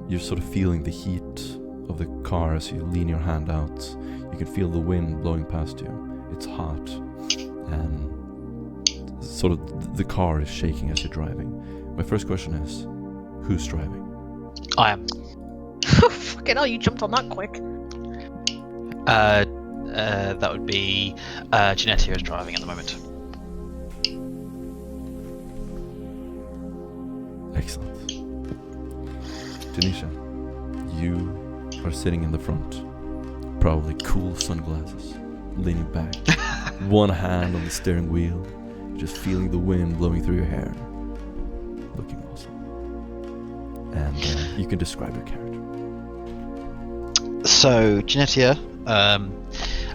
You're sort of feeling the heat of the car as you lean your hand out. You can feel the wind blowing past you. It's hot, and sort of the car is shaking as you're driving. My first question is, who's driving? I am. Fucking hell, you jumped on that quick. That would be Genetia is driving at the moment. Excellent. Janisha, you are sitting in the front, probably cool sunglasses, leaning back, one hand on the steering wheel, just feeling the wind blowing through your hair, looking awesome. And you can describe your character. So Genetia,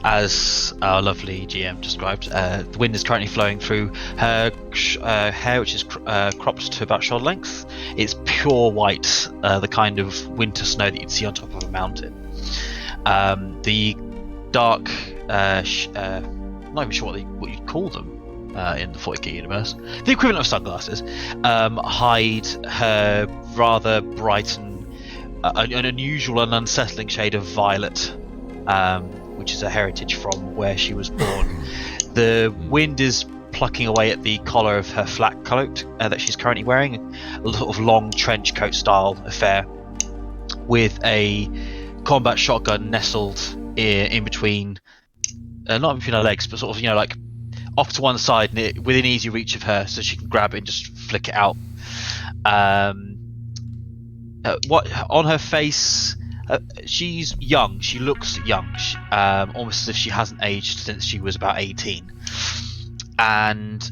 as our lovely GM described, the wind is currently flowing through her hair, which is cropped to about shoulder length. It's pure white, the kind of winter snow that you'd see on top of a mountain. The dark, not even sure what you'd call them in the 40k universe, the equivalent of sunglasses, hide her rather bright and an unusual and unsettling shade of violet, which is a heritage from where she was born. The wind is plucking away at the collar of her flat coat that she's currently wearing, a sort of long trench coat style affair, with a combat shotgun nestled in between, not between her legs, but sort of, like off to one side, within easy reach of her, so she can grab it and just flick it out. What on her face? She's young. She looks young, almost as if she hasn't aged since she was about 18. And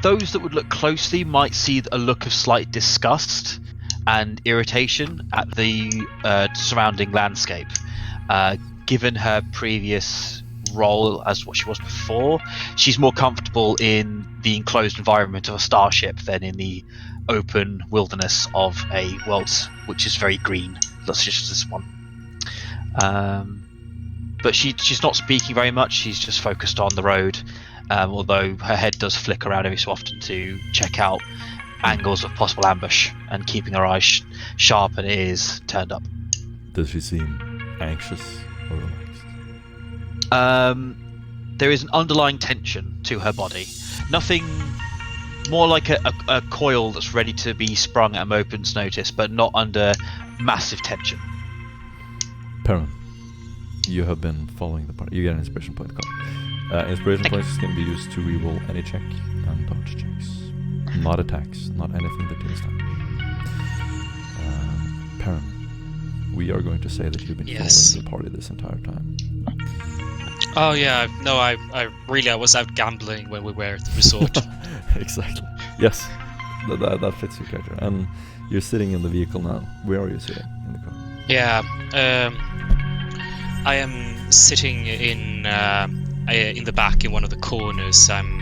those that would look closely might see a look of slight disgust and irritation at the surrounding landscape. Given her previous role as what she was before, she's more comfortable in the enclosed environment of a starship than in the open wilderness of a world which is very green, such as this one. But she's not speaking very much. She's just focused on the road, although her head does flick around every so often to check out angles of possible ambush, and keeping her eyes sharp and ears turned up. Does she seem anxious or relaxed? There is an underlying tension to her body. Nothing more like a coil that's ready to be sprung at a moment's notice, but not under massive tension. Perrin, you have been following the party. You get an inspiration point card. Inspiration points can be used to reroll any check and dodge checks. Not attacks, not anything that deals damage. Perrin, we are going to say that you've been following the party this entire time. Oh yeah, no, I was out gambling when we were at the resort. Exactly. Yes, that fits your character. And you're sitting in the vehicle now. Where are you sitting in the car? Yeah, I am sitting in the back in one of the corners. I'm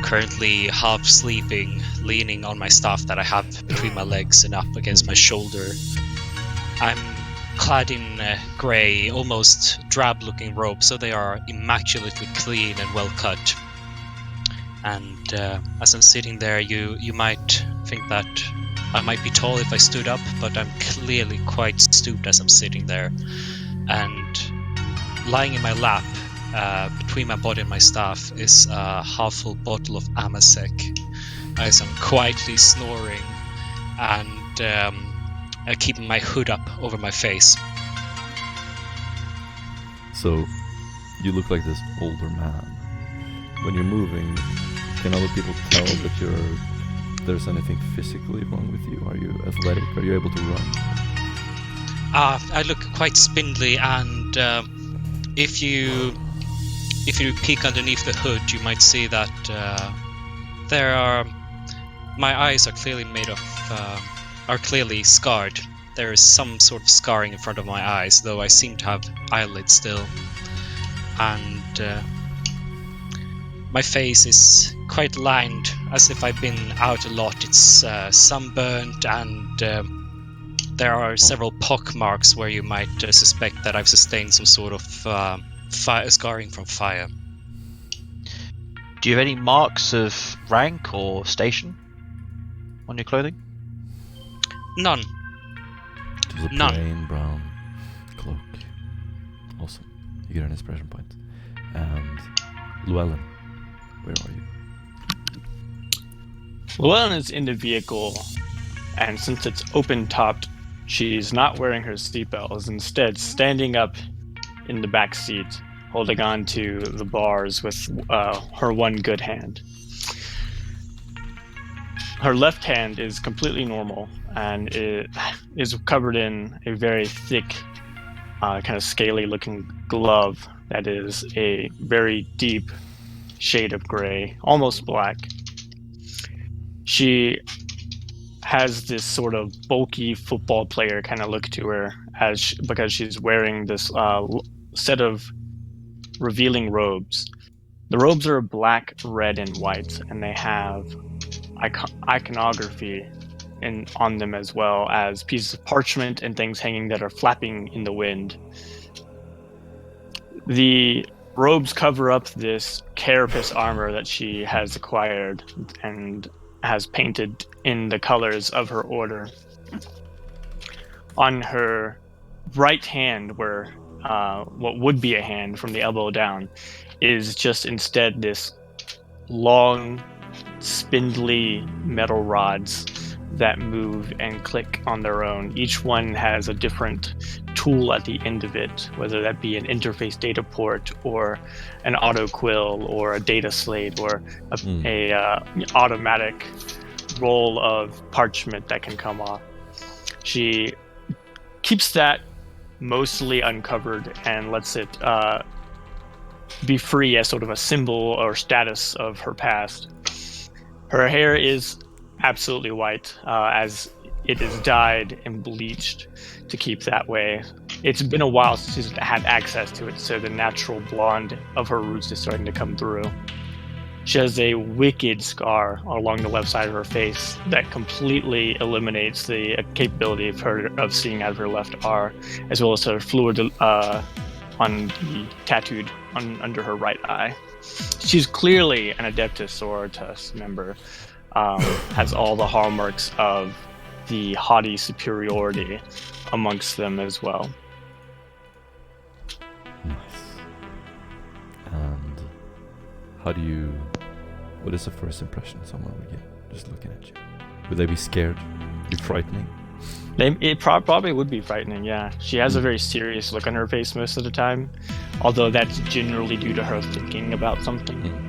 currently half sleeping, leaning on my staff that I have between my legs and up against my shoulder. I'm clad in grey, almost drab-looking robes, so they are immaculately clean and well cut. And as I'm sitting there, you might think that I might be tall if I stood up, but I'm clearly quite stooped as I'm sitting there. And lying in my lap, between my body and my staff, is a half-full bottle of Amasec, as I'm quietly snoring and keeping my hood up over my face. So, you look like this older man. When you're moving, can other people tell that there's anything physically wrong with you? Are you athletic? Are you able to run? I look quite spindly, and if you peek underneath the hood, you might see that my eyes are clearly are clearly scarred. There is some sort of scarring in front of my eyes, though I seem to have eyelids still. And my face is quite lined, as if I've been out a lot. It's sunburnt, and there are several pock marks where you might suspect that I've sustained some sort of scarring from fire. Do you have any marks of rank or station on your clothing? None. The None. plain brown cloak. Awesome. You get an inspiration point. And Llewellyn, where are you? Llewellyn is in the vehicle, and since it's open-topped, she's not wearing her seatbelt. Is instead standing up in the back seat, holding on to the bars with her one good hand. Her left hand is completely normal, and it is covered in a very thick, kind of scaly-looking glove that is a very deep shade of gray, almost black. She has this sort of bulky football player kind of look to her because she's wearing this set of revealing robes. The robes are black, red, and white, and they have iconography on them, as well as pieces of parchment and things hanging that are flapping in the wind. The robes cover up this carapace armor that she has acquired and has painted in the colors of her order. On her right hand, where what would be a hand from the elbow down, is just instead this long, spindly metal rods that move and click on their own. Each one has a different tool at the end of it, whether that be an interface data port or an auto quill or a data slate or a automatic roll of parchment that can come off. She keeps that mostly uncovered and lets it be free as sort of a symbol or status of her past. Her hair is absolutely white, as it is dyed and bleached to keep that way. It's been a while since she's had access to it, so the natural blonde of her roots is starting to come through. She has a wicked scar along the left side of her face that completely eliminates the capability of seeing out of her left eye, as well as her fluid tattooed under her right eye. She's clearly an Adeptus Sororitas member. Has all the hallmarks of the haughty superiority amongst them as well. Nice. And what is the first impression someone would get just looking at you? Would they be scared? Be frightening? It probably would be frightening, yeah. She has a very serious look on her face most of the time, although that's generally due to her thinking about something.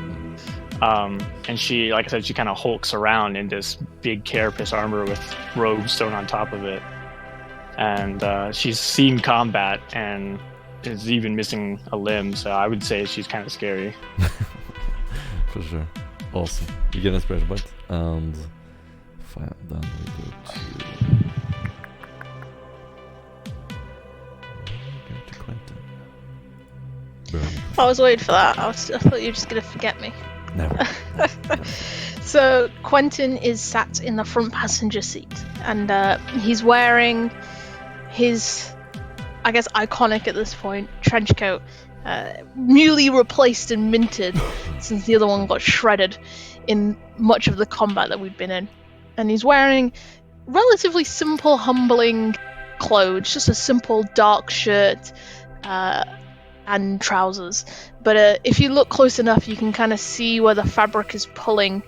And she, like I said, she kind of hulks around in this big carapace armor with robes thrown on top of it. And she's seen combat and is even missing a limb, so I would say she's kind of scary. For sure. Awesome. You get an inspiration point, and then we go to Quentin. I was worried for that. I thought you were just going to forget me. Never. So Quentin is sat in the front passenger seat, and he's wearing his, I guess, iconic at this point trench coat, newly replaced and minted since the other one got shredded in much of the combat that we've been in. And he's wearing relatively simple, humbling clothes, just a simple dark shirt and trousers. But if you look close enough, you can kind of see where the fabric is pulling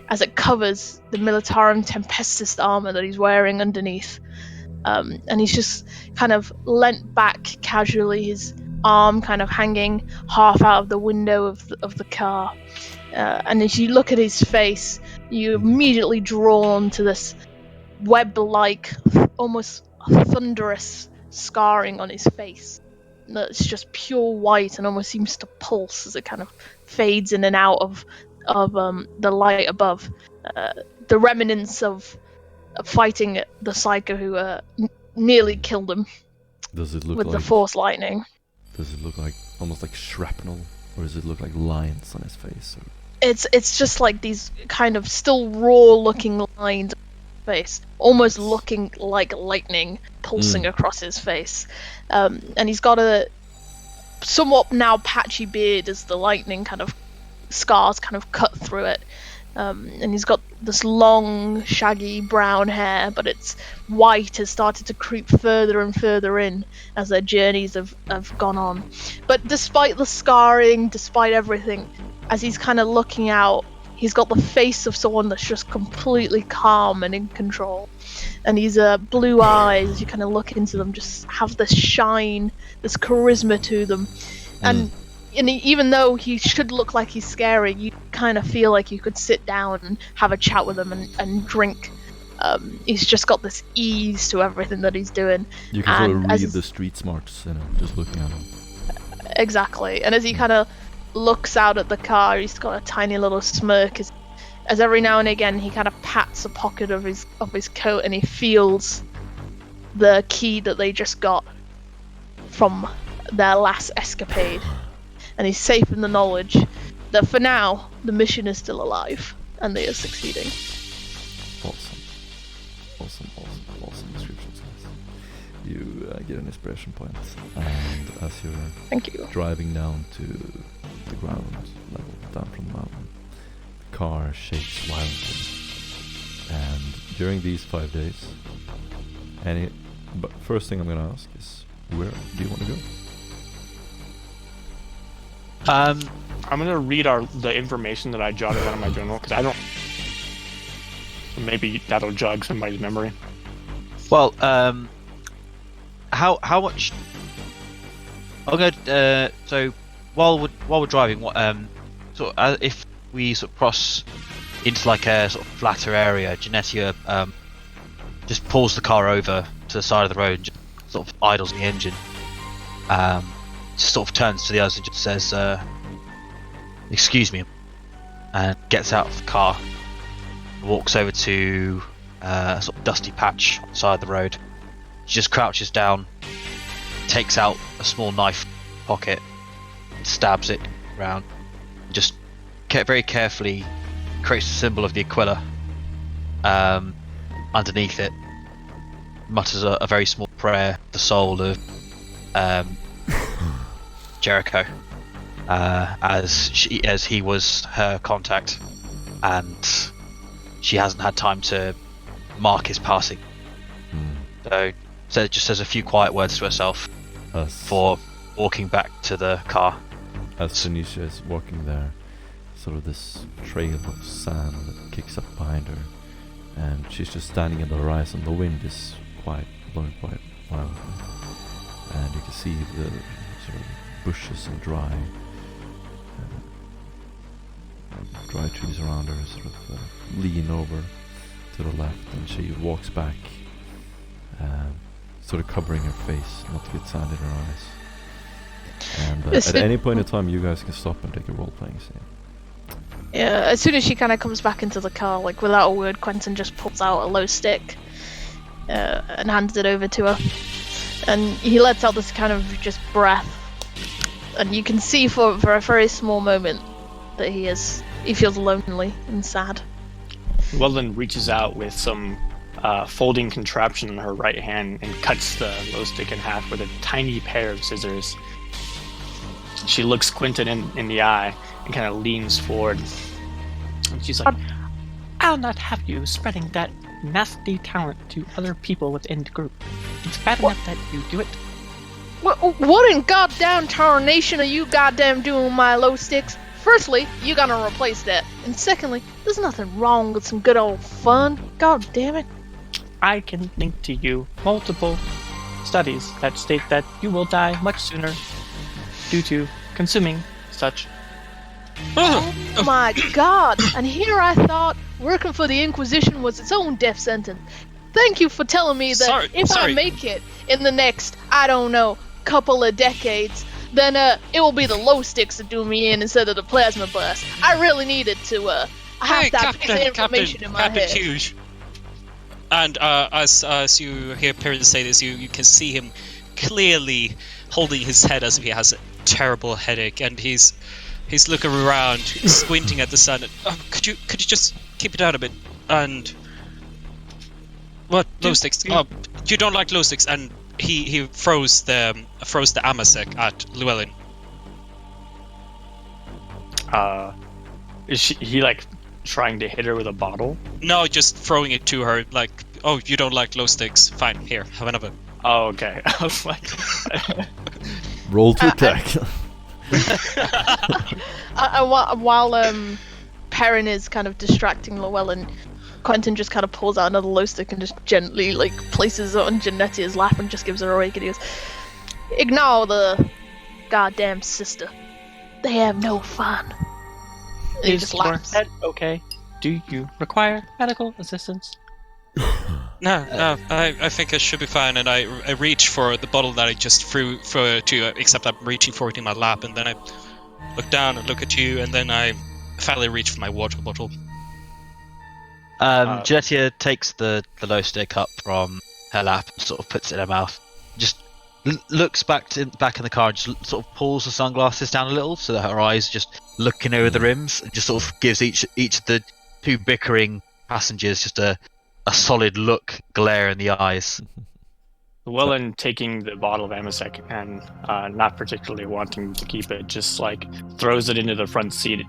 as it covers the Militarum Tempestus armor that he's wearing underneath. And he's just kind of leant back casually, his arm kind of hanging half out of the window of the car. And as you look at his face, you're immediately drawn to this web-like, almost thunderous scarring on his face. That's just pure white and almost seems to pulse as it kind of fades in and out of the light above. The remnants of fighting the psycho who nearly killed him. Does it look with like the force lightning? Does it look like almost like shrapnel, or does it look like lines on his face? Or? It's just like these kind of still raw looking lines on his face, almost looking like lightning pulsing across his face. And he's got a somewhat now patchy beard as the lightning kind of scars kind of cut through it. And he's got this long, shaggy brown hair, but its white has started to creep further and further in as their journeys have gone on. But despite the scarring, despite everything, as he's kind of looking out, he's got the face of someone that's just completely calm and in control. And his blue eyes, as you kind of look into them, just have this shine, this charisma to them. And even though he should look like he's scary, you kind of feel like you could sit down and have a chat with him and drink. He's just got this ease to everything that he's doing. You can sort of read the street smarts, just looking at him. Exactly. And as he kind of looks out at the car, he's got a tiny little smirk as every now and again he kind of pats a pocket of his coat and he feels the key that they just got from their last escapade. And he's safe in the knowledge that for now, the mission is still alive, and they are succeeding. Awesome descriptions, guys. You get an inspiration point, and as you're Thank you. driving down to the ground level, down from the mountain, the car shakes violently. And during these 5 days, but first thing I'm going to ask is, where do you want to go? I'm gonna read the information that I jotted down in my journal because I don't. Maybe that'll jog somebody's memory. Well, how much? I'm gonna. So while we're driving, if we sort of cross into like a sort of flatter area, Genetia just pulls the car over to the side of the road and just sort of idles the engine. Just sort of turns to the others and just says, "Excuse me," and gets out of the car, walks over to a sort of dusty patch on the side of the road. She just crouches down, takes out a small knife pocket, stabs it around, and just very carefully creates the symbol of the Aquila underneath it. Mutters a very small prayer, the soul of Jericho, as he was her contact, and she hasn't had time to mark his passing. So it just says a few quiet words to herself before walking back to the car. As Tanisha is walking there, sort of this trail of sand that kicks up behind her, and she's just standing at the horizon. The wind is blowing quite violently, and you can see the sort of bushes and dry trees around her sort of lean over to the left, and she walks back, sort of covering her face not to get sand in her eyes. And at any point in time, you guys can stop and take a role-playing scene. Yeah, as soon as she kind of comes back into the car, like without a word, Quentin just pulls out a low stick and hands it over to her, and he lets out this kind of just breath, and you can see for a very small moment that he feels lonely and sad. Weldon reaches out with some folding contraption in her right hand and cuts the glow stick in half with a tiny pair of scissors. She looks Quentin in the eye and kind of leans forward. And she's like, "I'll not have you spreading that nasty talent to other people within the group. It's bad enough that you do it." What in goddamn tarnation are you goddamn doing with my low sticks? Firstly, you gotta replace that. And secondly, there's nothing wrong with some good old fun. God damn it. I can link to you multiple studies that state that you will die much sooner due to consuming such. Oh my god. And here I thought working for the Inquisition was its own death sentence. Thank you for telling me that I make it in the next, I don't know, couple of decades, then it will be the low sticks that do me in instead of the plasma blast. I really needed to have that piece of information in my head. Captain Huge. And as you hear Perrin say this, you can see him clearly holding his head as if he has a terrible headache, and he's looking around, squinting at the sun. Could you just keep it down a bit? And what glow sticks? You don't like glow sticks? And he froze the amasec at Llewellyn. He like trying to hit her with a bottle? No, just throwing it to her like, oh, you don't like glow sticks? Fine, here, have another. Oh, okay. I was like, Roll to attack. While Perrin is kind of distracting Llewellyn, Quentin just kind of pulls out another glow stick and just gently like places it on Janettia's lap and just gives her a rake and he goes, "Ignore the goddamn sister. They have no fun." And he just laughs. Head okay? Do you require medical assistance? No, I think I should be fine, and I reach for the bottle that I just threw to, except I'm reaching for it in my lap, and then I look down and look at you, and then I finally reach for my water bottle. Genetia takes the glow stick up from her lap and sort of puts it in her mouth. Just looks back in the car and just sort of pulls the sunglasses down a little so that her eyes are just looking over the rims and just sort of gives each of the two bickering passengers just a solid look, glare in the eyes. Llewellyn, taking the bottle of Amasec and not particularly wanting to keep it, just like throws it into the front seat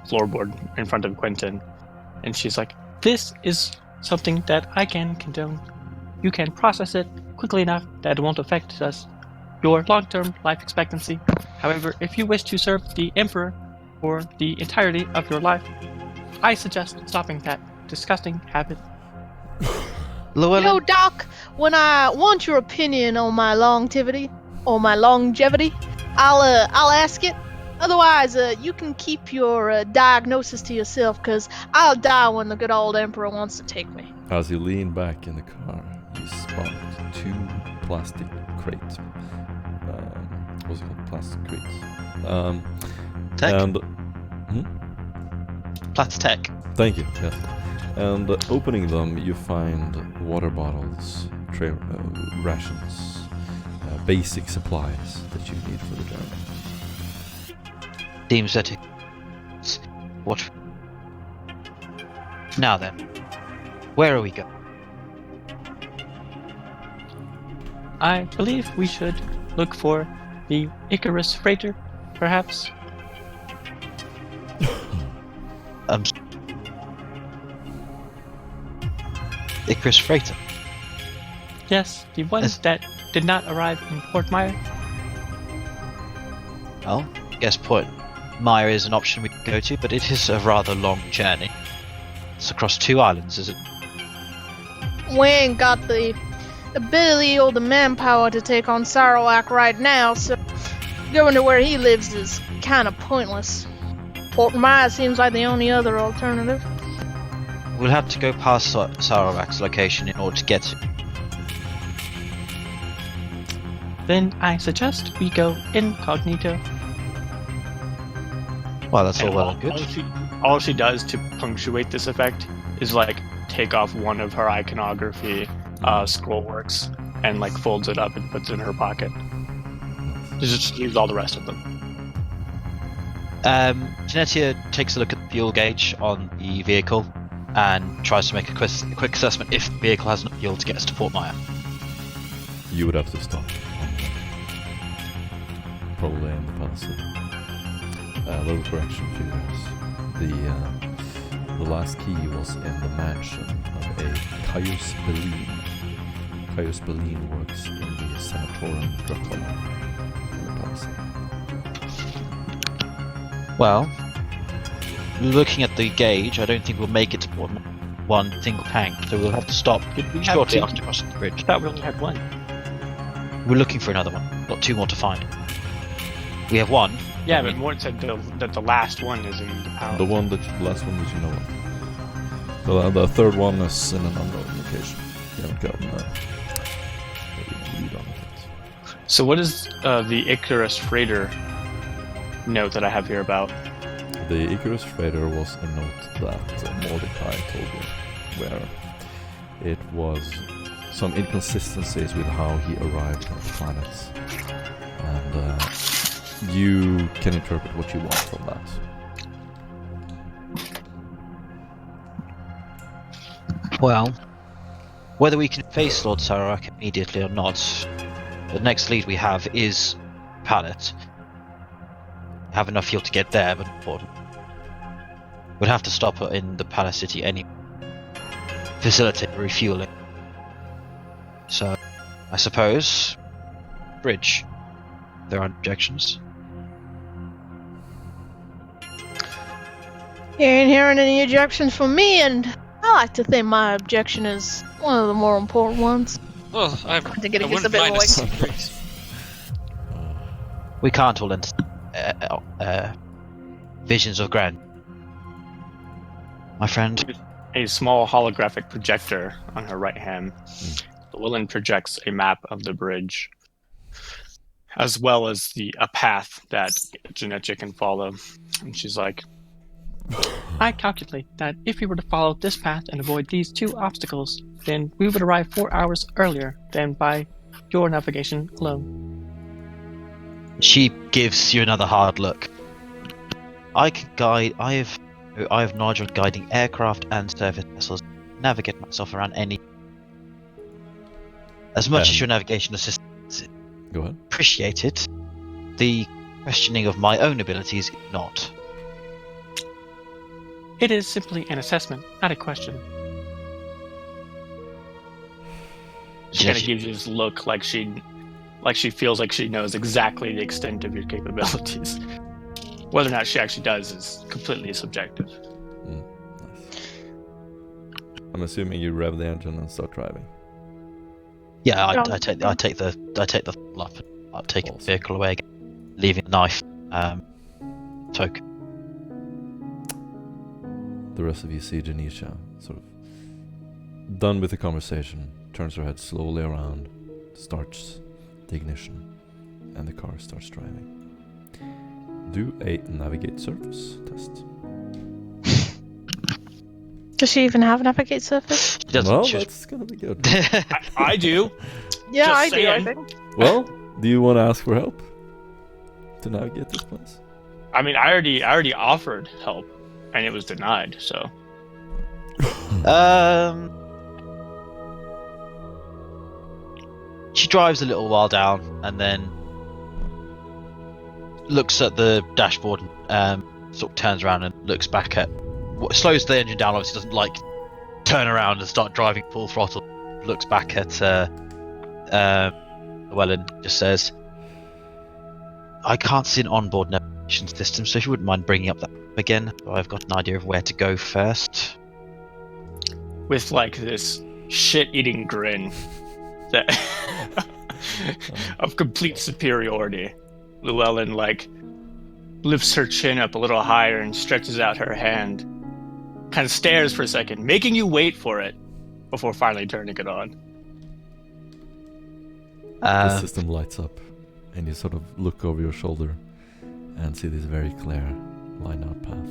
floorboard in front of Quentin. And she's like, "This is something that I can condone. You can process it quickly enough that it won't affect your long-term life expectancy. However, if you wish to serve the Emperor for the entirety of your life, I suggest stopping that disgusting habit." Llewellyn, Yo, Doc, when I want your opinion on my longevity, I'll ask it. Otherwise, you can keep your diagnosis to yourself, because I'll die when the good old Emperor wants to take me. As you lean back in the car, you spot 2 plastic crates. What's it called? Plastic crates. Tech? And Platitech. thank you. Yes. And opening them, you find water bottles, rations, basic supplies that you need for the journey. Seems that what? Now then, where are we going? I believe we should look for the Icarus freighter, perhaps. Icarus freighter. Yes, the one Yes. that did not arrive in Port Mire. Well, I guess Port Mire is an option we could go to, but it is a rather long journey. It's across 2 islands, is it? We ain't got the ability or the manpower to take on Sarawak right now, so going to where he lives is kind of pointless. Port Maya seems like the only other alternative. We'll have to go past Sarawak's location in order to get to it. Then I suggest we go incognito. Well, that's all And well and good. all she does to punctuate this effect is like take off one of her iconography scroll works and like folds it up and puts it in her pocket. Just use all the rest of them. Genetia takes a look at the fuel gauge on the vehicle and tries to make a quick assessment if the vehicle has enough fuel to get us to Port Maya. You would have to stop. Probably in the palisade. Little correction for you guys. The last key was in the mansion of a Caius Bellin. Caius Bellin works in the Sanatorium Dracula in the palisade. Well, looking at the gauge, I don't think we'll make it to Port Maya. One single tank, so we'll have to stop Did we have shortly two? after crossing the I bridge. thought we only had one. We're looking for another one. Got 2 more to find. We have one. Yeah, but Mort said that the last one is in the palace. The last one that you know of. The third one is in an unknown location. You haven't gotten a lead on it. So what is the Icarus freighter note that I have here about? The Icarus freighter was a note that Mordecai told you, where it was some inconsistencies with how he arrived at the planets. And you can interpret what you want from that. Well, whether we can face Lord Sarawak immediately or not, the next lead we have is Pallet. Have enough fuel to get there, but important. We'd have to stop in the Palace City anyway. Facilitate refueling. So, I suppose, bridge. There aren't objections. You ain't hearing any objections from me, and I like to think my objection is one of the more important ones. Well, I think it gets wouldn't a bit mind a like- secret. We can't all enter visions of grand. My friend. A small holographic projector on her right hand. Llewellyn projects a map of the bridge, as well as a path that Genetia can follow. And she's like, I calculate that if we were to follow this path and avoid these 2 obstacles, then we would arrive 4 hours earlier than by your navigation alone. She gives you another hard look. I can guide. I have knowledge of guiding aircraft and surface vessels. Navigate myself around any. As much as your navigation assistance is Go ahead. appreciated, the questioning of my own abilities is not. It is simply an assessment, not a question. She kind of gives you this look like she feels like she knows exactly the extent of your capabilities. Whether or not she actually does is completely subjective. Nice. I'm assuming you rev the engine and start driving. Yeah, I take the flap. I'll take the vehicle away, leaving the knife. Token. The rest of you see Janisha sort of done with the conversation, turns her head slowly around, starts the ignition, and the car starts driving. Do a navigate surface test. Does she even have navigate surface? She doesn't. Well, She that's gonna be good. I do. Yeah, Just I do, I saying. think. Well, do you want to ask for help to navigate this place? I mean, I already offered help, and it was denied. So She drives a little while down and then looks at the dashboard and sort of turns around and looks back at slows the engine down. Obviously doesn't like turn around and start driving full throttle. Looks back at Llewellyn, just says, I can't see an onboard navigation system, so if you wouldn't mind bringing up that again, so I've got an idea of where to go first. with like this shit-eating grin that of complete superiority, Llewellyn like lifts her chin up a little higher and stretches out her hand, kind of stares for a second, making you wait for it before finally turning it on. The system lights up, and you sort of look over your shoulder and see this very clear line-out path.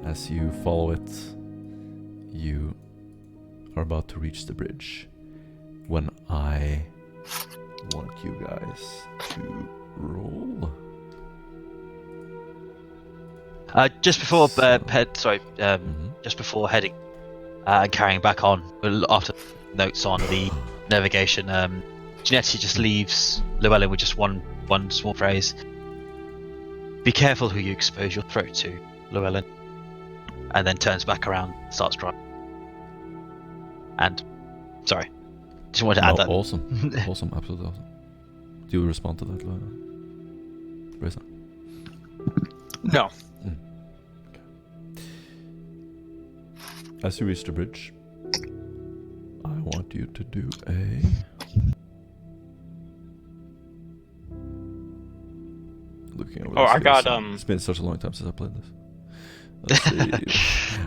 As you follow it, you are about to reach the bridge when I want you guys to roll. Just before just before heading and carrying back on, after notes on the navigation, Genetti just leaves Llewellyn with just one small phrase. Be careful who you expose your throat to, Llewellyn. And then turns back around, starts driving. And, sorry, just wanted to add that. Awesome. Awesome, absolutely awesome. Do you respond to that, Reza? No. As you reach the bridge, I want you to do a... Looking over the I got, skills. It's been such a long time since I played this. Let's see.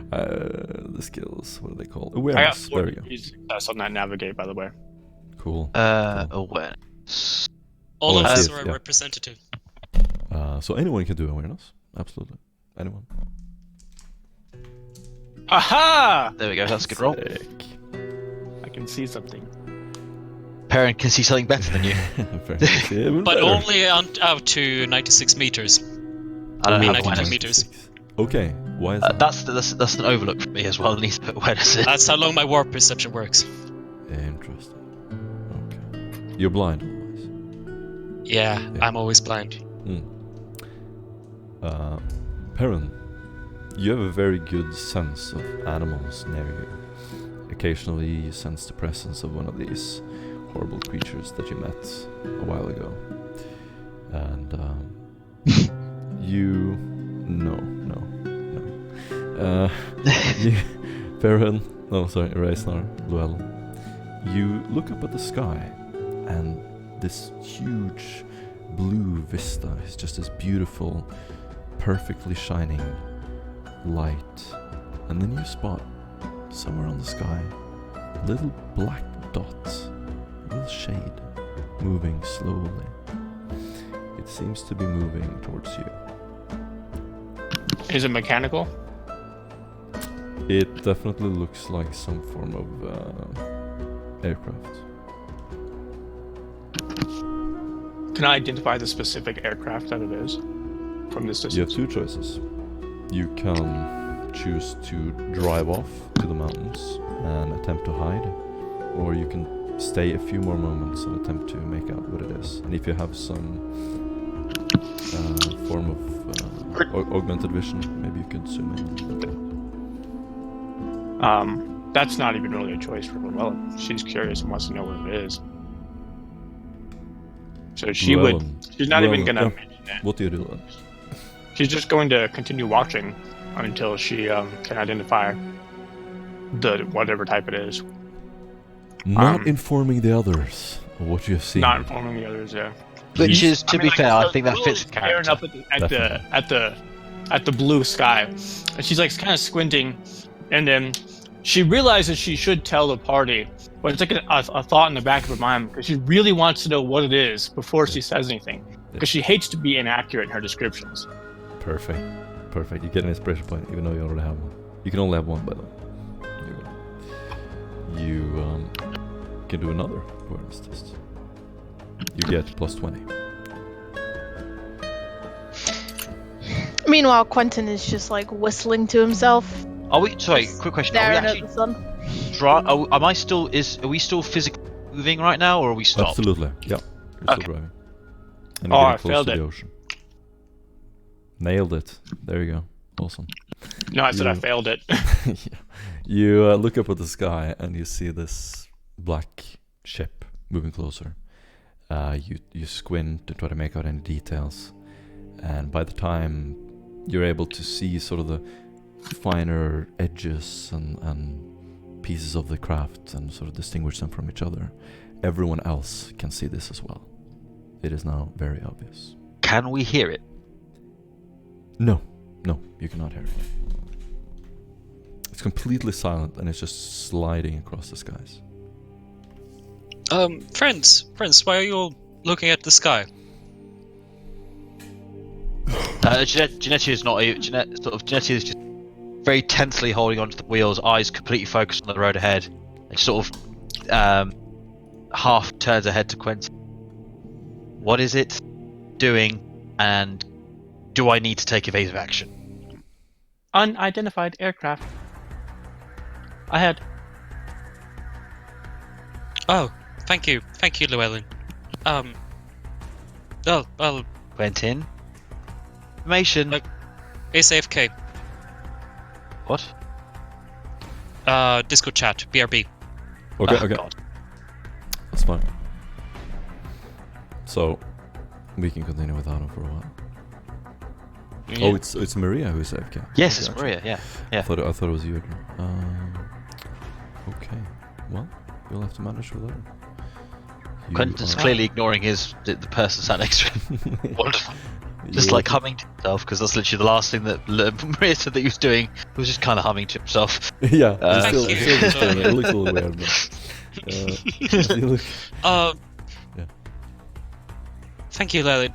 The skills, what are they called? I got Awareness. 4 There we go. degrees success on that navigate, by the way. Cool. Awareness. All of I us see it, are yeah. representative. So anyone can do awareness. Absolutely. Anyone. Aha! There we go, that's a good roll. Sick. I can see something. Parent can see something better than you. Fair enough. Even But better. only out to 96 meters. I don't have 92 awareness. meters. Okay, why is that? That's an overlook for me as well. I need to put awareness in. That's how long my warp perception works. Interesting. Okay. You're blind otherwise. Yeah, I'm always blind. Perrin, You have a very good sense of animals near you. Occasionally you sense the presence of one of these horrible creatures that you met a while ago. And you... No. Farron... No, sorry, Reisnar, Llewellyn. You look up at the sky, and this huge blue vista is just this beautiful, perfectly shining light. And then you spot, somewhere on the sky, a little black dot, a little shade, moving slowly. It seems to be moving towards you. Is it mechanical? It definitely looks like some form of aircraft. Can I identify the specific aircraft that it is from this distance? You have two choices. You can choose to drive off to the mountains and attempt to hide, or you can stay a few more moments and attempt to make out what it is. And if you have some form of augmented vision, maybe you could zoom in. That's not even really a choice for Llewellyn. She's curious and wants to know what it is. So she's not even gonna mention it. What do you do then? She's just going to continue watching until she can identify the whatever type it is. Not informing the others of what you have seen. Not informing the others, yeah. Which is, to be fair, I think that fits the Staring character. up at the blue sky, and she's like kind of squinting, and then she realizes she should tell the party, but it's like a thought in the back of her mind because she really wants to know what it is before she says anything, because she hates to be inaccurate in her descriptions. Perfect. You get an inspiration point, even though you already have one. You can only have one, by the way. You can do another awareness test. You get plus 20. Meanwhile, Quentin is just like whistling to himself. Are we? Sorry, quick question. Are we Staring at actually? the sun. Are we still physically moving right now, or are we stopped? Absolutely. Yeah. You're Okay. still driving. And Oh, you're I getting close failed to it. the ocean. Nailed it. There you go. Awesome. No, I said I You- failed it. Yeah. You look up at the sky and you see this black ship moving closer. You squint to try to make out any details, and by the time you're able to see sort of the finer edges and pieces of the craft and sort of distinguish them from each other, everyone else can see this as well. It is now very obvious. Can we hear it? No, you cannot hear it. It's completely silent and it's just sliding across the skies. Friends, why are you all looking at the sky? Janetti is not. Janetti is just very tensely holding onto the wheels, eyes completely focused on the road ahead, and sort of half turns her head to Quentin. What is it doing, and do I need to take evasive action? Unidentified aircraft. Ahead. Oh, thank you, Llewellyn. Well, Quentin? Information. ASAFK. What? Discord chat, BRB. Okay, Oh, okay. God. That's fine. So, we can continue without him for a while. Yeah. Oh, it's Maria who's AFK. Yes, it's Okay, Maria. Yeah. I thought it was you again. Okay. Well, you'll have to manage with her. You Quentin's are- clearly ignoring the person sat next to him. Wonderful. Just you like are- humming to himself, because that's literally the last thing that Maria said that he was doing. He was just kind of humming to himself. Yeah, Thank still, you. still just doing it. It looks a little weird, but you look- Yeah. Thank you, Llewellyn.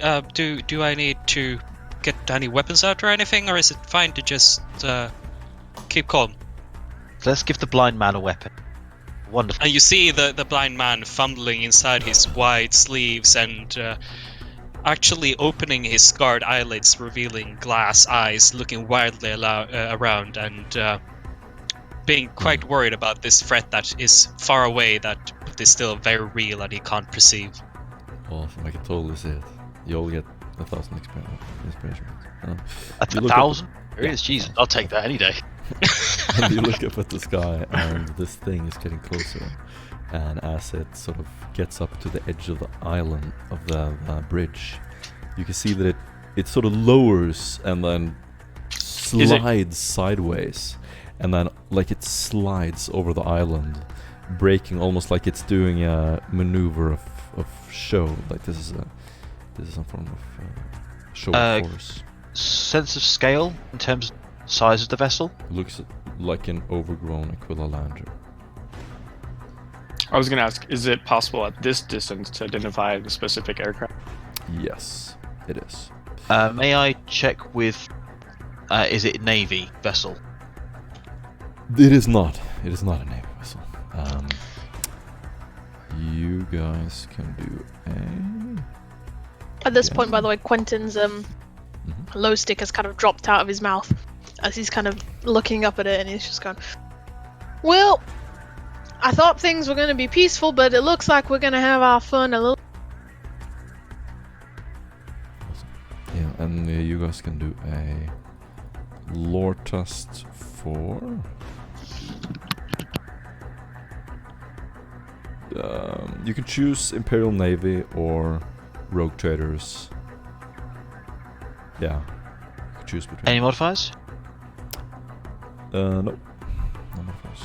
Do I need to get any weapons out or anything, or is it fine to just keep calm? Let's give the blind man a weapon. Wonderful. And you see the blind man fumbling inside his wide sleeves and actually opening his scarred eyelids, revealing glass eyes, looking wildly around and being quite worried about this threat that is far away, that is still very real and he can't perceive. Awesome, I can totally see it. You all get 1,000 inspiration. That's You a look up- 1,000? There is, Jesus, I'll take that any day. And you look up at the sky, and this thing is getting closer. And as it sort of gets up to the edge of the island of the bridge, you can see that it sort of lowers and then slides sideways, and then like it slides over the island, breaking almost like it's doing a maneuver of show. Like this is some form of show of force. Sense of scale in terms of size of the vessel? Looks like an overgrown Aquila lander. I was going to ask, is it possible at this distance to identify the specific aircraft? Yes, it is. May I check with... is it a Navy vessel? It is not. It is not a Navy vessel. You guys can do a... At this point, by the way, Quentin's glow stick has kind of dropped out of his mouth as he's kind of looking up at it, and he's just going, well, I thought things were going to be peaceful, but it looks like we're going to have our fun a little. Yeah, and you guys can do a lore test for... you can choose Imperial Navy or Rogue Traders. Yeah, you can choose between. Any modifiers? No. No modifiers.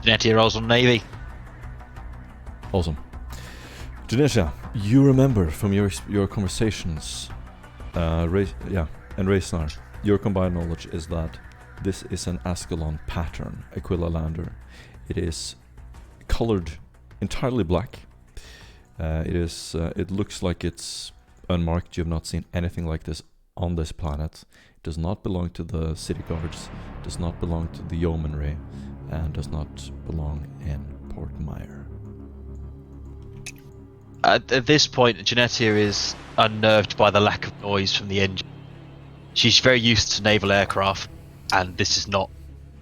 Genetia rolls on Navy. Awesome. Janesha, you remember from your conversations, and Raysnar, your combined knowledge is that this is an Askellon pattern Aquila lander. It is colored entirely black. It looks like it's unmarked. You have not seen anything like this on this planet. It does not belong to the city guards, does not belong to the yeomanry, and does not belong in Port Mire. At this point, Genetia is unnerved by the lack of noise from the engine. She's very used to naval aircraft, and this is not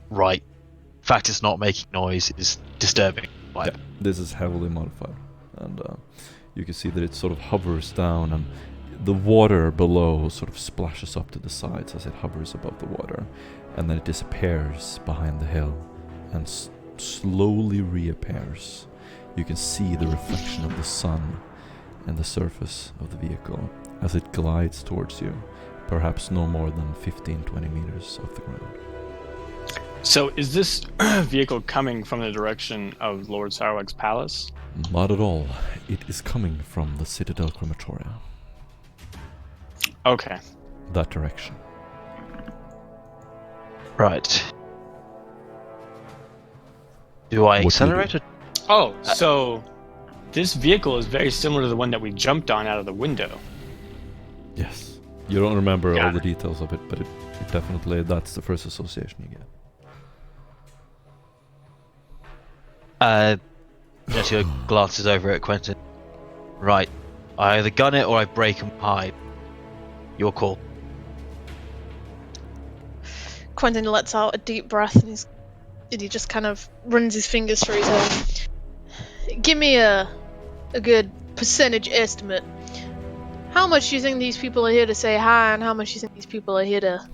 right. The fact it's not making noise is disturbing. Yeah, this is heavily modified, and you can see that it sort of hovers down, and the water below sort of splashes up to the sides as it hovers above the water, and then it disappears behind the hill and slowly reappears. You can see the reflection of the sun and the surface of the vehicle as it glides towards you, perhaps no more than 15-20 meters off the ground. So is this vehicle coming from the direction of Lord Sarwag's palace? Not at all. It is coming from the Citadel Crematoria. Okay. That direction. Right. Do I What do you accelerate do? it? Oh, so this vehicle is very similar to the one that we jumped on out of the window. Yes. You don't remember Got all the it. details of it, but it definitely, that's the first association you get. Genetia glances over at Quentin. Right. I either gun it or I break and hide. Your call. Quentin lets out a deep breath, and he just kind of runs his fingers through his hair. Give me a good percentage estimate. How much do you think these people are here to say hi, and how much do you think these people are here to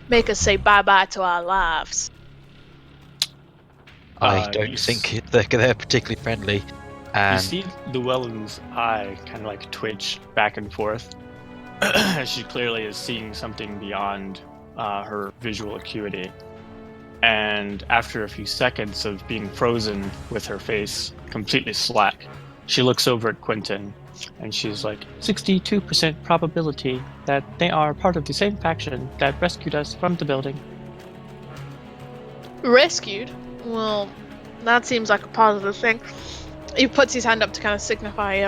make us say bye-bye to our lives? I don't think they're particularly friendly. You And see Llewellyn's eye kind of like twitch back and forth. She clearly is seeing something beyond her visual acuity. And after a few seconds of being frozen with her face completely slack, she looks over at Quentin and she's like, 62% probability that they are part of the same faction that rescued us from the building. Rescued? Well, that seems like a positive thing. He puts his hand up to kind of signify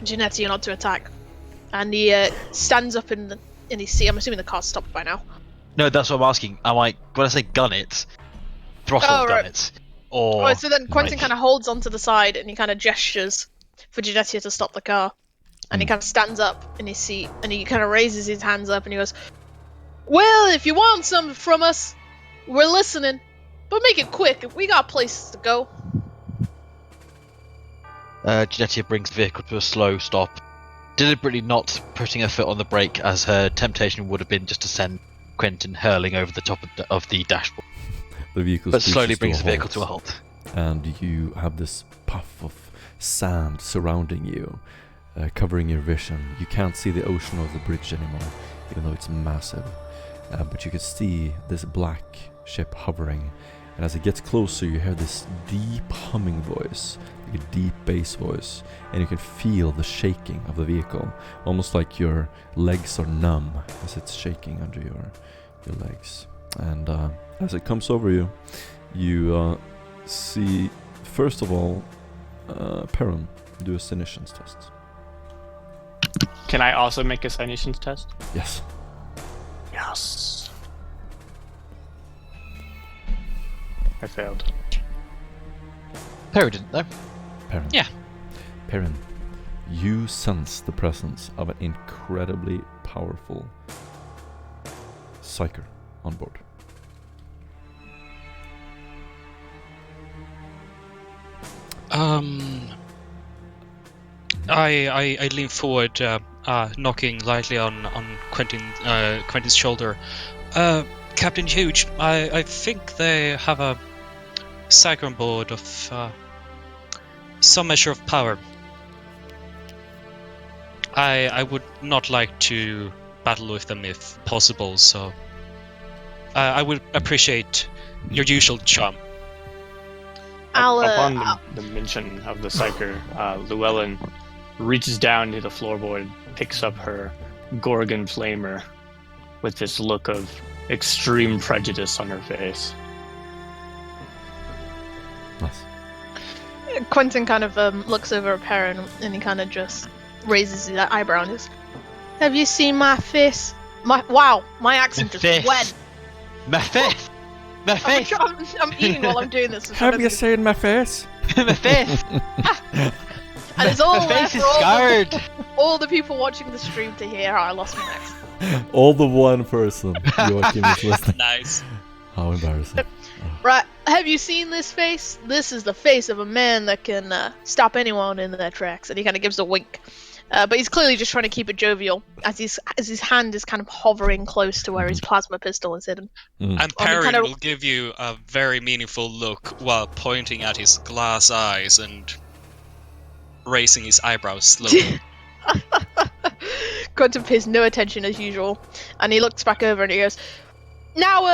Genetia not to attack. And he stands up in his seat. I'm assuming the car's stopped by now. no, that's what I'm asking. Am I when I say gun it, throttle Oh, gun right. it, or Oh, so then Quentin like- kind of holds onto the side and he kind of gestures for Genetia to stop the car. And he kind of stands up in his seat and he kind of raises his hands up and he goes, well, if you want something from us, we're listening. But make it quick. We got places to go. Genetia brings the vehicle to a slow stop, deliberately not putting her foot on the brake, as her temptation would have been just to send Quentin hurling over the top of the dashboard. The vehicle But slowly screeches brings the to a vehicle halt, to a halt. and you have this puff of sand surrounding you, covering your vision. You can't see the ocean or the bridge anymore, even though it's massive. But you can see this black ship hovering, and as it gets closer, you hear this deep humming voice, like a deep bass voice, and you can feel the shaking of the vehicle, almost like your legs are numb as it's shaking under your legs. And as it comes over you, you see, first of all, Perrin, do a Sinitians test. Can I also make a Sinitians test? Yes. Yes. I failed. Perry didn't though. Perrin. Yeah. Perrin, you sense the presence of an incredibly powerful psyker on board. I lean forward, knocking lightly on Quentin's shoulder. Captain Huge, I think they have a psyker on board of some measure of power. I would not like to battle with them if possible, so I would appreciate your usual charm. Upon the mention of the psyker, Llewellyn reaches down to the floorboard, picks up her Gorgon flamer with this look of extreme prejudice on her face. Nice. Quentin kind of looks over at Perrin and he kind of just raises his eyebrow and goes, "Have you seen my face? Wow, my accent just Face. went. My face! My face! I'm eating while I'm doing this. so I Have don't you think seen my face? My face! And it's all My there face for is scarred! all the people watching the stream to hear how I lost my accent. All the one person Joachim is listening. Nice. How embarrassing. Right, have you seen this face? This is the face of a man that can stop anyone in their tracks. And he kind of gives a wink. But he's clearly just trying to keep it jovial as his hand is kind of hovering close to where his plasma pistol is hidden. And Perrin will give you a very meaningful look while pointing at his glass eyes and raising his eyebrows slowly. Quentin pays no attention as usual, and he looks back over and he goes, "Now,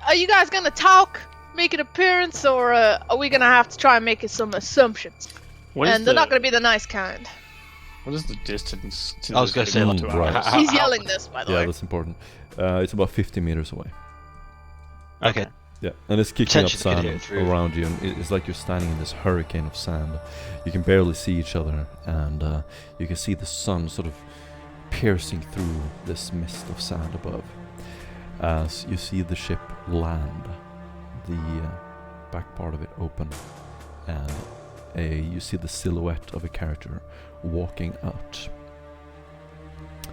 are you guys gonna talk, make an appearance, or are we gonna have to try and make some assumptions? And they're not gonna be the nice kind." What is the distance? I was gonna say, to like, to right. ours? He's yelling this, by the Yeah, way. that's important. It's about 50 meters away. Okay. Yeah, and it's kicking up Potentially could sand hit through. around you, and it's like you're standing in this hurricane of sand. You can barely see each other, and you can see the sun sort of piercing through this mist of sand above. As you see the ship land, the back part of it open, and you see the silhouette of a character walking out.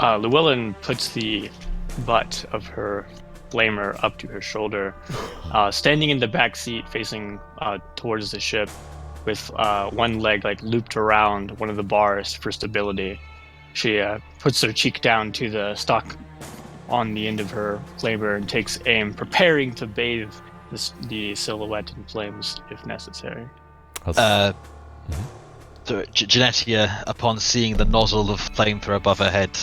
Llewellyn puts the butt of her flamer up to her shoulder, standing in the back seat facing towards the ship with one leg like looped around one of the bars for stability. She puts her cheek down to the stock on the end of her flamer and takes aim, preparing to bathe the silhouette in flames if necessary. So Genetia, upon seeing the nozzle of flamethrower above her head,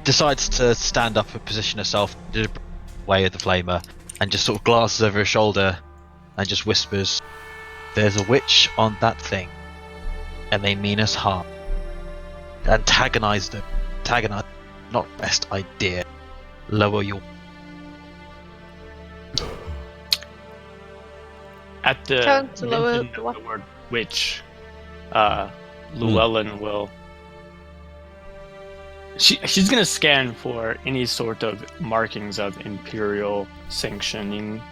decides to stand up and position herself way of the flamer, and just sort of glances over her shoulder and just whispers, "There's a witch on that thing, and they mean us harm. Antagonize them. Antagonize. Not best idea. Lower your..." At the Tell him to lower mention the of what? the word witch, Llewellyn will. She's gonna scan for any sort of markings of imperial sanctioning,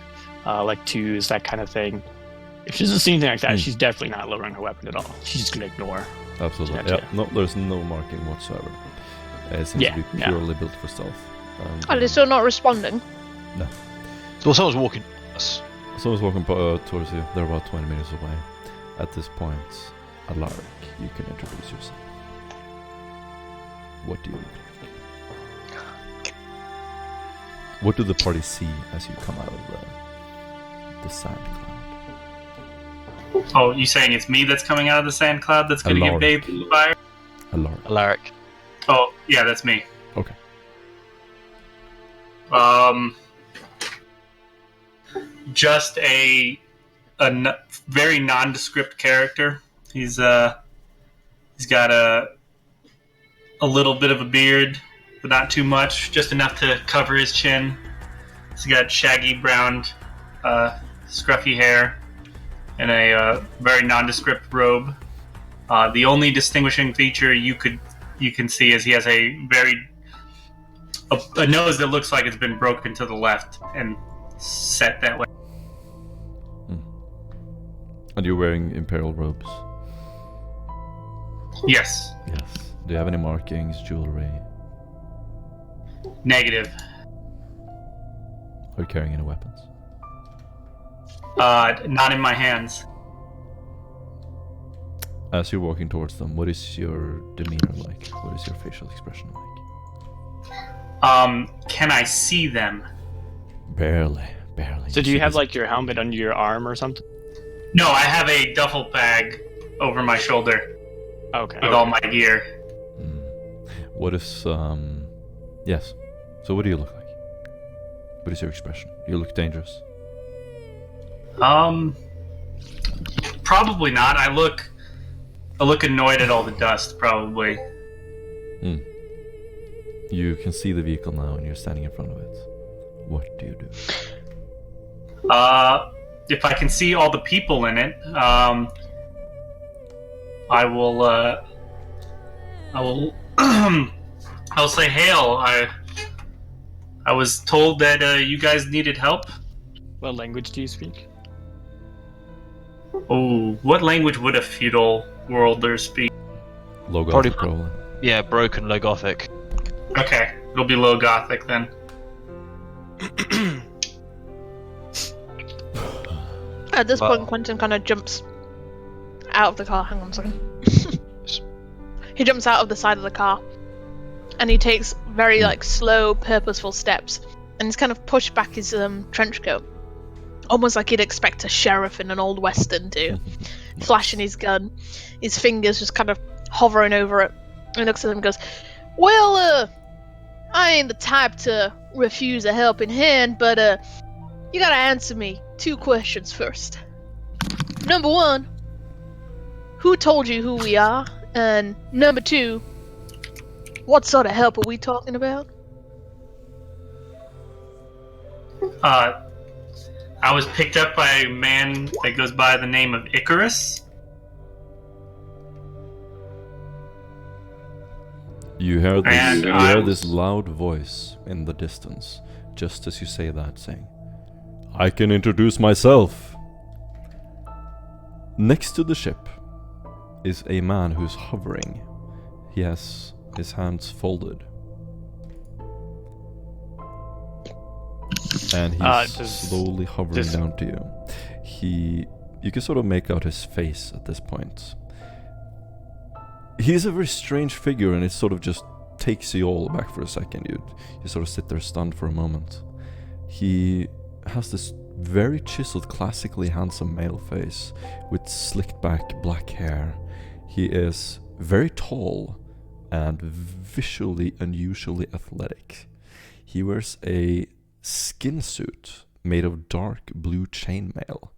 like twos, that kind of thing. If she doesn't see anything like that, she's definitely not lowering her weapon at all. She's just gonna ignore. Absolutely. Gotcha. Yeah. No, there's no marking whatsoever. It seems to be purely built for stealth. Are they still not responding? So someone's walking us. Someone's walking towards you. They're about 20 meters away. At this point, Alaric, you can introduce yourself. What do you look like? What do the party see as you come out of the sand cloud? Oh, you saying it's me that's coming out of the sand cloud that's going to get bathed in fire? Alaric. Oh, yeah, that's me. Okay. Just a very nondescript character. He's got a little bit of a beard, but not too much, just enough to cover his chin. He's got shaggy brown, scruffy hair, and a very nondescript robe. The only distinguishing feature you can see is he has a nose that looks like it's been broken to the left and set that way. And you're wearing imperial robes? Yes. Yes. Do you have any markings, jewelry? Negative. Are you carrying any weapons? Not in my hands. As you're walking towards them, what is your demeanor like? What is your facial expression like? Can I see them? Barely. So do you have like your helmet under your arm or something? No, I have a duffel bag over my shoulder Okay. with all my gear. What is yes. So what do you look like? What is your expression? You look dangerous. Probably not. I look annoyed at all the dust, probably. You can see the vehicle now and you're standing in front of it. What do you do? If I can see all the people in it, I will I'll say, "Hail! I was told that you guys needed help." What language do you speak? Oh, what language would a feudal worlder speak? Low Gothic, probably. Yeah, broken Low Gothic. Okay, it'll be Low Gothic then. At this point, Quentin kind of jumps out of the car. Hang on a second. He jumps out of the side of the car, and he takes very slow, purposeful steps, and he's kind of pushed back his trench coat, almost like he'd expect a sheriff in an old western to, flashing his gun, his fingers just kind of hovering over it. And he looks at him and goes, "Well, I ain't the type to refuse a helping hand, but you gotta answer me 2 questions first. Number 1, who told you who we are? And number 2, what sort of help are we talking about?" I was picked up by a man that goes by the name of Icarus. You hear this, And you hear this loud voice in the distance, just as you say that, saying, "I can introduce myself." Next to the ship is a man who's hovering. He has his hands folded. And he's slowly hovering down to you. You can sort of make out his face at this point. He's a very strange figure, and it sort of just takes you all back for a second. You sort of sit there stunned for a moment. He has this very chiseled, classically handsome male face with slicked back black hair. He is very tall and visually unusually athletic. He wears a skin suit made of dark blue chainmail.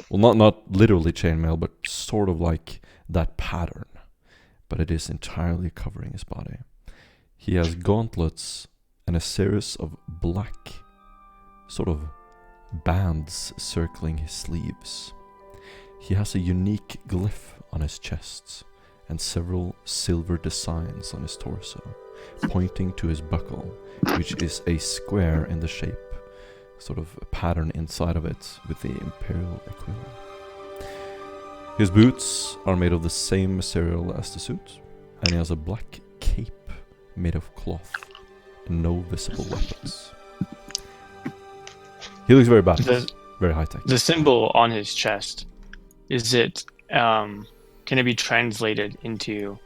Well, not literally chainmail, but sort of like that pattern. But it is entirely covering his body. He has gauntlets and a series of black sort of bands circling his sleeves. He has a unique glyph on his chest and several silver designs on his torso, pointing to his buckle, which is a square in the shape, sort of a pattern inside of it with the imperial equivalent. His boots are made of the same material as the suit, and he has a black cape made of cloth and no visible weapons. He looks very badass, very high-tech. The symbol on his chest, is it, can it be translated into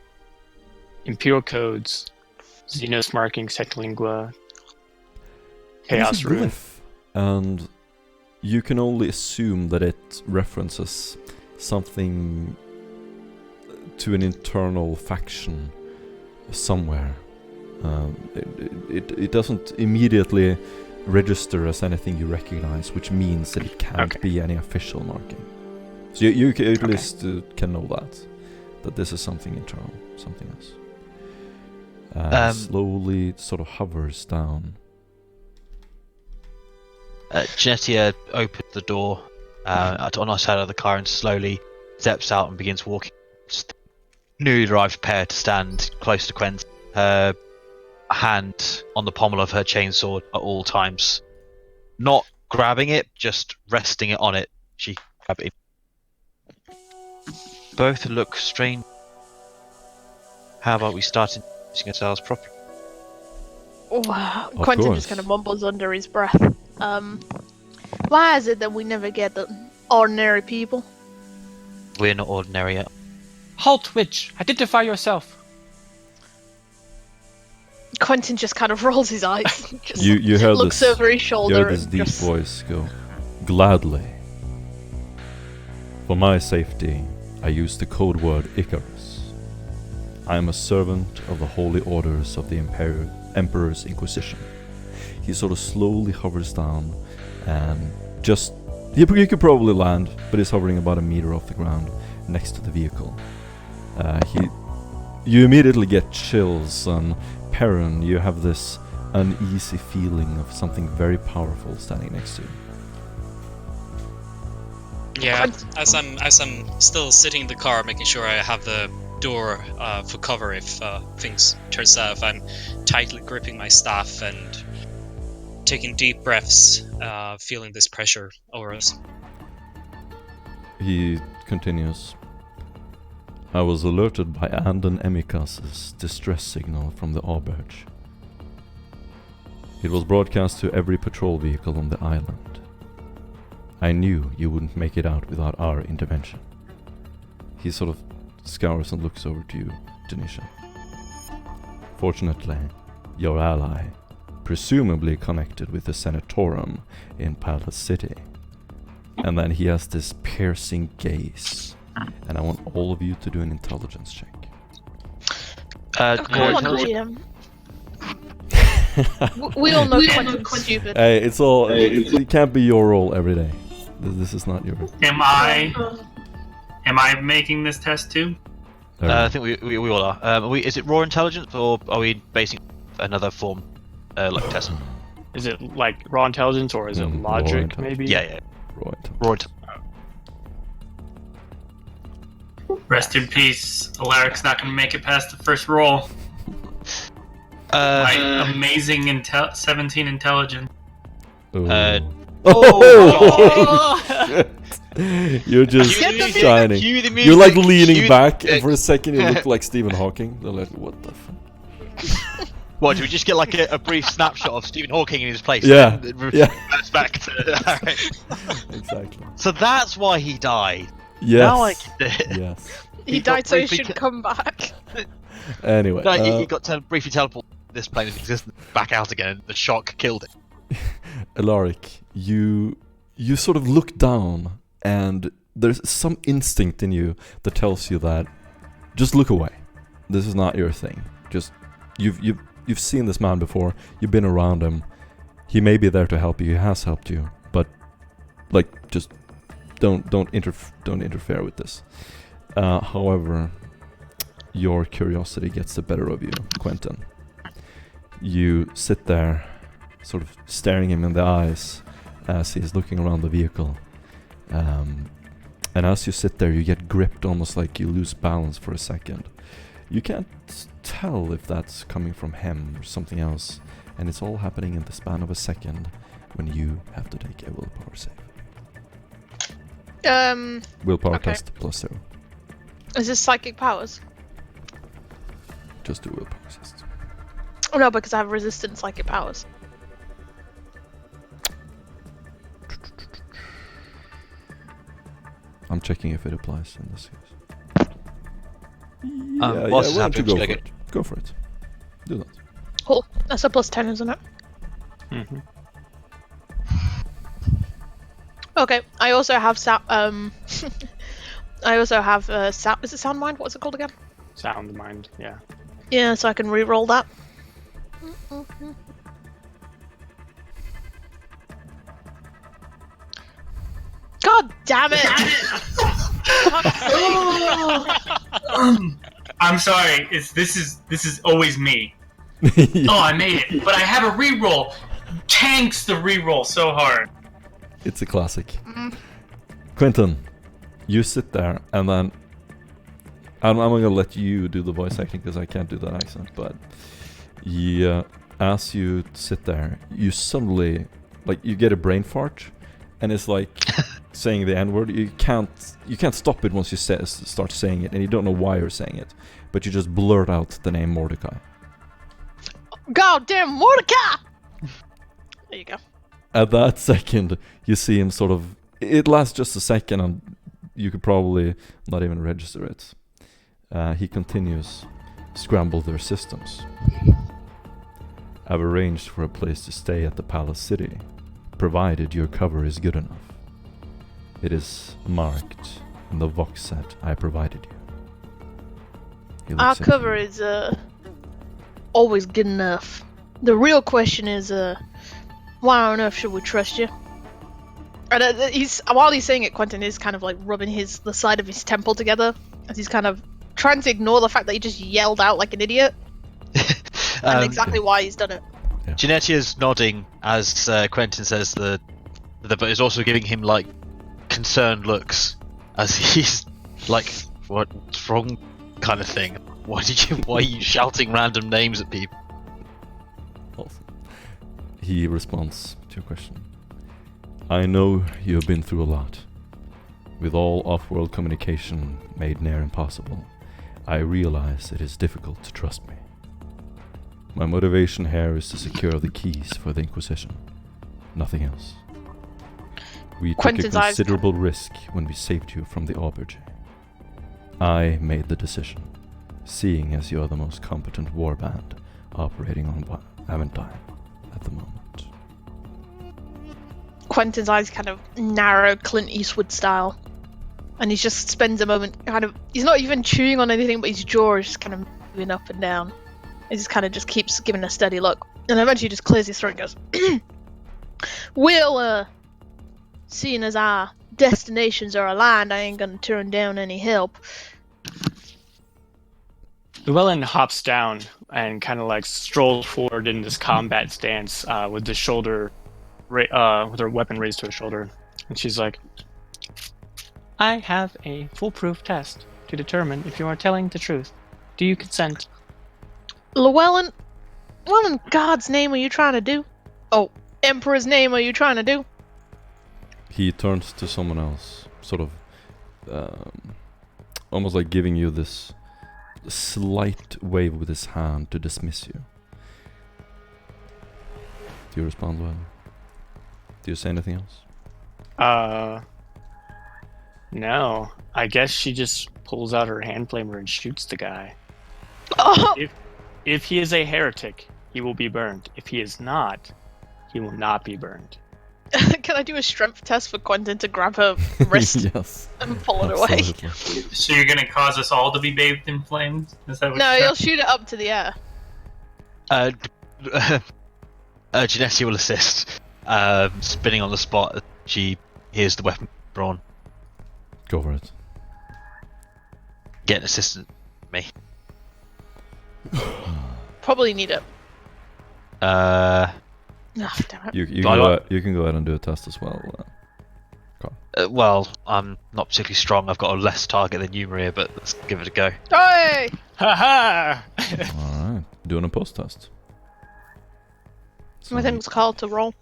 imperial codes Xenos marking, Sectlingua, It Chaos is a Rune. glyph, and you can only assume that it references something to an internal faction somewhere. It doesn't immediately register as anything you recognize, which means that it can't Okay. be any official marking. So you at Okay. least can know that this is something internal, something else. Slowly sort of hovers down. Genetia opens the door on our side of the car and slowly steps out and begins walking. Newly arrived pair to stand close to Quentin, her hand on the pommel of her chainsaw at all times. Not grabbing it, just resting it on it. She grab it. Both look strange. How about we start introducing ourselves properly? Wow. Of Quentin course. just kind of mumbles under his breath. Why is it that we never get the ordinary people? We're not ordinary yet. Halt, witch! Identify yourself. Quentin just kind of rolls his eyes. Just You heard looks this. over his You shoulder heard this and deep just... voice go, "Gladly. For my safety, I use the code word Icarus. I am a servant of the holy orders of the Emperor's Inquisition." He sort of slowly hovers down and just... You could probably land, but he's hovering about a meter off the ground next to the vehicle. You immediately get chills, and Perrin, you have this uneasy feeling of something very powerful standing next to you. Yeah, as I'm still sitting in the car, making sure I have the door for cover if things turn south, I'm tightly gripping my staff and taking deep breaths, feeling this pressure over us. He continues. "I was alerted by Andon Emikas's distress signal from the auberge. It was broadcast to every patrol vehicle on the island. I knew you wouldn't make it out without our intervention." He sort of scours and looks over to you, Denisha. "Fortunately, your ally, presumably connected with the Senatorum in Palace City." And then he has this piercing gaze. And I want all of you to do an intelligence check. Come on, GM. We all know Quentin's stupid. Hey, it's all... it can't be your role every day. This is not your... Am I making this test too? I think we all are. Is it raw intelligence, or are we basing another form, like test? Is it like raw intelligence or is it Raw logic, intelligence. maybe? Yeah. Right. Raw. Rest in peace. Alaric's not going to make it past the first roll. My amazing 17 intelligence. Oh, shit. You're just Cue the shining. Cue the You're like music, leaning cue back, the- and for a second you look like Stephen Hawking. They're like, what the fuck? What, do we just get like a brief snapshot of Stephen Hawking in his place? Yeah, And then yeah. reverse back to. Alright. Exactly. So that's why he died. Yes. Now I get it. Yes. He He got died so he briefly should t- come back. Anyway. No, he got briefly teleported this plane's existence back out again, and the shock killed it. Alaric, you sort of look down, and there's some instinct in you that tells you that just look away. This is not your thing. Just you've seen this man before. You've been around him. He may be there to help you. He has helped you, but like just don't interfere with this. However, your curiosity gets the better of you, Quentin. You sit there, sort of staring him in the eyes as he's looking around the vehicle. And as you sit there, you get gripped, almost like you lose balance for a second. You can't tell if that's coming from him or something else, and it's all happening in the span of a second when you have to take a willpower save. Willpower Okay. test +0. Is this psychic powers? Just do willpower test. Oh no, because I have resistant psychic powers. I'm checking if it applies in this case. whilst why it's don't you happening, go should I for it? Go for it. Do that. Cool. That's a +10, isn't it? Mm-hmm. Okay. I also have I also have is it Sound Mind? What's it called again? Sound mind, yeah. Yeah, so I can re-roll that. God damn it! I'm sorry. This is always me. Oh, I made it, but I have a reroll. Tanks the reroll so hard. It's a classic. Quentin, you sit there, and then I'm gonna let you do the voice acting because I can't do that accent. But as you sit there, you suddenly you get a brain fart, and it's like saying the N-word. You can't stop it once you start saying it, and you don't know why you're saying it, but you just blurt out the name Mordecai. Goddamn Mordecai! There you go. At that second, you see him sort of. It lasts just a second, and you could probably not even register it. He continues, scramble their systems. I've arranged for a place to stay at the Palace City, provided your cover is good enough. It is marked in the Vox set I provided you. Our cover is always good enough. The real question is why on earth should we trust you? And while he's saying it, Quentin is kind of like rubbing the side of his temple together as he's kind of trying to ignore the fact that he just yelled out like an idiot. And exactly why he's done it. Yeah. Genetia's nodding as Quentin says but is also giving him like concerned looks as he's like, what's wrong, kind of thing. Why are you shouting random names at people? Awesome. He responds to your question. I know you have been through a lot. With all off-world communication made near impossible, I realize it is difficult to trust me. My motivation here is to secure the keys for the Inquisition. Nothing else. We took a considerable risk when we saved you from the Auberge. I made the decision, seeing as you are the most competent warband operating on Aventine at the moment. Quentin's eyes kind of narrow Clint Eastwood style. And he just spends a moment he's not even chewing on anything, but his jaw is just kind of moving up and down. He just kind of just keeps giving a steady look. And eventually just clears his throat and goes, Well, seeing as our destinations are aligned, I ain't gonna turn down any help. Llewellyn hops down and kind of like strolls forward in this combat stance with the shoulder, with her weapon raised to her shoulder. And she's like, I have a foolproof test to determine if you are telling the truth. Do you consent? Llewellyn, what in God's name are you trying to do? Oh, Emperor's name are you trying to do? He turns to someone else, sort of almost like giving you this slight wave with his hand to dismiss you. Do you respond well? Do you say anything else? No. I guess she just pulls out her hand flamer and shoots the guy. Oh! If he is a heretic, he will be burned. If he is not, he will not be burned. Can I do a strength test for Quentin to grab her wrist Yes. and pull it Absolutely. away? So you're gonna cause us all to be bathed in flames? Is that what No, you're he'll shoot it up to the air. Genesia will assist, spinning on the spot as she hears the weapon drawn. Go for it. Get an assistant from me. Probably need it. Uh, Oh, damn it. You can go ahead and do a test as well. well, I'm not particularly strong. I've got a less target than you, Maria, but let's give it a go. Hey! Ha Alright, doing a post test. I think it's called to roll.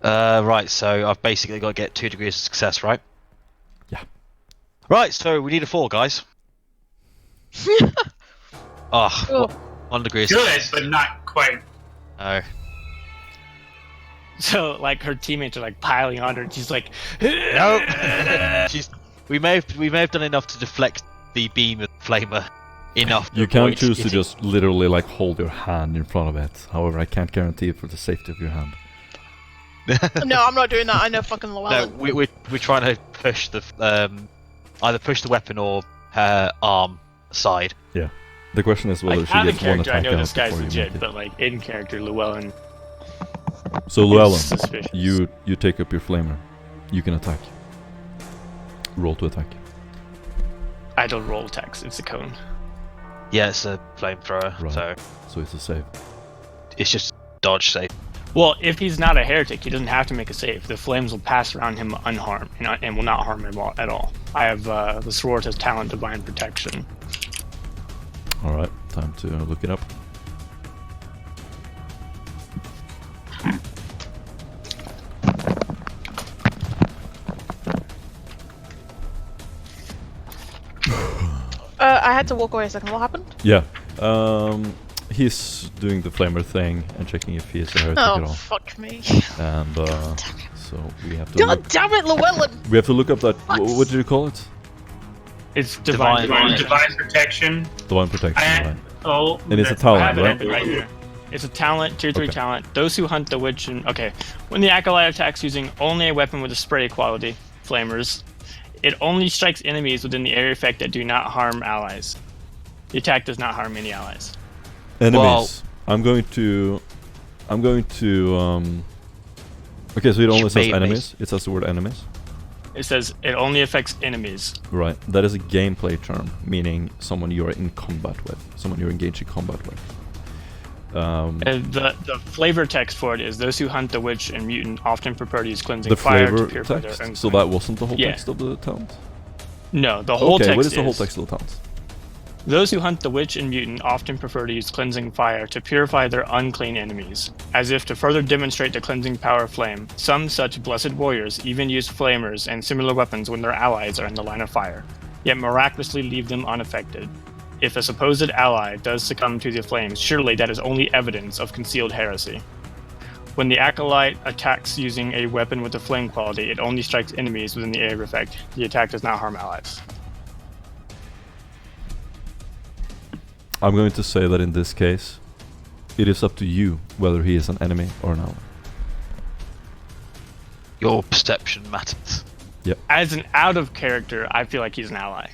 Right, so I've basically got to get 2 degrees of success, right? Yeah. Right, so we need a 4, guys. Oh. 1 degree of Good, success. but not quite. No. So, like, her teammates are, like, piling on her, and she's like... Nope. We may have done enough to deflect the beam of the flamer. enough. You can avoid choose to hitting- just literally like hold your hand in front of it. However, I can't guarantee it for the safety of your hand. No, I'm not doing that. I know fucking No, Llewellyn. we're trying to push the either push the weapon or her arm aside. The question is whether Like, she out of gets one character, I attack know out this guy's before you make legit, it. but like in character, Llewellyn So is Llewellyn, suspicious. you take up your flamer. You can attack. Roll to attack. I don't roll attacks. It's a cone. Yeah, it's a flamethrower, Right. so So it's a save. it's just dodge safe. Well, if he's not a heretic, he doesn't have to make a save. The flames will pass around him unharmed and will not harm him at all. I have the sword has talent divine protection. All right, time to look it up. I had to walk away a second. What happened? Yeah. He's doing the flamer thing and checking if he is a heretic at Oh, all. fuck me. And so we have to God damn it, Llewellyn! look up that. What did you call it? It's divine. Divine protection. Divine protection. I- Right. Oh, And it's a that's- I talent, have it right? open right here. It's a talent, tier 3 Okay. talent. Those who hunt the witch and when the acolyte attacks using only a weapon with a spray quality, flamers, it only strikes enemies within the area effect that do not harm allies. The attack does not harm any allies. Enemies. Well- I'm going to. Okay, so it only says Maybe. enemies. It says the word enemies. It says it only affects enemies. Right. That is a gameplay term, meaning someone you are in combat with, someone you're engaged in combat with. The flavor text for it is those who hunt the witch and mutant often prefer to use cleansing The fire flavor to purify their text. own So kind. that wasn't the whole Yeah. text of the talent. No, the whole Okay, text what is the whole text of the talent? Those who hunt the witch and mutant often prefer to use cleansing fire to purify their unclean enemies. As if to further demonstrate the cleansing power of flame, some such blessed warriors even use flamers and similar weapons when their allies are in the line of fire, yet miraculously leave them unaffected. If a supposed ally does succumb to the flames, surely that is only evidence of concealed heresy. When the acolyte attacks using a weapon with a flame quality, it only strikes enemies within the area of effect. The attack does not harm allies. I'm going to say that in this case, it is up to you whether he is an enemy or an ally. Your perception matters. As an out of character, I feel like he's an ally,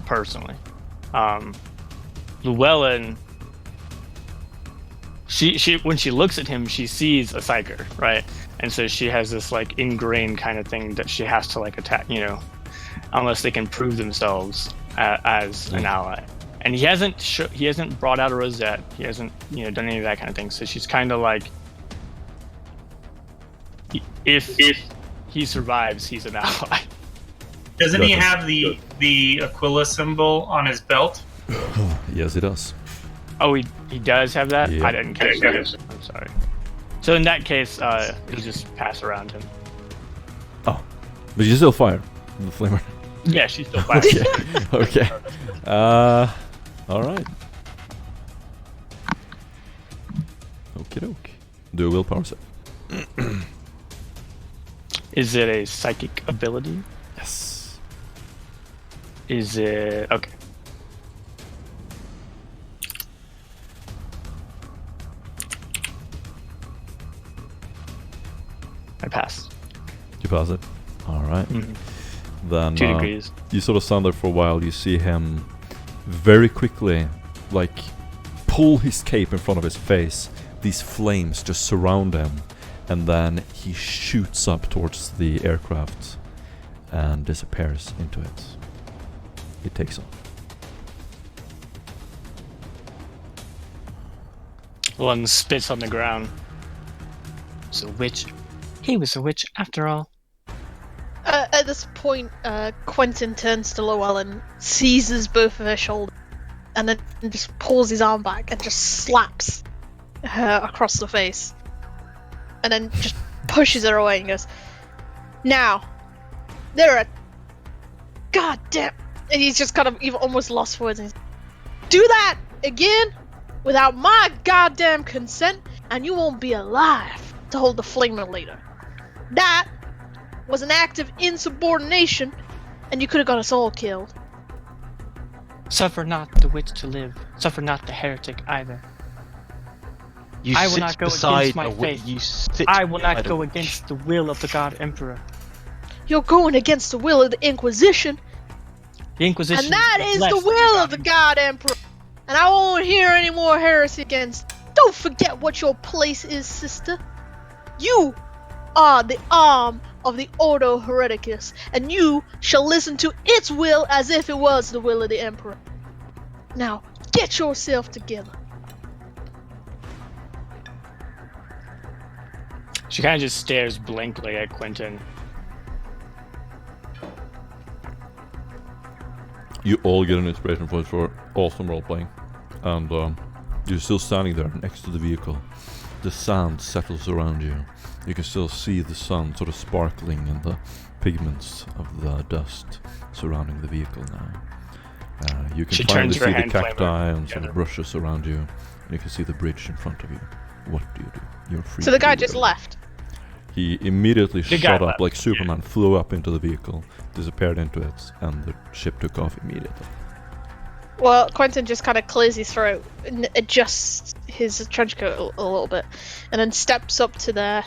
personally. Llewellyn, she when she looks at him, she sees a psyker, right? And so she has this like ingrained kind of thing that she has to like attack, unless they can prove themselves as an ally. And he hasn't brought out a rosette. He hasn't done any of that kind of thing. So she's kind of like, if he survives, he's an ally. Doesn't he Gotcha. have the Aquila symbol on his belt? Yes, it does. Oh, he does have that? Yeah. I didn't catch that. I'm sorry. So in that case, he'll just pass around him. Oh, but you still fire the flamer. Yeah, she's still flashing. Okay. All right. Okie doke. Do a willpower save. Is it a psychic ability? Yes. Is it... Okay. I pass. You pass it. All right. Mhm. Then 2 degrees. you sort of stand there for a while. You see him very quickly, like, pull his cape in front of his face. These flames just surround him, and then he shoots up towards the aircraft and disappears into it. It takes off. One spits on the ground. It's a witch. He was a witch after all. At this point, Quentin turns to Llewellyn, seizes both of her shoulders, and then just pulls his arm back and just slaps her across the face. And then just pushes her away and goes, "Now, there are... God damn..." And he's just kind of even almost lost for words. And he's, "Do that again without my goddamn consent, and you won't be alive to hold the flamer leader. That was an act of insubordination, and you could have got us all killed." Suffer not the witch to live. Suffer not the heretic either. You I will sit not go beside against my a wi- faith. You sit I will not beside a go witch. against the will of the God Emperor. You're going against the will of the Inquisition, The Inquisition. and that is the blessed will of the God Emperor. And I won't hear any more heresy against. Don't forget what your place is, sister. You are the arm of the Ordo Hereticus, and you shall listen to its will as if it was the will of the Emperor. Now, get yourself together. She kind of just stares blankly at Quentin. You all get an inspiration point for awesome role playing, and you're still standing there next to the vehicle. The sand settles around you. You can still see the sun sort of sparkling in the pigments of the dust surrounding the vehicle now. You can She finally turns her see the hand flavor cacti and sort together. of bushes around you, and you can see the bridge in front of you. What do you do? You're free. So the to guy do just whatever. left. He immediately The guy shot up left, like Superman, flew up into the vehicle, disappeared into it, and the ship took off immediately. Well, Quentin just kind of clears his throat and adjusts his trench coat a little bit, and then steps up to their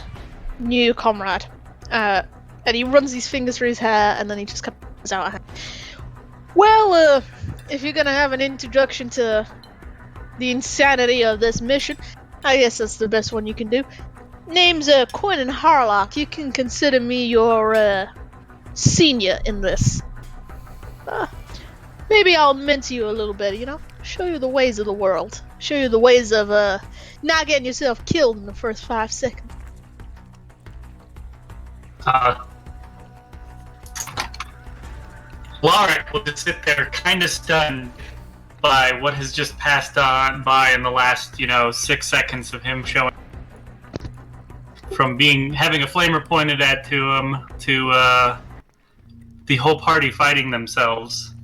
new comrade. And he runs his fingers through his hair, and then he just kind of puts out a hand. Well, if you're gonna have an introduction to the insanity of this mission, I guess that's the best one you can do. Name's Quentin Harlock. You can consider me your senior in this. Maybe I'll mentor you a little bit, you know? Show you the ways of the world. Show you the ways of not getting yourself killed in the first 5 seconds. Laura will just sit there kind of stunned by what has just passed on by in the last, 6 seconds of him showing. From having a flamer pointed at to him to the whole party fighting themselves.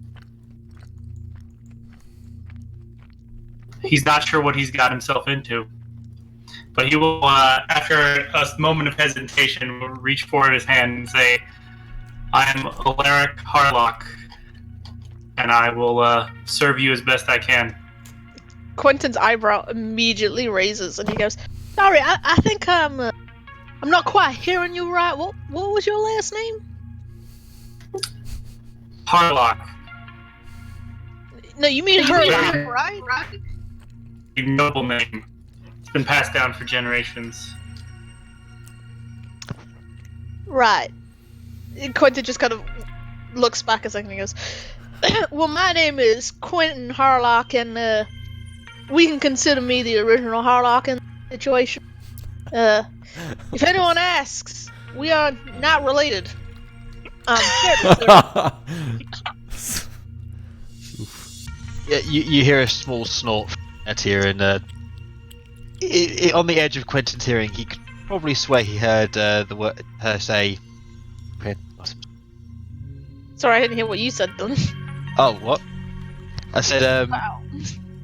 He's not sure what he's got himself into. But he will, after a moment of hesitation, will reach forward his hand and say, I am Alaric Harlock, and I will serve you as best I can. Quentin's eyebrow immediately raises, and he goes, "Sorry, I think I'm not quite hearing you right. What was your last name?" Harlock. No, you mean Herlock, right? A noble name. It's been passed down for generations. Right. Quentin just kind of looks back a second and goes, "Well, my name is Quentin Harlock, and we can consider me the original Harlock in the situation. If anyone asks, we are not related. Yeah, you hear a small snort from Etir, and on the edge of Quentin's hearing, he could probably swear he heard her say. Sorry, I didn't hear what you said, then. Oh, what? I said, Wow.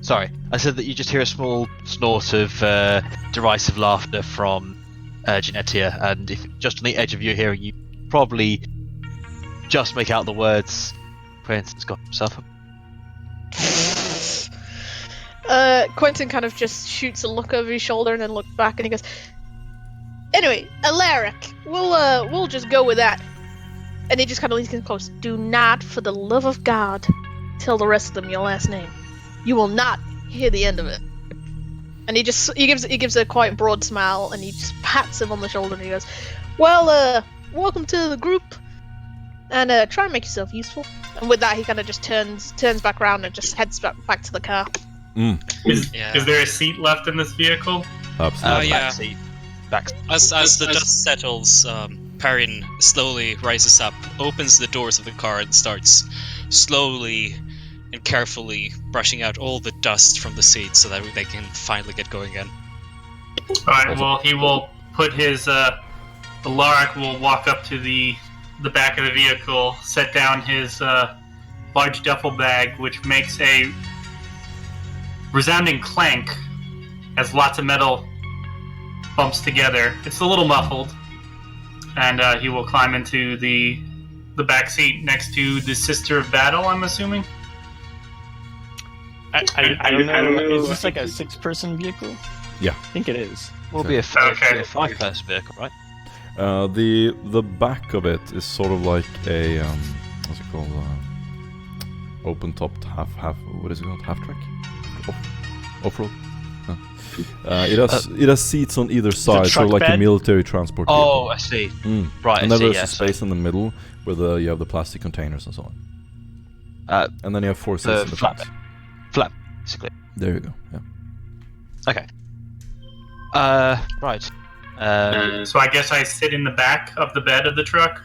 Sorry, I said that you just hear a small snort of derisive laughter from Genetia, and if just on the edge of your hearing, you probably just make out the words, Quentin's got himself up. Quentin kind of just shoots a look over his shoulder and then looks back and he goes, "Anyway, Alaric, we'll just go with that." And he just kind of leans in close. "Do not, for the love of God, tell the rest of them your last name. You will not hear the end of it." And he gives a quite broad smile and he just pats him on the shoulder and he goes, "Well, welcome to the group, and try and make yourself useful." And with that, he kind of just turns back around and just heads back to the car. Is there a seat left in this vehicle? Absolutely. Yeah. Back. As the dust settles, Perrin slowly rises up, opens the doors of the car, and starts slowly and carefully brushing out all the dust from the seats so that they can finally get going again. Alright, well, he will put his... Alaric will walk up to the back of the vehicle, set down his large duffel bag, which makes a resounding clank as lots of metal bumps together. It's a little muffled. And he will climb into the back seat next to the Sister of Battle, I'm assuming? I don't know. Is this like a 6-person vehicle? Yeah. I think it is. Will be a Okay. 5-person vehicle, right? The back of it is sort of like a what's it called? Open topped half. What is it called? Half track? Off road. It has seats on either side, truck so like a bed? military transport vehicle. Oh, I see. Right, And then I see. there's Yeah, a space in the middle where you have the plastic containers and so on. And then you have 4 seats the in the front. flat, basically. There you go. Yeah. Okay. Right. So I guess I sit in the back of the bed of the truck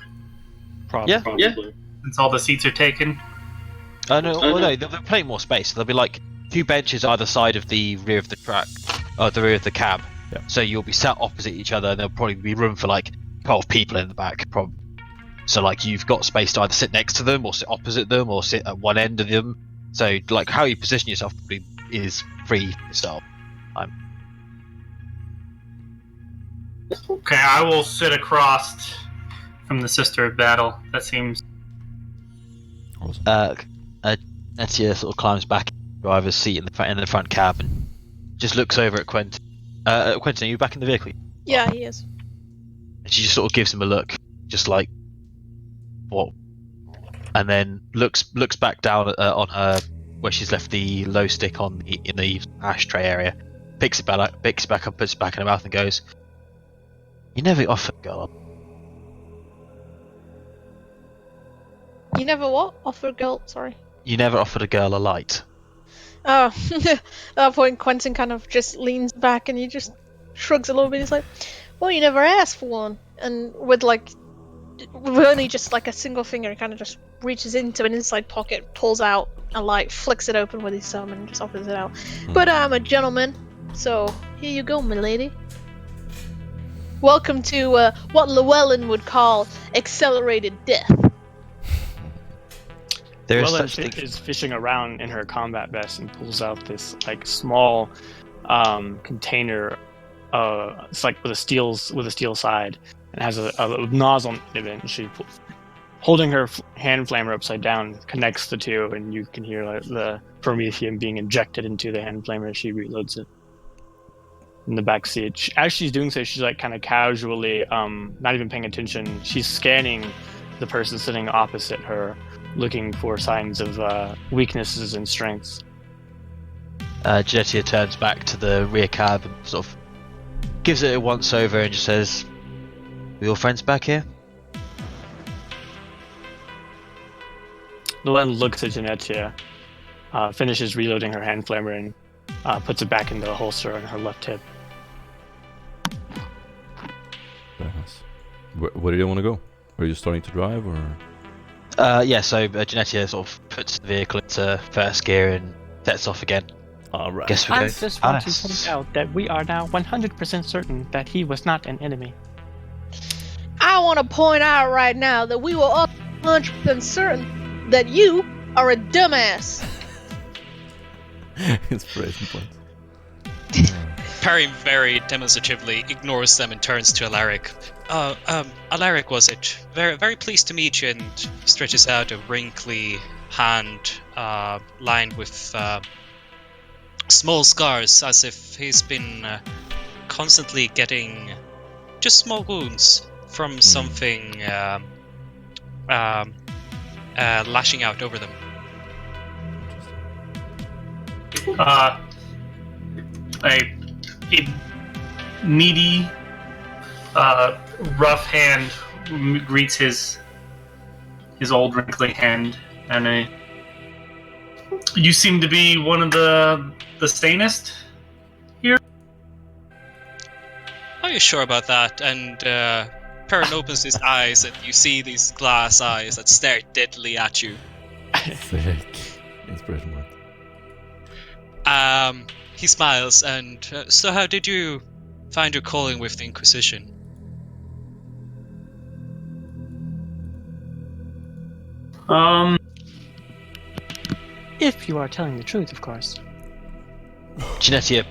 Probably. Yeah. since all the seats are taken. No, there'll be plenty more space. There'll be like 2 benches either side of the rear of the truck, or the rear of the cab. Yeah. So you'll be sat opposite each other, and there'll probably be room for like 12 people in the back. So like you've got space to either sit next to them, or sit opposite them, or sit at one end of them. So like how you position yourself probably is free yourself. Okay, I will sit across from the Sister of Battle. That seems... Awesome. Netia sort of climbs back in the driver's seat in the front cab and just looks over at Quentin. Quentin, are you back in the vehicle? Yeah, he is. And she just sort of gives him a look, just like, what? And then looks back down on her where she's left the low stick in the ashtray area, picks it back up, puts it back in her mouth, and goes, "You never offered, girl." You never what? Offer a girl? Sorry. You never offered a girl a light. Oh, at that point, Quentin kind of just leans back and he just shrugs a little bit. He's like, "Well, you never asked for one." And with only just like a single finger, he kind of just reaches into an inside pocket, pulls out a light, flicks it open with his thumb, and just offers it out. But I'm a gentleman, so here you go, milady. Welcome to what Llewellyn would call accelerated death. There is Llewellyn such thing. is fishing around in her combat vest and pulls out this like small container. It's like with a steel side, and has a nozzle in it. And she, holding her hand flamer upside down, connects the two, and you can hear like the Prometheum being injected into the hand flamer as she reloads it. In the back seat, as she's doing so, she's like kind of casually, not even paying attention. She's scanning the person sitting opposite her, looking for signs of weaknesses and strengths. Genetia turns back to the rear cab and sort of gives it a once over and just says, "Are your friends back here?" Llewellyn looks at Genetia, finishes reloading her hand flamer, and puts it back into the holster on her left hip. Very nice. Where do you want to go? Are you starting to drive, or? Yeah, so Genetia sort of puts the vehicle into first gear and sets off again. Alright. Guess we I go. just want to Alice. point out that we are now 100% certain that he was not an enemy. I want to point out right now that we were all 100% certain that you are a dumbass. Inspiration point. Perry very demonstratively ignores them and turns to Alaric. Alaric, was it? Very, very pleased to meet you, and stretches out a wrinkly hand lined with small scars, as if he's been constantly getting just small wounds from something lashing out over them. A meaty, rough hand greets his old wrinkly hand, and you seem to be one of the sanest here. Are you sure about that? And Perrin opens his eyes, and you see these glass eyes that stare deadly at you. Sick. Inspiration point. He smiles, and so how did you find your calling with the Inquisition? If you are telling the truth, of course. Genetia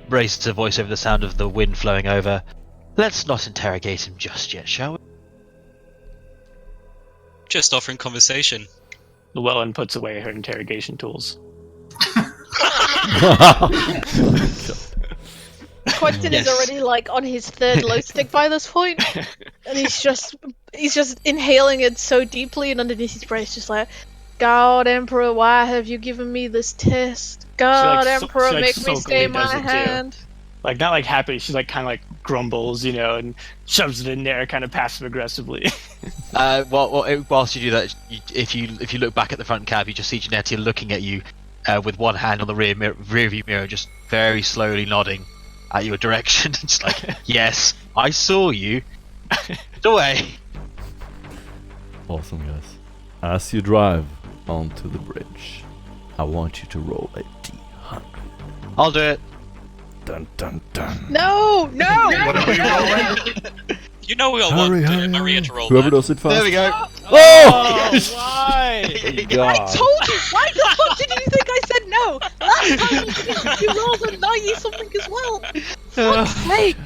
raises her voice over the sound of the wind flowing over. "Let's not interrogate him just yet, shall we?" Just offering conversation. Llewellyn puts away her interrogation tools. Quentin is already like on his third low stick by this point, and he's just inhaling it so deeply, and underneath his breath, just like, God Emperor, why have you given me this test? God Emperor, make me stay my hand. Like, not like happy, she's like kind of like grumbles, you know, and shoves it in there kind of passive aggressively. Whilst you do that, if you look back at the front cab, you just see Janetti looking at you with one hand on the rear view mirror, just very slowly nodding at your direction. Just like, yes, I saw you. Get away. Awesome, guys. As you drive onto the bridge, I want you to roll a D100. I'll do it. Dun dun dun. No! What are we rolling? You know we all want Maria to roll Whoever that. does it fast. There we go. Oh! Why? God. I told you! Why the fuck did you think I said no? Last time you rolled a 90 something as well. Fuck's sake.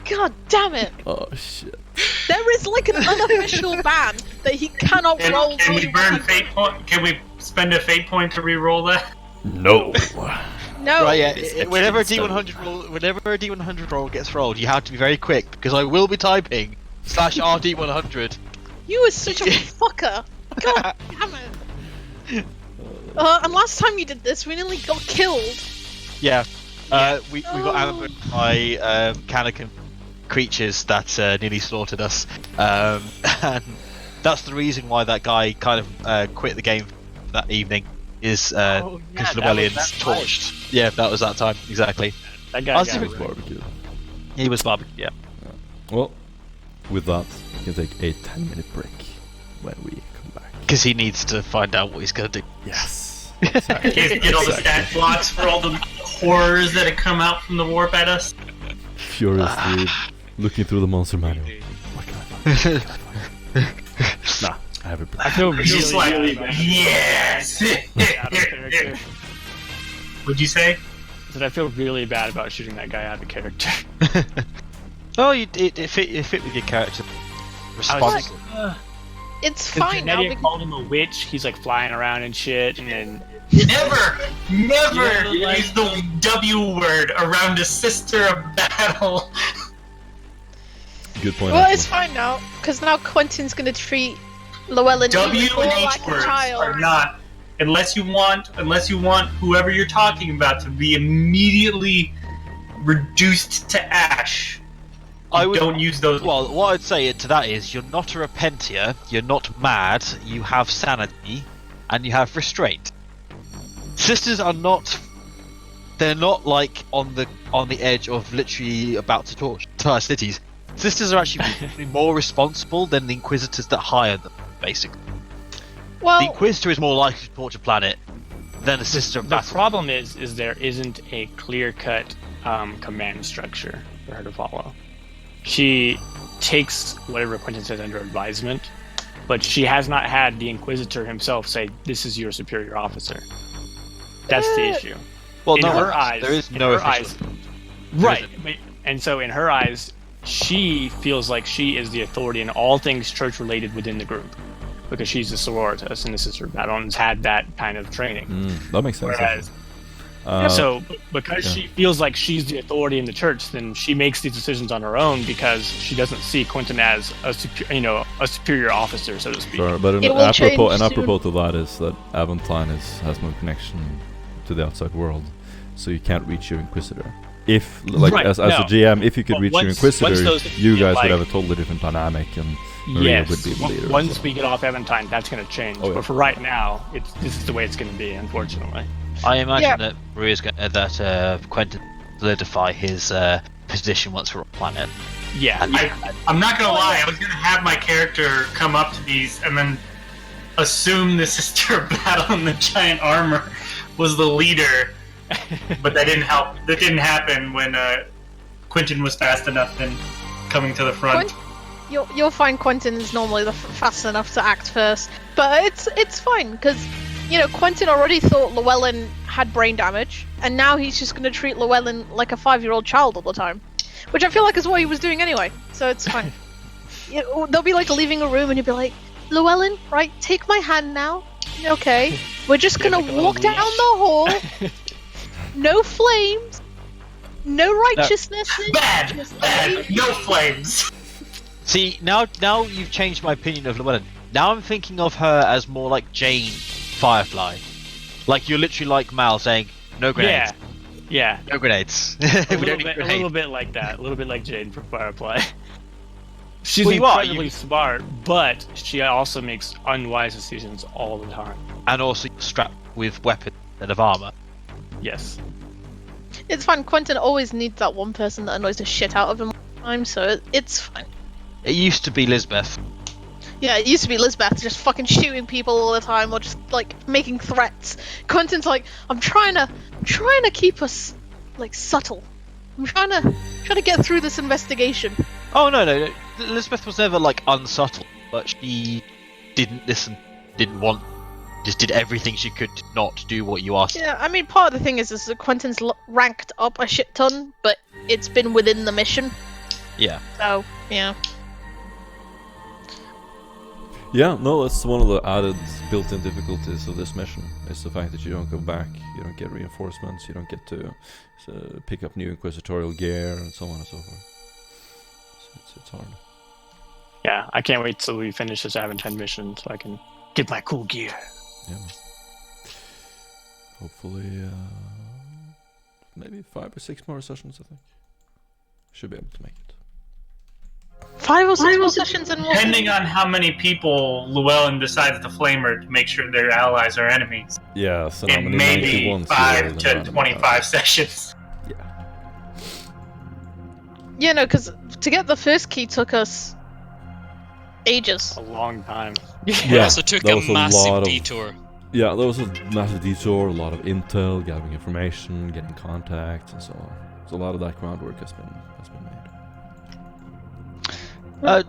God damn it. Oh shit. There is like an unofficial ban that he cannot roll. Can we burn fate point? Can we spend a fate point to re-roll that? No. No. Right, yeah. It's Whenever a actually D100 roll gets rolled, you have to be very quick because I will be typing /RD100. You are such a fucker. God damn it. And last time you did this, we nearly got killed. Yeah. We got ambushed by Canakin creatures that nearly slaughtered us. And that's the reason why that guy kind of quit the game that evening. Is because Llewellyn's torched. Yeah, that was that time, exactly. That guy got It was barbecue. He was barbecue, yeah. Well, with that, we can take a 10-minute break when we come back. Because he needs to find out what he's going to do. Yes. Get all the stat blocks for all the horrors that have come out from the warp at us. Furiously looking through the monster manual. What can I find? Nah, I have a plan. I feel He's just like, really bad. yes! Out of character. Would you say? I feel really bad about shooting that guy out of character. Well, it fit with your character. Response. It's fine now Nedia because called him a witch. He's like flying around and shit, and then Never Yeah, like- use the W word around a sister of battle. Good point. well, actually. it's fine now because now Quentin's gonna treat Llewellyn W even more and H like a words child. are not, unless you want whoever you're talking about to be immediately reduced to ash. Don't use those. Well, what I'd say to that is, you're not a repentier, you're not mad, you have sanity, and you have restraint. Sisters are not. They're not like on the edge of literally about to torch entire cities. Sisters are actually more responsible than the Inquisitors that hire them, basically. Well, The Inquisitor is more likely to torch a planet than a Sister of the Battle. problem is there isn't a clear-cut command structure for her to follow. She takes whatever Quentin says under advisement, but she has not had the Inquisitor himself say, "This is your superior officer." That's the issue. Well, in no, her eyes, there is in no her official. eyes, right? And so, in her eyes, she feels like she is the authority in all things church-related within the group, because she's a sororitas and the Sister of Battle and has had that kind of training. That makes sense. Whereas, actually. so because she feels like she's the authority in the church, then she makes these decisions on her own because she doesn't see Quentin as a superior officer, so to speak. Sure, but It will change apropos to that is that Aventine has no connection to the outside world, so you can't reach your Inquisitor. If, like, Right, as no. a GM, if you could But reach your once Inquisitor, those you get, guys like- would have a totally different dynamic, and Maria Yes, would be the leader. once we get off Aventine, that's going to change. Oh, yeah. But for right now, this is the way it's going to be, unfortunately. I imagine Yeah. that Maria's Quentin solidify his position once we're on planet. Yeah, I'm not gonna lie. I was gonna have my character come up to these and then assume the Sister of Battle in the giant armor was the leader, but that didn't help. That didn't happen when Quentin was fast enough and coming to the front. you'll find Quentin is normally fast enough to act first, but it's fine because Quentin already thought Llewellyn had brain damage, and now he's just going to treat Llewellyn like a 5-year-old child all the time, which I feel like is what he was doing anyway. So it's fine. They'll be like leaving a room, and he'll be like, "Llewellyn, right? Take my hand now. Okay, we're just gonna like a walk little down the hall. No flames. No righteousness. Bad, Just bad, no flames. See, now you've changed my opinion of Llewellyn. Now I'm thinking of her as more like Jane Firefly. Like you're literally like Mal saying, no grenades. Yeah. No grenades. A We little, don't need bit, a grenades. little bit like that. A little bit like Jane from Firefly. She's Well, you are, incredibly smart, but she also makes unwise decisions all the time. And also strapped with weapons instead of armor. Yes. It's fine. Quentin always needs that one person that annoys the shit out of him all the time, so it's fine. It used to be Lisbeth. Yeah, it used to be Lisbeth just fucking shooting people all the time or just like making threats. Quentin's like, I'm trying to keep us like subtle. I'm trying to get through this investigation. Oh no. Lisbeth was never like unsubtle, but she didn't listen, didn't want, just did everything she could to not do what you asked. Yeah, I mean, part of the thing is that Quentin's ranked up a shit ton, but it's been within the mission. Yeah. So, yeah. Yeah, no, that's one of the added built-in difficulties of this mission, is the fact that you don't go back, you don't get reinforcements, you don't get to pick up new inquisitorial gear, and so on and so forth. So it's hard. Yeah, I can't wait till we finish this Aventine mission so I can get my cool gear. Yeah. Hopefully, maybe 5 or 6 more sessions, I think. Should be able to make it. 5 or 6 more sessions and Depending on how many people Llewellyn decides to flamer to make sure their allies are enemies. Yeah, so It may be 5 to 25 sessions. Yeah. Yeah, no, because to get the first key took us ages. A long time. It also took that a was a massive lot of- detour. Yeah, there was a massive detour, a lot of intel, gathering information, getting contacts, and so on. So a lot of that groundwork has been made.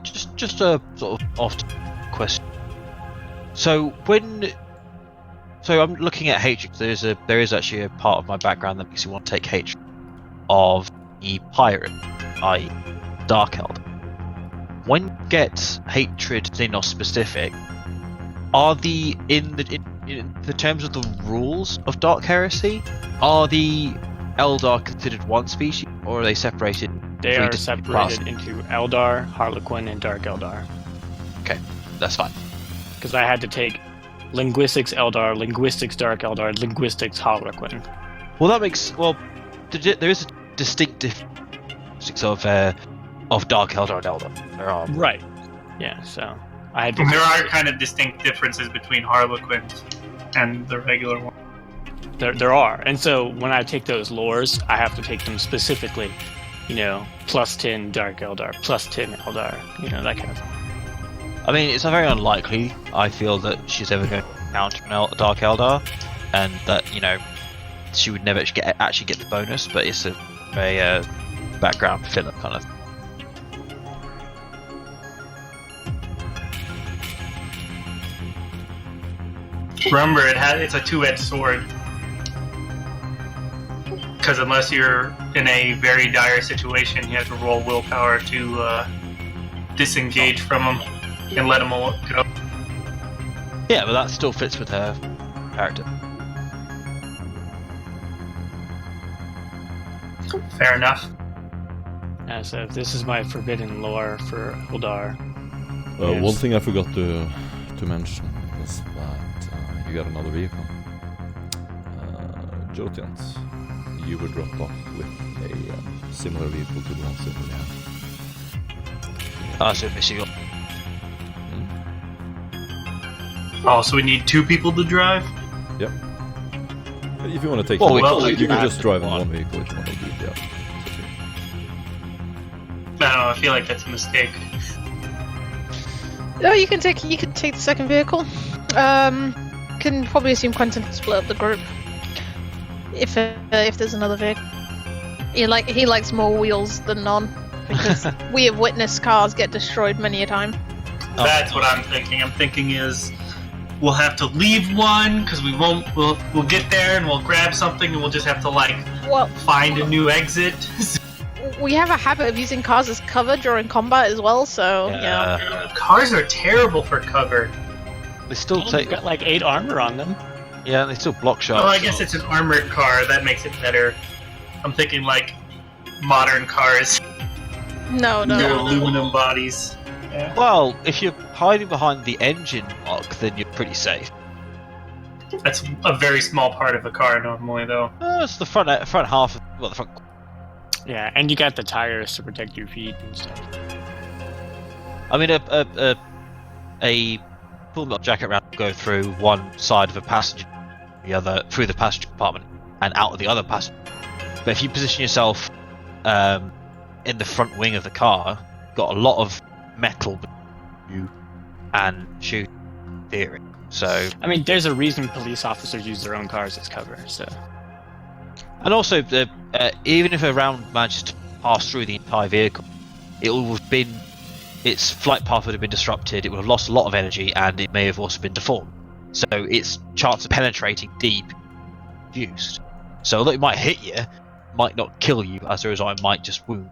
Just a sort of off question. So I'm looking at hatred. There is actually a part of my background that makes you want to take hatred of the pirate, i.e., Dark Elder. When you get hatred Xenos specific, are in the terms of the rules of Dark Heresy, are the Eldar considered one species, or are they separated? They three are distinct separated classes? into Eldar, Harlequin, and Dark Eldar. Okay, that's fine. Because I had to take linguistics Eldar, linguistics Dark Eldar, linguistics Harlequin. Well, that makes there is a distinct difference of Dark Eldar and Eldar. There are. Right. Yeah, so I had to. There are kind of distinct differences between Harlequins and the regular one. There are. And so when I take those lores, I have to take them specifically. You know, plus 10 Dark Eldar, plus 10 Eldar, you know, that kind of thing. I mean, it's very unlikely, I feel, that she's ever going to encounter a Dark Eldar, and that, she would never actually get the bonus, but it's a background filler kind of thing. Remember, it's a two-edged sword. Because unless you're in a very dire situation, you have to roll willpower to disengage from them and let them all go. Yeah, but that still fits with her character. Fair enough. So this is my forbidden lore for Eldar. One Yes. thing I forgot to mention is that you got another vehicle. Jotians. You were dropped off with a similar vehicle to the ones that we have. So missing up. Oh, so we need 2 people to drive? Yep. If you want to take Well, you can add just drive in one. one vehicle if you want to do it. I don't know, I feel like that's a mistake. Oh, you can take the second vehicle. Can probably assume Quentin can split up the group if there's another vehicle. He likes more wheels than none because we have witnessed cars get destroyed many a time. That's what I'm thinking. I'm thinking is we'll have to leave one because we won't. We'll get there and we'll grab something and we'll just have to Well, find a new exit. we have a habit of using cars as cover during combat as well, so yeah. Cars are terrible for cover. They still They've take. got like 8 armor on them. Yeah, they still block shots. Oh, I guess it's an armored car. That makes it better. I'm thinking like modern cars. No. Aluminum bodies. Yeah. Well, if you're hiding behind the engine block, then you're pretty safe. That's a very small part of a car normally, though. It's the front half. Well, the front. Yeah, and you got the tires to protect your feet and stuff. I mean, a pull-up jacket round will go through one side of a passenger, the other through the passenger compartment, and out of the other passenger. But if you position yourself in the front wing of the car, you've got a lot of metal between you and shoot theory. So, I mean, there's a reason police officers use their own cars as cover. So, and also, even if a round manages to pass through the entire vehicle, it will have been its flight path would have been disrupted. It would have lost a lot of energy, and it may have also been deformed. So its chance of penetrating deep reduced. So although it might hit you, might not kill you. As a result, it might just wound.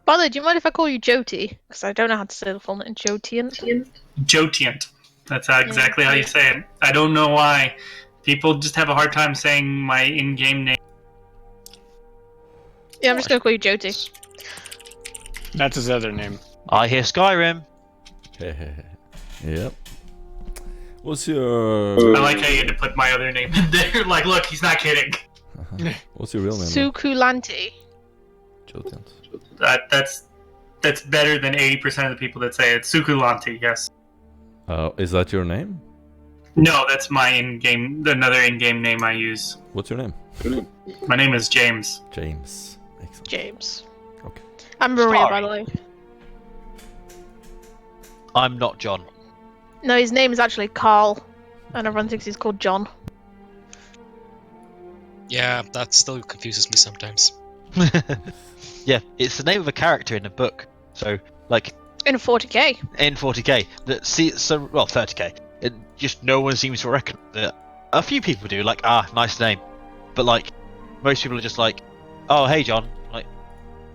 By the way, do you mind if I call you Joti? Because I don't know how to say the full name. Jotiant? Jotiant. That's exactly how you say it. I don't know why. People just have a hard time saying my in-game name. Yeah, I'm just going to call you Joti. that's his other name. I hear Skyrim. Yep. What's your... I like how you had to put my other name in there. Like, look, he's not kidding. What's your real name? Sukulanti. Jotiant. That's better than 80% of the people that say it. Sukulanti, yes. Is that your name? No, that's my another in-game name I use. What's your name? My name is James. James. Excellent. James. Okay. I'm Maria, Sorry. by the way. I'm not John. No, his name is actually Carl, and everyone thinks he's called John. Yeah, that still confuses me sometimes. Yeah, it's the name of a character in a book. So, like, In 40k. in 40k, well, 30k. Just no one seems to reckon that. A few people do, like, nice name, but like, most people are just like, oh, hey, John. Like,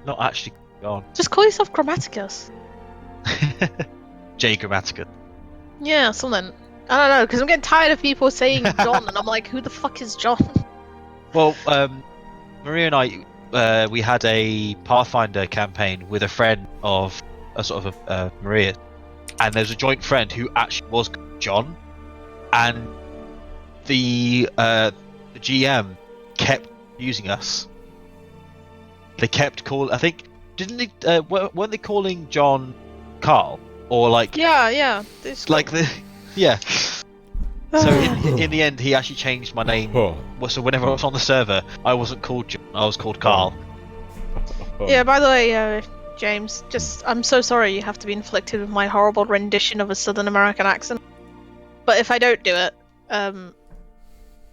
not actually John. Just call yourself Grammaticus. J Grammatica. Yeah, something. I don't know, because I'm getting tired of people saying John, and I'm like, who the fuck is John? Well, Maria and I, we had a Pathfinder campaign with a friend of a sort of Maria, and there's a joint friend who actually was John, and the GM kept using us. They kept calling. I think didn't they? Weren't they calling John Carl or like? Yeah. Like the yeah. So in the end, he actually changed my name. So whenever I was on the server, I wasn't called John. I was called Carl. Yeah, by the way, James, I'm so sorry you have to be inflicted with my horrible rendition of a Southern American accent. But if I don't do it,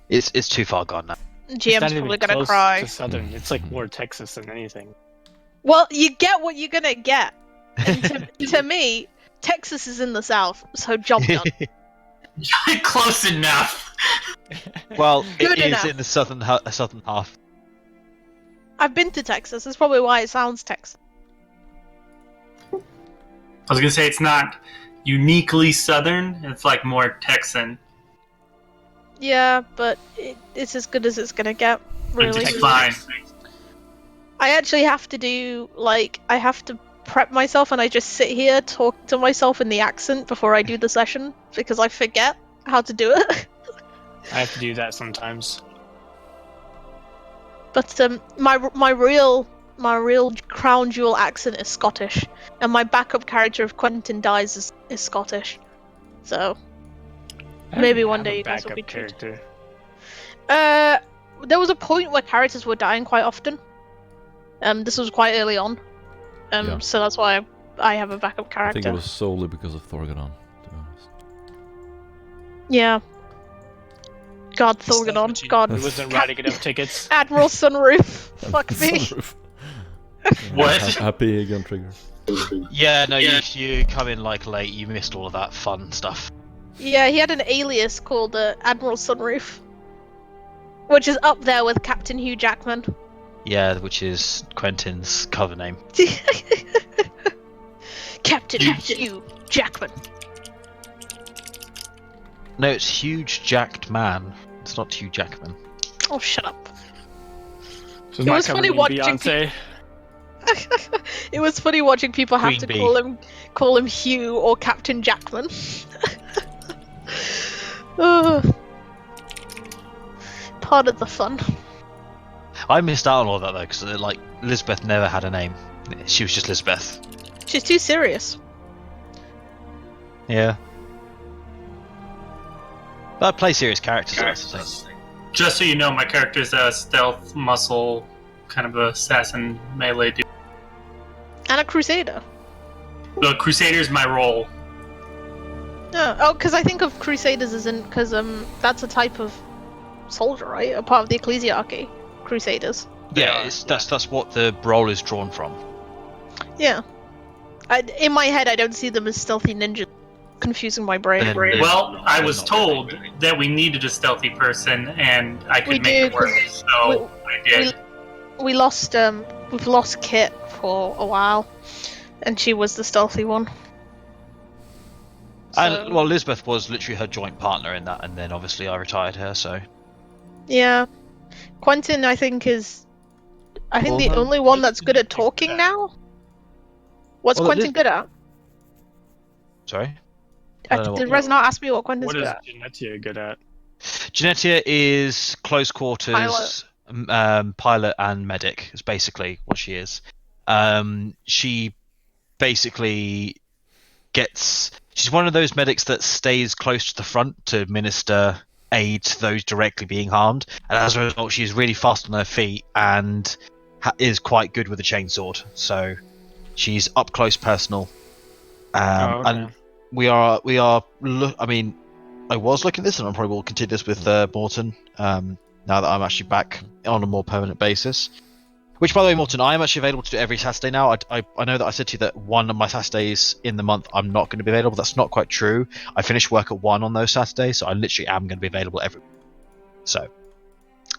It's too far gone now. It's GM's not even probably gonna close cry. to Southern. It's like more Texas than anything. Well, you get what you're gonna get. And to me, Texas is in the South, so job done. Close enough. Well, it Good is enough. in the southern half. I've been to Texas. That's probably why it sounds Texas. I was gonna say it's not uniquely Southern. It's like more Texan. Yeah, but it's as good as it's gonna get, really. It's fine. I actually have to do, I have to prep myself and I just sit here, talk to myself in the accent before I do the session, because I forget how to do it. I have to do that sometimes. But my real crown jewel accent is Scottish, and my backup character of Quentin Dies is Scottish. So maybe one day you guys will be treated. character. There was a point where characters were dying quite often. This was quite early on. Yeah. So that's why I have a backup I character. think it was solely because of Thorgadon, to be honest. Yeah. God, Is that Thorgadon. what you- God. He wasn't writing enough tickets. Admiral Sunroof. Fuck me. Sunroof. What? Happy gun trigger. Yeah, no, you come in late. You missed all of that fun stuff. Yeah, he had an alias called Admiral Sunroof, which is up there with Captain Hugh Jackman. Yeah, which is Quentin's cover name. Captain Hugh Jackman. No, it's huge jacked man. It's not Hugh Jackman. Oh, shut up. So It not was covered funny in watching Beyonce. It was funny watching people have Queen to bee. call him Hugh or Captain Jackman. Ugh. Part of the fun. I missed out on all that though, because like Elizabeth never had a name. She was just Elizabeth. She's too serious. Yeah. But I play serious characters. That's the thing. Just so you know, my character's a stealth muscle, kind of a assassin melee dude. And a crusader. The Crusader's my role. Oh, because I think of crusaders as in because that's a type of soldier, right? A part of the ecclesiarchy. Crusaders. Yeah, that's what the role is drawn from. Yeah. In my head, I don't see them as stealthy ninjas. Confusing my brain. Then- Well, I they're was not told really. that we needed a stealthy person, and I We could make it do, work, 'cause so I did. We've lost Kit for a while, and she was the stealthy one. And well, Elizabeth was literally her joint partner in that, and then obviously I retired her. So Yeah. Quentin, I think, is Well, the no, only one that's good at talking now. What's Well, Quentin good at? sorry. I don't know Did what- Res not ask me what Quentin's What good is at? Genetia good at? Genetia is close quarters, pilot and medic. Is basically what she is. She basically she's one of those medics that stays close to the front to administer aid to those directly being harmed, and as a result, she's really fast on her feet and is quite good with a chainsword. So she's up close, personal. Okay. And we are. I mean, I was looking at this, and I probably will continue this with Morton. Now that I'm actually back on a more permanent basis. Which, by the way, Morton, I am actually available to do every Saturday now. I know that I said to you that one of my Saturdays in the month I'm not going to be available. That's not quite true. I finish work at 1 on those Saturdays, so I literally am going to be available every week. So,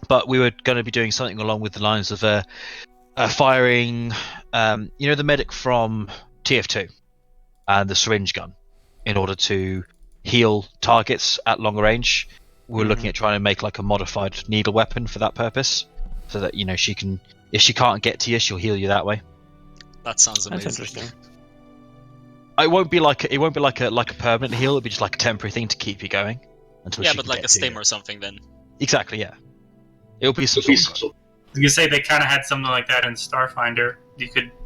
but we were going to be doing something along with the lines of firing, the medic from TF2 and the syringe gun in order to heal targets at longer range. We're looking at trying to make like a modified needle weapon for that purpose, so that she can. If she can't get to you, she'll heal you that way. That sounds That's amazing. interesting. It won't be like a permanent heal. It'll be just like a temporary thing to keep you going until Yeah, she but can like get a to stim you. or something then. Exactly, yeah. It'll be some sort of. You say they kind of had something like that in Starfinder.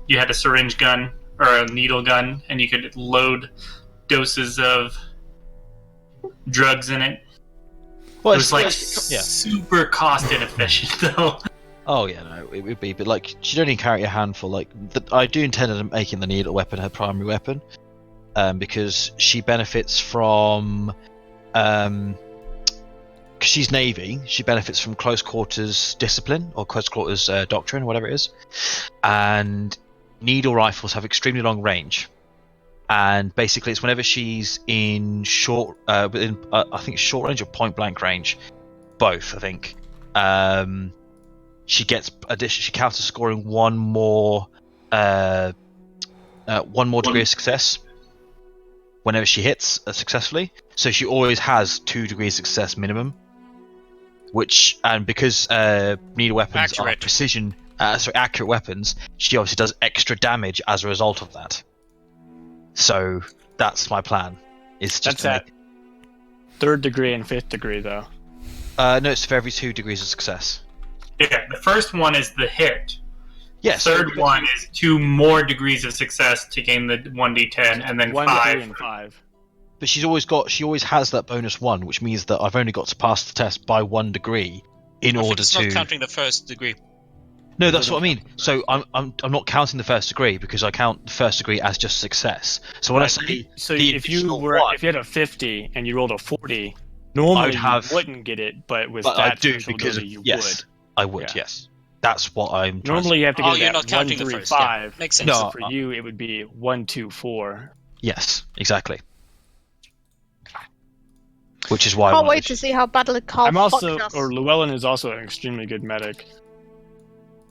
You had a syringe gun or a needle gun, and you could load doses of drugs in it. Well, It was like yeah. super cost inefficient, though. Oh yeah, no, it would be, but like she'd only carry a handful. Like I do intend on making the needle weapon her primary weapon, because she benefits from, because she's Navy, she benefits from close quarters discipline or close quarters doctrine, whatever it is, and needle rifles have extremely long range. And basically, it's whenever she's in short, within I think short range or point blank range, both I think. She counts as scoring one more degree of success whenever she hits successfully. So she always has 2 degrees of success minimum. And because needle weapons are accurate weapons, she obviously does extra damage as a result of that. So that's my plan. Is just That's at 3rd degree and 5th degree, though. no, it's for every 2 degrees of success. Yeah, the first one is the hit. Yes. Third one is 2 more degrees of success to gain the 1d10, and then 1, 5. 3, and 5. But she always has that bonus 1, which means that I've only got to pass the test by 1 degree in I think order it's to. not counting the first degree. No, that's what I mean. So I'm not counting the first degree because I count the first degree as just success. So when I say So the if you additional were one, if you had a 50 and you rolled a 40, normally I you wouldn't get it, but with but that I do special because ability, you yes, I would. Yeah. Yes, that's what I'm. Trying Normally you have to Oh, get you're that not counting 1, the 3, first, yeah. 5. Makes sense. No, So for you, it would be 1, 2, 4. Yes, exactly. Which is why I Can't wanted wait to see how badly Carl I'm also, fucked us. or Llewellyn is also an extremely good medic.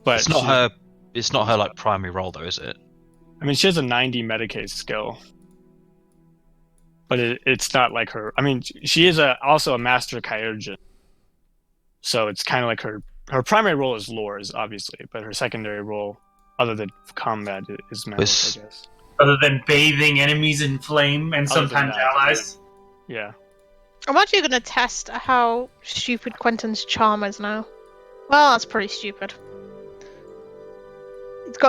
But It's not she's- her. It's not her like primary role though, is it? I mean, she has a 90 Medicaid skill. but it's not like her. I mean, she is also a master Kyogen, so it's kind of like her primary role is lores, obviously, but her secondary role, other than combat, is magic, I guess. Other than bathing enemies in flame and Other than sometimes that, allies. Yeah. I'm actually going to test how stupid Quentin's charm is now. Well, that's pretty stupid.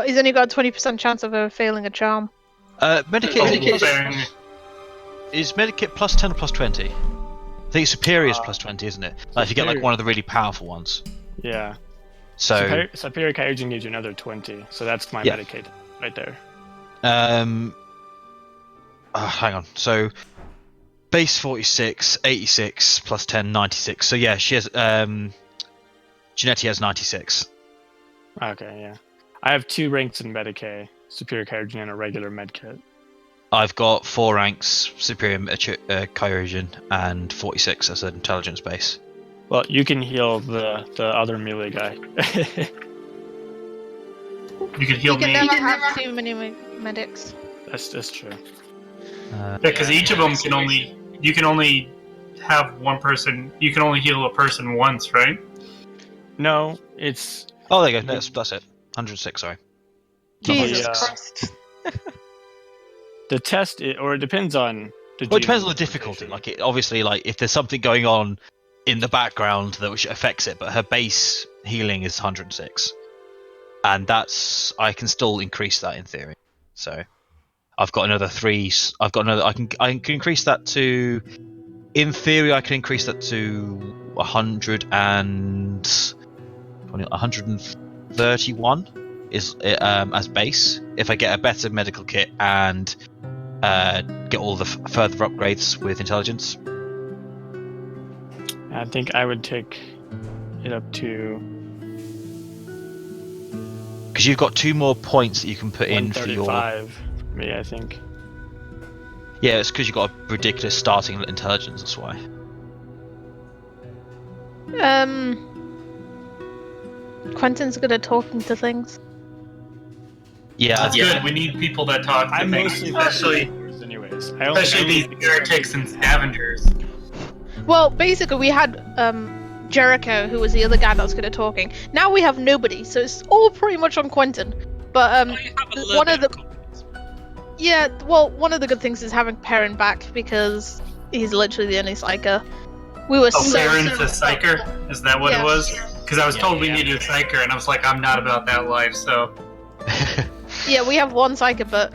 He's only got a 20% chance of failing a charm. Medikit is Medikit plus 10 or plus 20? I think Superior is plus 20, isn't it? Like if you get like one of the really powerful ones. Yeah. So Superior Kyogen gives you another 20, so that's my Medicaid right there. hang on. So base 46, 86 plus 10, 96. So yeah, she has Janetti has 96. Okay, yeah. I have 2 ranks in Medicaid, Superior Kyogen and a regular Medkit. I've got 4 ranks, Superior Kyogen, and 46 as an intelligence base. Well, you can heal the other melee guy. You can heal You can me. never have too many medics. That's true. Yeah, because each of them can only... You can only have one person... You can only heal a person once, right? No, it's... Oh, there you go. That's it. 106, sorry. Jesus Yeah. Christ. The test, it depends on... Well, it depends on the difficulty. Like, obviously, like if there's something going on in the background that which affects it, but her base healing is 106, and that's I can still increase that in theory. So I've got another 3. I've got another. I can increase that to. In theory, I can increase that to 131 is as base if I get a better medical kit and get all the further upgrades with intelligence. I think I would take it up to... Because you've got 2 more points that you can put in for your... 135 for me, I think. Yeah, it's because you've got a ridiculous starting intelligence, that's why. Quentin's good at talking to things. Yeah, That's good. We need people that talk to I'm things, mostly especially anyways. these heretics and scavengers. Well, basically, we had Jericho, who was the other guy that was good at talking. Now we have nobody, so it's all pretty much on Quentin. But one of the one of the good things is having Perrin back because he's literally the only psyker. We were Perrin's a psyker? Is that what it was? Because I was told we yeah. needed a psyker, and I was like, I'm not about that life, so... Yeah, we have one psyker, but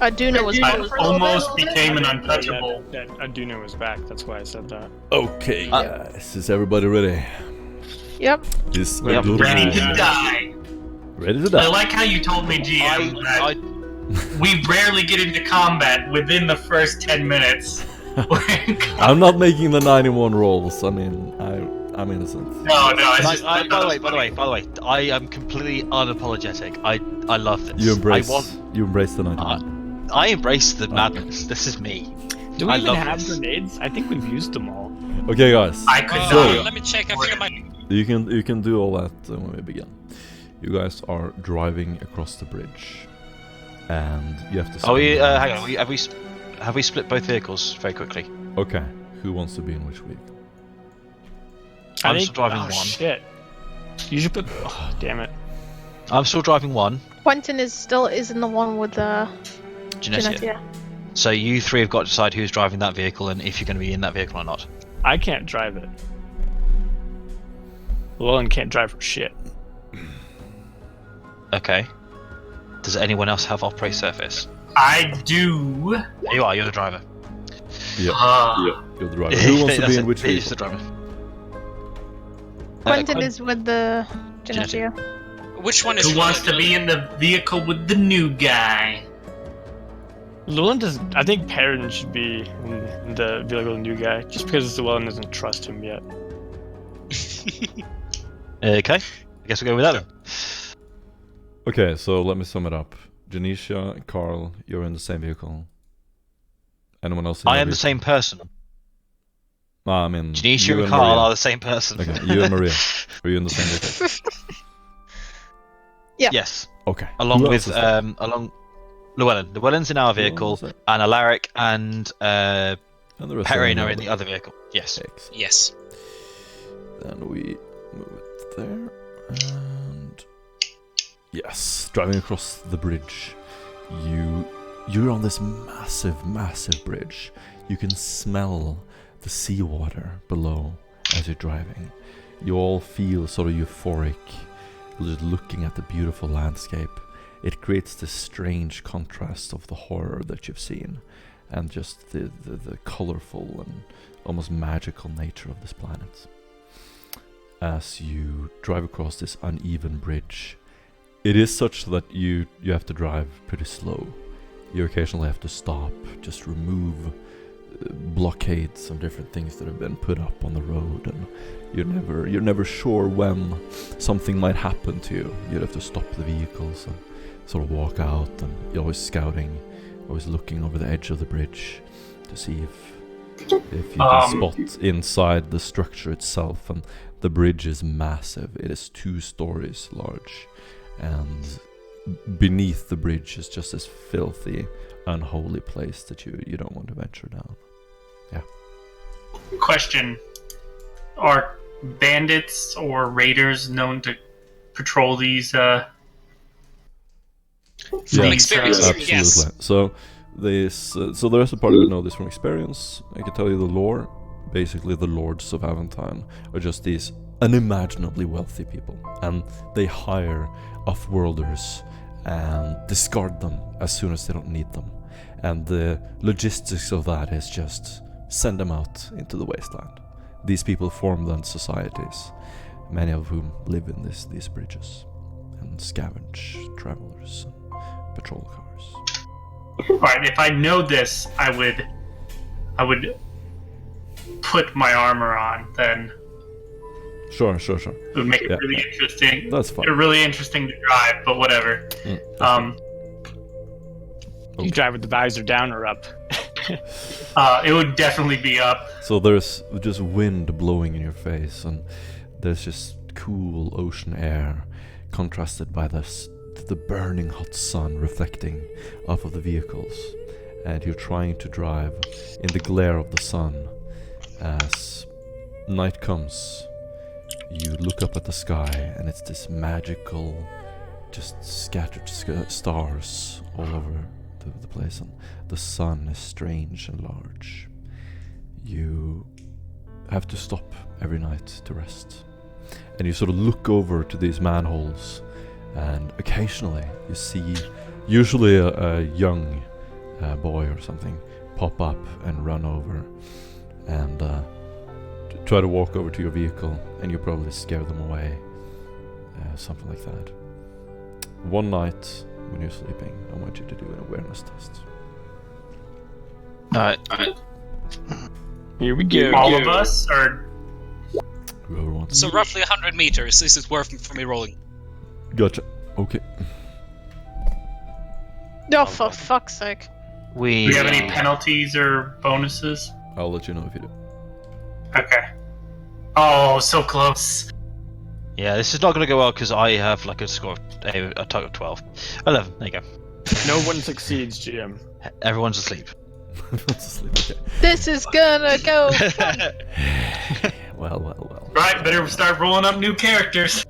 Aduna was I gone for a little almost bit. became an untouchable. That Aduna was back, that's why I said that. Okay, guys, is everybody ready? Yep. This Yep. Ready to die. Ready to I die. like how you told me, GM, that we rarely get into combat within the first 10 minutes. I'm not making the 91 rolls. I mean, I'm innocent. No, it's Like, just... by the way, I am completely unapologetic. I love this. You embrace. I want. You embrace the 91. I embrace the madness. This is me. Do we I even love have this. grenades? I think we've used them all. Okay, guys. I could So- not. Let me check. I think I might. You can do all that when we begin. You guys are driving across the bridge, and you have to. Oh, spend- hang on. Have we split both vehicles very quickly? Okay. Who wants to be in which vehicle? I'm I still driving one. Shit. You should put... Oh, damn it. I'm still driving one. Quentin is in the one with Genetia. Genetia. So you 3 have got to decide who's driving that vehicle and if you're going to be in that vehicle or not. I can't drive it. Llewellyn can't drive for shit. Okay. Does anyone else have operate surface? I do. There you are. You're the driver. Yeah. You're the driver. Who wants to be in which He's vehicle? the driver. Quentin is with the Genetia. Which one is? Who wants to be in the vehicle with the new guy? Llewellyn does... I think Perrin should be in the vehicle with the new guy, just because Llewellyn doesn't trust him yet. Okay. I guess we'll go with that then. Okay, so let me sum it up. Janisha and Carl, you're in the same vehicle. Anyone else? I am the same person. I mean, Janisha you and and Carl Maria. are the same person. Okay, you and Maria. Are you in the same vehicle? Yeah. Yes. Okay. Along Who with else is there? Llewellyn. Llewellyn's in our vehicle, Llewellyn's and Alaric and And the rest Perrin are are in the other vehicle. Yes. Excellent. Yes. Then we move it there, and yes, driving across the bridge, you're on this massive bridge. You can smell the seawater below as you're driving. You all feel sort of euphoric, just looking at the beautiful landscape. It creates this strange contrast of the horror that you've seen, and just the colorful and almost magical nature of this planet. As you drive across this uneven bridge, it is such that you have to drive pretty slow. You occasionally have to stop, just remove blockades and different things that have been put up on the road, and you're never sure when something might happen to you. You'd have to stop the vehicles and sort of walk out, and you're always scouting, always looking over the edge of the bridge to see if you can spot inside the structure itself. And the bridge is massive. It is 2 stories large, and beneath the bridge is just this filthy, unholy place that you don't want to venture down. Yeah. Question: are bandits or raiders known to patrol these? From experience, Absolutely. yes. So the rest of the party would know this from experience. I can tell you the lore. Basically, the lords of Aventine are just these unimaginably wealthy people, and they hire off-worlders and discard them as soon as they don't need them. And the logistics of that is just send them out into the wasteland. These people form then societies, many of whom live in these bridges and scavenge travelers and patrol cars. Alright, if I know this, I would put my armor on, then Sure. it would make it really interesting. That's fine. Really interesting to drive, but whatever. You drive with the visor down or up? It would definitely be up. So there's just wind blowing in your face, and there's just cool ocean air contrasted by the burning hot sun reflecting off of the vehicles. And you're trying to drive in the glare of the sun. As night comes, you look up at the sky, and it's this magical, just scattered stars all over the place, and the sun is strange and large. You have to stop every night to rest, and you sort of look over to these manholes, and occasionally you see usually a young boy or something pop up and run over and try to walk over to your vehicle, and you probably scare them away, something like that. One night when you're sleeping, I want you to do an awareness test. Alright. Here we go. All of us, or Whoever wants. So roughly 100 meters. This is worth for me rolling. Gotcha. Okay. Oh, for fuck's sake. do you have any penalties or bonuses? I'll let you know if you do. Okay. Oh, so close. Yeah, this is not going to go well because I have like a score of a total of 12. 11, there you go. No one succeeds, GM. Everyone's asleep. Everyone's asleep. Okay. This is gonna go. Well. Right, better start rolling up new characters.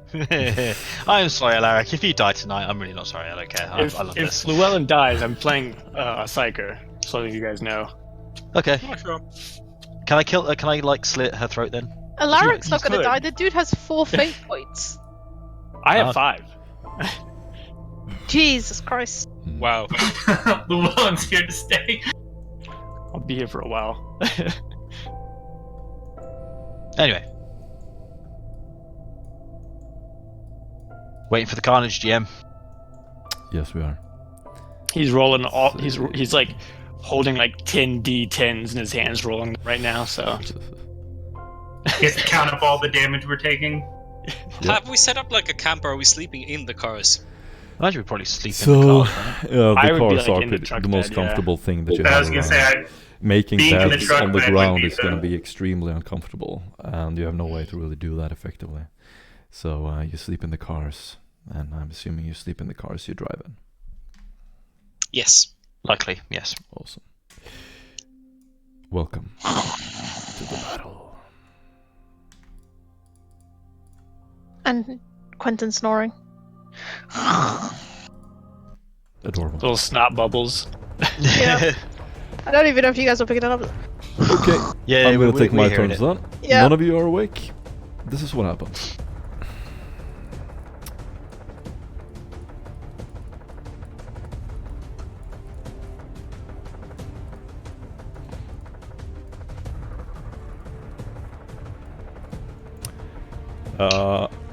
I'm sorry, Alaric. If you die tonight, I'm really not sorry. I don't care. I love If this. Llewellyn dies, I'm playing a psyker, so that you guys know. Okay. Oh, sure. Can I kill? Can I like slit her throat then? Alaric's not You gonna could. die. The dude has 4 fate points. I have Oh. 5. Jesus Christ. Wow. Llewellyn's here to stay. I'll be here for a while. Anyway. Waiting for the carnage, GM. Yes, we are. He's rolling all. He's like holding like 10 D10s in his hands, rolling right now. So He has to count up all the damage we're taking. Yeah. Have we set up like a camp, or are we sleeping in the cars? I imagine we probably sleep in So, the car. Right? the I would be, cars like, are in the pretty, truck the most bed, yeah. comfortable thing that you I have was gonna around. say, Making being in the beds truck on the bed would ground be is going to the- be extremely uncomfortable, and you have no way to really do that effectively. So you sleep in the cars, and I'm assuming you sleep in the cars you drive in. Yes. Likely, yes. Awesome. Welcome to the battle. And Quentin snoring. Adorable. Little snot bubbles. Yeah. I don't even know if you guys are picking it up. Okay, Yeah, I'm gonna we- take we're my hearing turns it. then. Yeah. None of you are awake. This is what happens.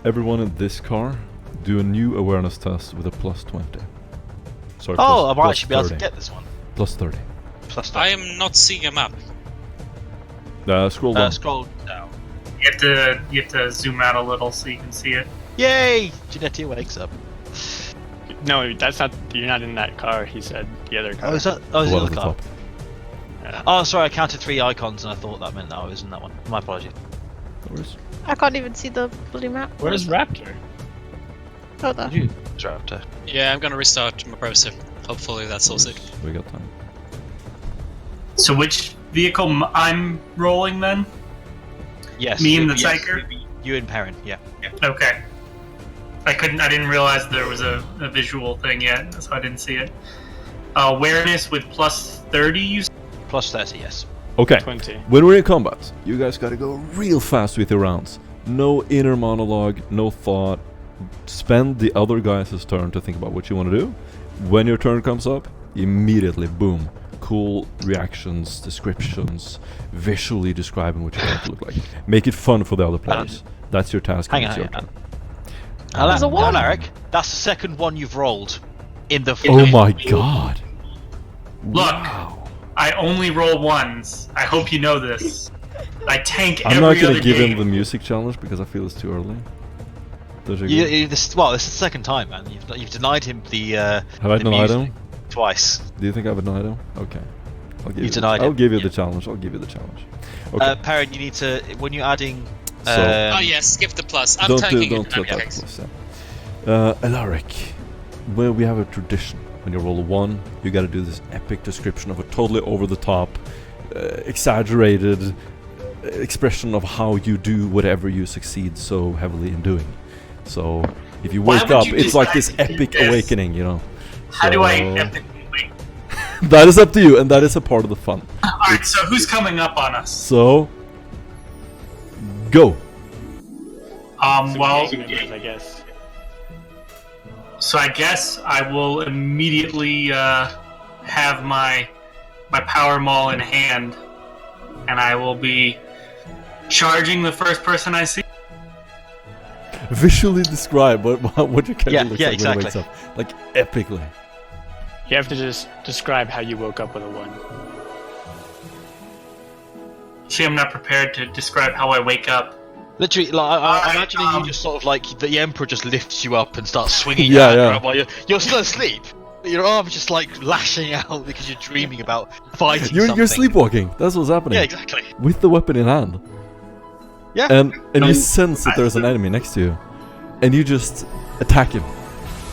Everyone in this car, do a new awareness test with a plus 20. Sorry, Oh, I plus might actually be able to 30. get this one. Plus 30. Plus I that. am not seeing a map. Scroll down. Scroll down. You have to zoom out a little so you can see it. Yay! Genetti wakes up. No, that's not. You're not in that car. He said the other car. Oh, is that? Oh, is The it one the at car? the top. Oh, sorry, I counted 3 icons and I thought that meant that I was in that one. My apologies. No worries. I can't even see the bloody map. Where's Raptor? Oh, there. You Raptor. Yeah, I'm gonna restart my browser. Hopefully that solves it. We got time. So which vehicle I'm rolling then? Yes. Me and the yes, Psyker? You and Perrin, yeah. Okay. I didn't realize there was a visual thing yet, so I didn't see it. Awareness with plus 30, you said? Plus 30, yes. Okay, 20. when we're in combat, you guys gotta go real fast with your rounds. No inner monologue, no thought. Spend the other guys' turn to think about what you want to do. When your turn comes up, immediately, boom. Cool reactions, descriptions, visually describing what you want it to look like. Make it fun for the other players. That's your task. Hang and on, it's your hang turn. There's a one. Eric, that's the second one you've rolled in the Oh my god! Look. Wow. I only roll ones. I hope you know this. I tank I'm every not gonna other give game. him the music challenge because I feel it's too early. Does it You, go? this is the second time, man. You've denied him the. Have I the denied music him? Twice. Do you think I've denied him? Okay. You denied I'll him. give you Yeah. the challenge. I'll give you the challenge. Okay. Perrin, you need to when you're adding. So- Oh yeah, skip the plus. I'm don't tanking don't it. touch Okay. that plus, yeah. Alaric, well, we have a tradition. When you roll a 1, you gotta do this epic description of a totally over-the-top, exaggerated expression of how you do whatever you succeed so heavily in doing. So, if you Why wake would up, you it's like decide this to do epic this? awakening, you know. How do I So- epically wait? That is up to you, and that is a part of the fun. Alright, so who's coming up on us? So, go. Well, Gang members, I guess. so I guess I will immediately have my power maul in hand, and I will be charging the first person I see. Visually describe what your character Yeah, looks yeah, like when he exactly. wakes up. Like, epically. You have to just describe how you woke up with a 1. See, I'm not prepared to describe how I wake up. Literally, like, I'm Alright, imagining you just sort of like the Emperor just lifts you up and starts swinging Yeah, your hand yeah. around while you're still asleep. But your arm's just like lashing out because you're dreaming about fighting You're something. sleepwalking. That's what's happening. Yeah, exactly. With the weapon in hand. Yeah. And you No, sense that there's an enemy next to you. And you just attack him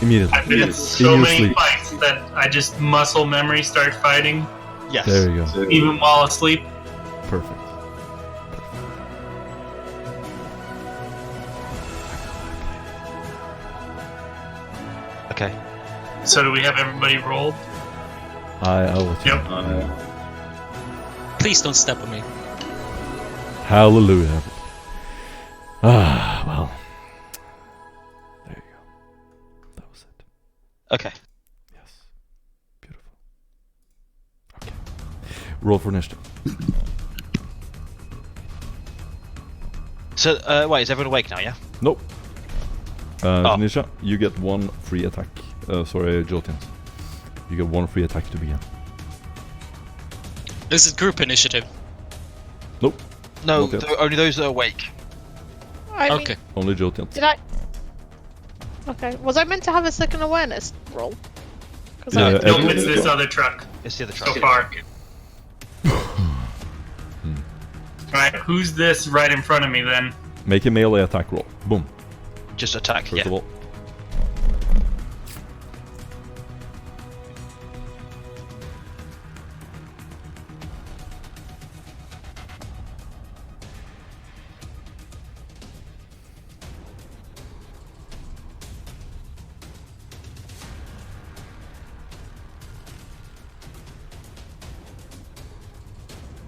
immediately. I've been in in so your many sleep. fights that I just muscle memory start fighting, Yes. There you go. even while asleep. Perfect. Okay. So do we have everybody rolled? I'll let you Yep. know. Please don't step on me. Hallelujah. Ah, well. There you go. That was it. Okay. Yes. Beautiful. Okay. Roll for initiative. So, wait, is everyone awake now? Yeah. Nope. Oh. Nisha, you get 1 free attack. Sorry, Joltians. You get 1 free attack to begin. This is group initiative. Nope. No, Not yet. only those that are awake. I mean, Okay. Only Joltians. Did I? Okay. Was I meant to have a second awareness roll? 'Cause Yeah, I- Nope, everyone it's is this gone. other truck It's the other so truck. far. Alright, who's this right in front of me then? Make a melee attack roll. Boom. Just attack. First Yeah. of all.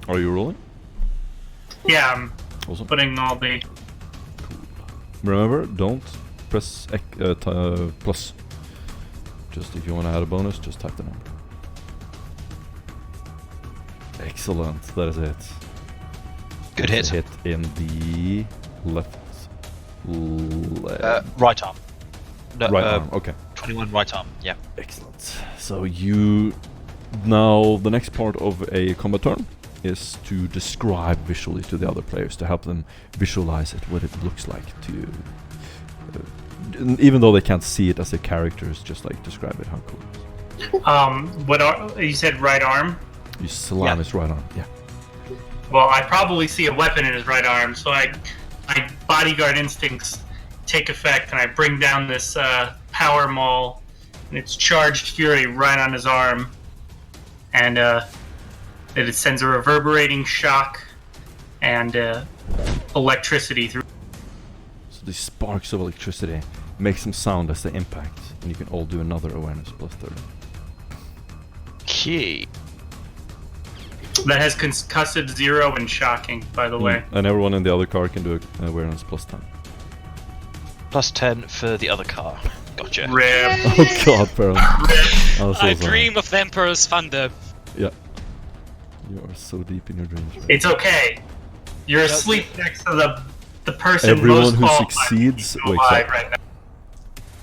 Are you rolling? Yeah, I'm Awesome. putting all the. Remember, don't press plus. Just if you want to add a bonus, just type the number. Excellent. That is it. Good It's hit. a hit in the left leg. Right arm. No, Right arm. Okay. 21 right arm. Yeah. Excellent. So you now the next part of a combat turn is to describe visually to the other players to help them visualize it, what it looks like to. Even though they can't see it as a characters, just like describe it how cool it is. What are, you said right arm? You slam Yeah. his right arm. Yeah. Well, I probably see a weapon in his right arm, so my bodyguard instincts take effect, and I bring down this power maul, and it's charged fury right on his arm, and it sends a reverberating shock and electricity through. So these sparks of electricity make some sound as they impact, and you can all do another awareness plus 30. Key. That has concussive 0 and shocking, by the way. And everyone in the other car can do an awareness plus 10. Plus 10 for the other car. Gotcha. Rip. Oh god, Pearl. I'm so I sorry. dream of the Emperor's thunder. Yeah. You are so deep in your dreams. Right? It's okay. You're asleep next to the person Everyone most who qualified succeeds to be wakes alive up. right now.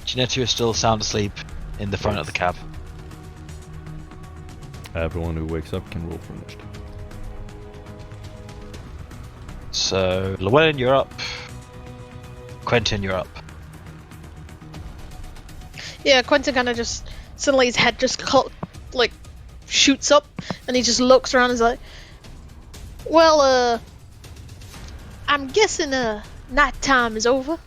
Ginetti is still sound asleep in the front of the cab. Everyone who wakes up can roll for initiative. So, Llewellyn, you're up. Quentin, you're up. Yeah, Quentin kind of just suddenly his head just like shoots up, and he just looks around and is like, "Well, I'm guessing night time is over."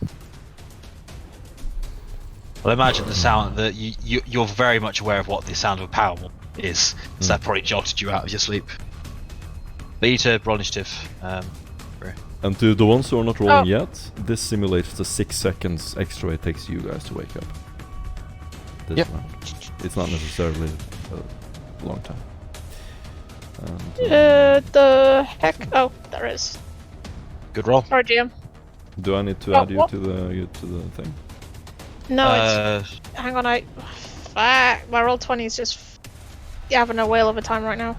Well, imagine the sound that you're very much aware of what the sound of a power wall is, so that probably jolted you out of your sleep. But you need to roll initiative. And to the ones who are not rolling Oh. yet, this simulates the 6 seconds extra it takes you guys to wake up. This Yep. round. It's not necessarily a long time. And, The heck? Oh, there is. Good roll. Sorry, GM. do I need to Oh, add you what? to the thing? No, it's. Hang on, fuck, my roll 20 is just having a whale of a time right now.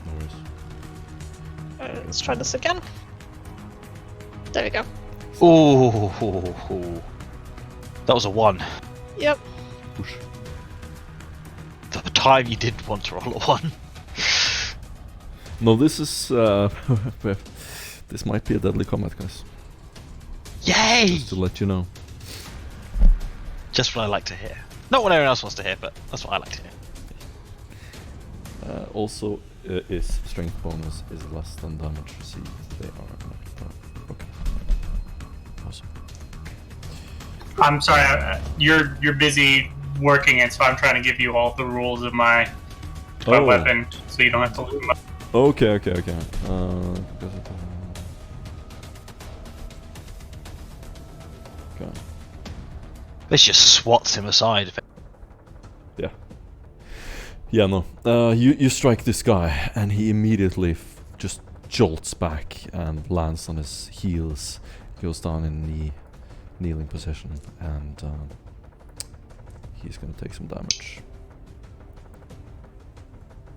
No worries. Let's try this again. There we go. Ooh, that was a 1. Yep. Push. The time you did want to roll a 1. No, this is this might be a deadly combat, guys. Yay! Just to let you know. Just what I like to hear. Not what everyone else wants to hear, but that's what I like to hear. Also, is strength bonus is less than damage received. They are not. Okay. Awesome. I'm sorry, you're busy working it, so I'm trying to give you all the rules of my Oh. weapon, so you don't have to look them up. Okay. Okay. This just swats him aside. Yeah, no. You strike this guy, and he immediately just jolts back and lands on his heels, goes down in kneeling position, and he's gonna take some damage.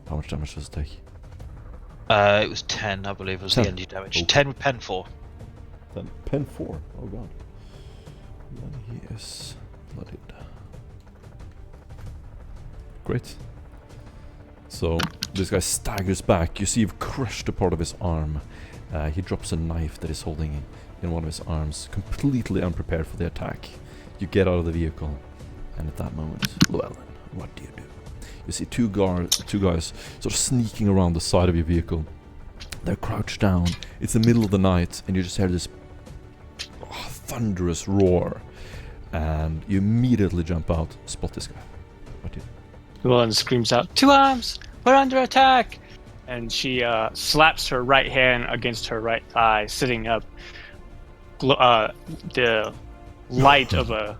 How much damage does it take? It was 10, I believe, was 10. the energy damage. Okay. 10 with pen 4. Then pen 4. Oh god. Then he is bloodied. Great. So this guy staggers back. You see you've crushed a part of his arm. He drops a knife that he's holding in one of his arms, completely unprepared for the attack. You get out of the vehicle, and at that moment, Llewellyn, what do you do? You see two guys sort of sneaking around the side of your vehicle. They're crouched down. It's the middle of the night, and you just hear this thunderous roar. And you immediately jump out, spot this guy. What do you do? Llewellyn screams out, "Two arms! We're under attack!" And she slaps her right hand against her right thigh, sitting up. The light of a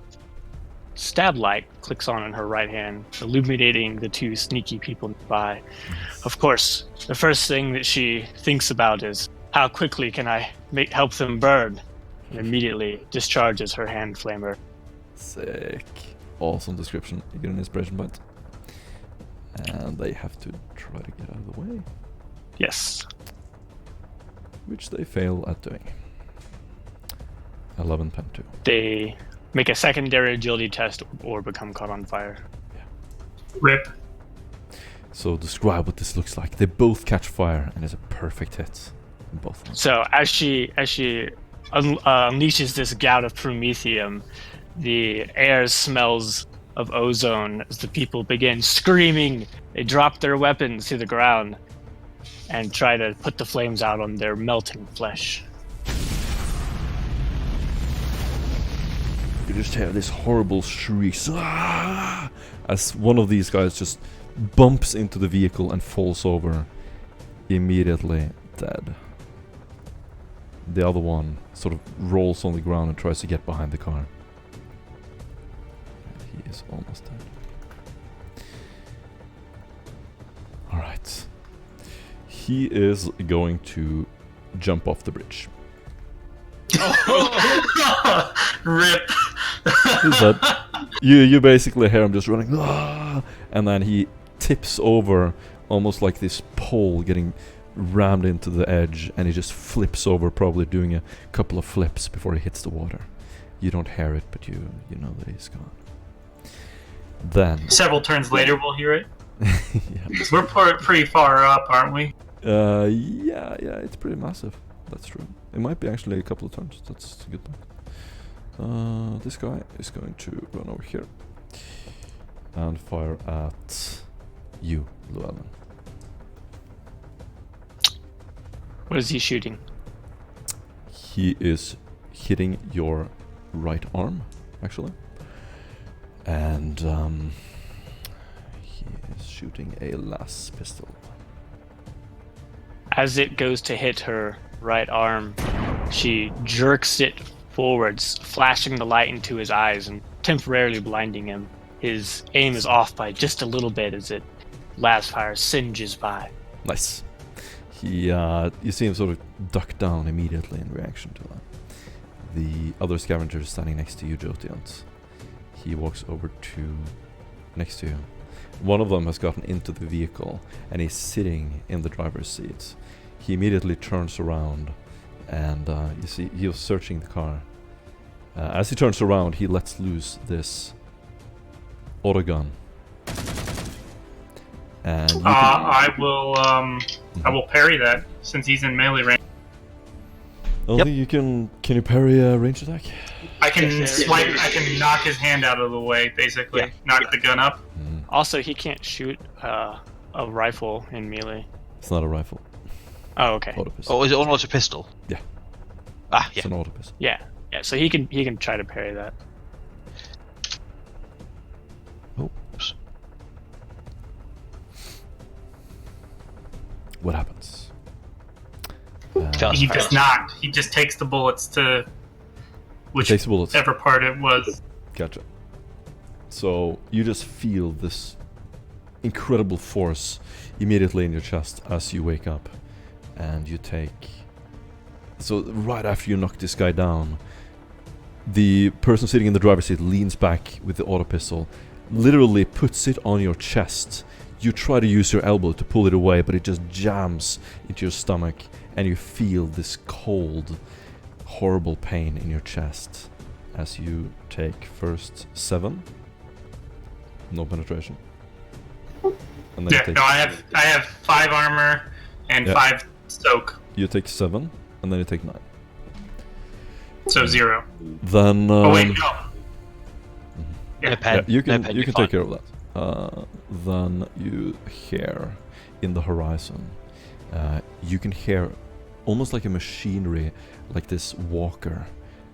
stab light clicks on in her right hand, illuminating the two sneaky people nearby. Of course, the first thing that she thinks about is how quickly can I help them burn, and immediately discharges her hand flamer. Sick. Awesome description. You get an inspiration point. And they have to try to get out of the way. Yes. Which they fail at doing. 11 pen 2. They make a secondary agility test or become caught on fire. Rip. So describe what this looks like. They both catch fire, and it's a perfect hit. In both of them. So as she unleashes this gout of promethium, the air smells of ozone as the people begin screaming. They drop their weapons to the ground and try to put the flames out on their melting flesh. You just hear this horrible shriek as one of these guys just bumps into the vehicle and falls over, immediately dead. The other one sort of rolls on the ground and tries to get behind the car. And he is almost dead. Alright. He is going to jump off the bridge. Rip. He's dead. You basically hear him just running, and then he tips over almost like this pole getting rammed into the edge, and he just flips over, probably doing a couple of flips before he hits the water. You don't hear it, but you know that he's gone. Then Several turns later, we'll hear it. yeah. We're pretty far up, aren't we? Yeah, it's pretty massive. That's true. It might be actually a couple of turns. That's a good point. This guy is going to run over here and fire at you, Llewellyn. What is he shooting? He is hitting your right arm, actually. And he is shooting a las pistol. As it goes to hit her right arm, she jerks it forwards, flashing the light into his eyes and temporarily blinding him. His aim is off by just a little bit as it las fire singes by. Nice. He, you see him sort of duck down immediately in reaction to that. The other scavenger is standing next to you, Jotiant. He walks over to next to you. One of them has gotten into the vehicle and he's sitting in the driver's seat. He immediately turns around and you see he was searching the car. As he turns around, he lets loose this autogun. And you I will parry that since he's in melee range. I don't think you can. Can you parry a range attack? I can swipe. I can knock his hand out of the way, basically. Yeah. Knock the gun up. Also, he can't shoot a rifle in melee. It's not a rifle. Oh, okay. Auto pistol. Oh, is it an auto pistol? Yeah. Ah, yeah. It's an auto pistol. Yeah. So he can try to parry that. Oops. What happens? Fast He parry. does not. He just takes the bullets to Takes bullets. whichever part it was. Gotcha. So you just feel this incredible force immediately in your chest as you wake up, and you take. So right after you knock this guy down, the person sitting in the driver's seat leans back with the auto pistol, literally puts it on your chest. You try to use your elbow to pull it away, but it just jams into your stomach, and you feel this cold, horrible pain in your chest as you take first 7. No penetration. And then you Yeah. take, No, I have 5 armor and Yeah. 5 soak, you take 7, and then you take 9. so 0. Then Oh wait, no. No Yeah. pen. yeah, you can no pen, you you're can fine. take care of that. Then you hear in the horizon. You can hear almost like a machinery, like this walker,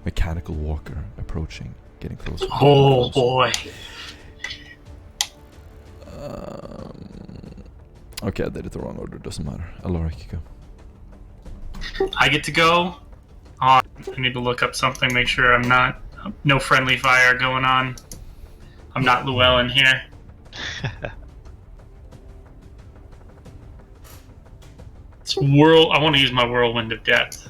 mechanical walker approaching, getting closer. Oh boy. Okay, I did it the wrong order. Doesn't matter. Alaric, go. I get to go. I need to look up something, make sure I'm not no friendly fire going on. I'm not Llewellyn here. I want to use my Whirlwind of Death.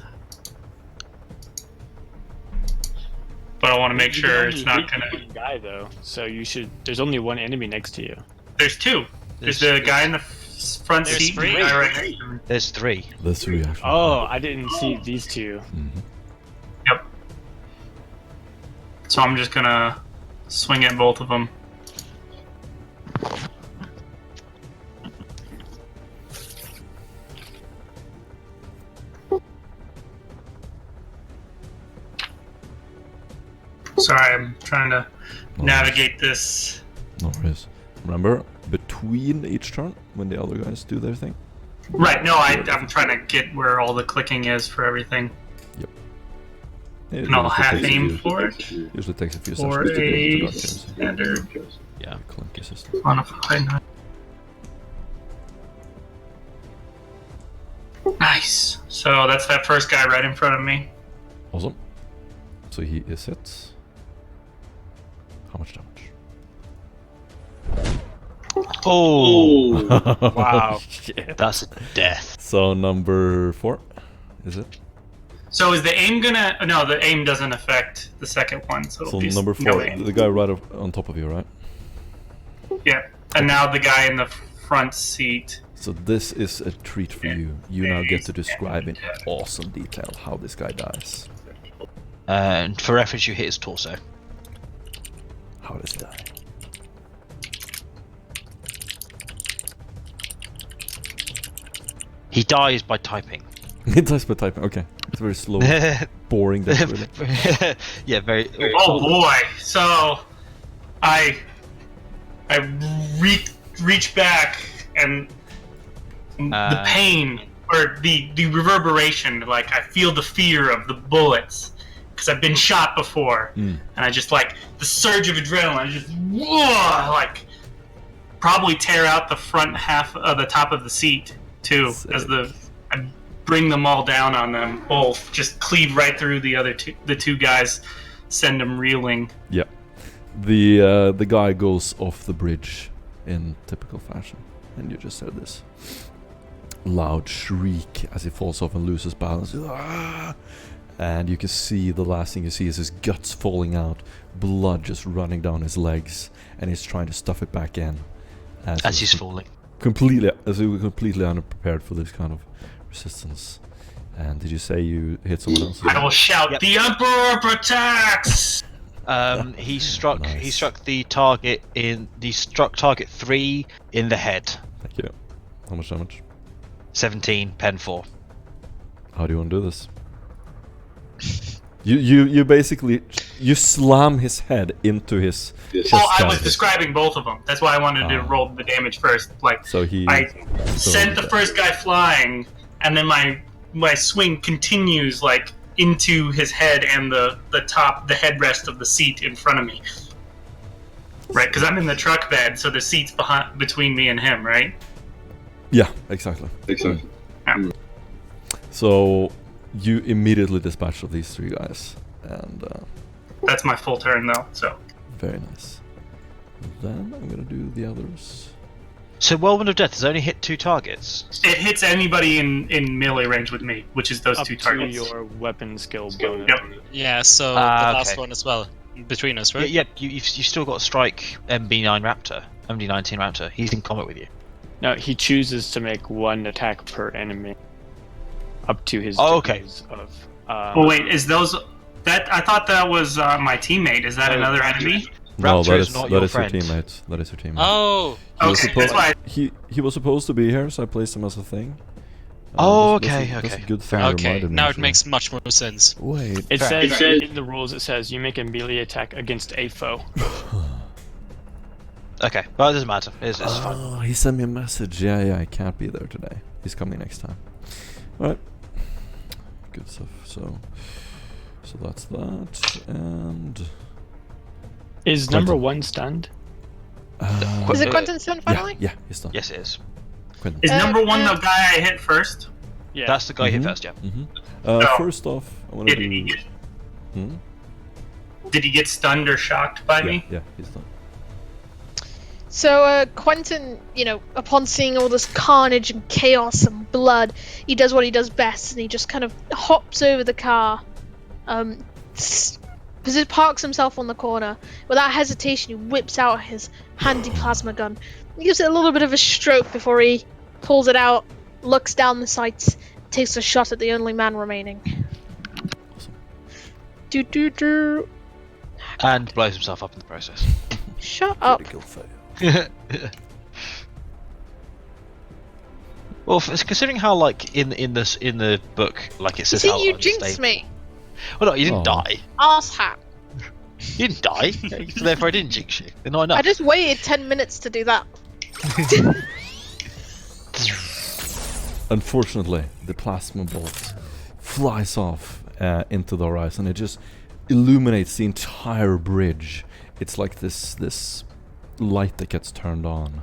But I want to make You can sure only it's not hit gonna. one guy though, so you should. There's only one enemy next to you. There's two. There's the guy in the front There's seat. three. And the guy right next to me. There's 3. That's the reaction. Oh, I didn't see these two. Mhm. Yep. So I'm just gonna swing at both of them. Sorry, I'm trying to navigate this. No worries. Remember, between each turn, when the other guys do their thing. Right, no, I'm trying to get where all the clicking is for everything. It And I'll usually half takes a aim few- for it. Usually takes a few For sessions to get into a that games. standard Yeah. Clunky system. on a 5-9. Nice. So that's that first guy right in front of me. Awesome. So he is hit. How much damage? Oh, Wow. Shit. that's a death. So number 4, is it? So is the aim gonna? No, the aim doesn't affect the second one. So, So it'll be number 4, no aim. the guy right on top of you, right? Yeah. And now the guy in the front seat. So this is a treat for you. You now get to describe in awesome detail how this guy dies. And for reference, you hit his torso. How does he die? He dies by typing. He dies by typing. Okay, it's very slow, boring death, really. Yeah, very. Oh boy! So I reach back and the pain or the reverberation, like I feel the fear of the bullets because I've been shot before, and I just like the surge of adrenaline. I just like probably tear out the front half of the top of the seat too, as I bring them all down on them both, just cleave right through the two guys, send them reeling. Yeah. The guy goes off the bridge in typical fashion, and you just heard this loud shriek as he falls off and loses balance. Ah! And you can see, the last thing you see is his guts falling out, blood just running down his legs, and he's trying to stuff it back in As he's falling. completely unprepared for this kind of resistance. And did you say you hit someone else? I will shout, Yep. "The Emperor protects!" He struck. Nice. He struck the target in. He struck target 3 in the head. Thank you. How much damage? 17, pen 4. How do you want to do this? You basically you slam his head into his chest Well, I was cavity. describing both of them. That's why I wanted to Ah. roll the damage first. Like, So he I so- sent the first guy flying, and then my swing continues like into his head and the headrest of the seat in front of me. Right, because I'm in the truck bed, so the seat's between me and him, right? Yeah, exactly. Yeah. So you immediately dispatch of these 3 guys, and That's my full turn, though. So very nice. Then I'm gonna do the others. So Whirlwind of Death has only hit 2 targets. it hits anybody in melee range with me, which is those Up 2 to targets. your weapon skill bonus. Yep. Yeah, so the last okay. one as well. Between us, right? Yeah, you've still got to strike MB9 Raptor, MD19 Raptor. He's in combat with you. No, he chooses to make 1 attack per enemy. Up to his Oh, okay. degrees of. Oh wait, is those that? I thought that was my teammate. Is that No, another Raptor. enemy? No, Raptor that is is not that your is your friend. teammate. That is your teammate. Oh, He was Okay, supposed- that's why. He was supposed to be here, so I placed him as a thing. Oh, That's a- okay, that's a okay. good thing you okay. reminded me, Now it actually. makes much more sense. Wait. It Fair. says in the rules. It says you make a melee attack against a foe. Okay, well, it doesn't matter. It's fine. Oh, he sent me a message. Yeah, I can't be there today. He's coming next time. Alright. Good stuff. So that's that. And Is Quentin. number 1 stunned? Is it Uh, Quentin's turn finally? Yeah, he's done. Yes, it is. Quentin. Is number 1 the guy I hit first? Yeah. That's the guy hit Mhm. first, yeah. No. First off, I want to Did he do. get, did he get stunned or shocked by me? Yeah, he's done. So Quentin, upon seeing all this carnage and chaos and blood, he does what he does best, and he just kind of hops over the car, parks himself on the corner. Without hesitation, he whips out his handy plasma gun. He gives it a little bit of a stroke before he pulls it out, looks down the sights, takes a shot at the only man remaining. Awesome. Do. And blows himself up in the process. Shut up. Critical fail. Well, considering how in the book, like it says See, how you jinxed me. Well, no, you didn't Oh. die. Ass hat. You didn't die. So therefore, I didn't jinx you. No, I know. I just waited 10 minutes to do that. Unfortunately, the plasma bolt flies off into the horizon. It just illuminates the entire bridge. It's like this light that gets turned on,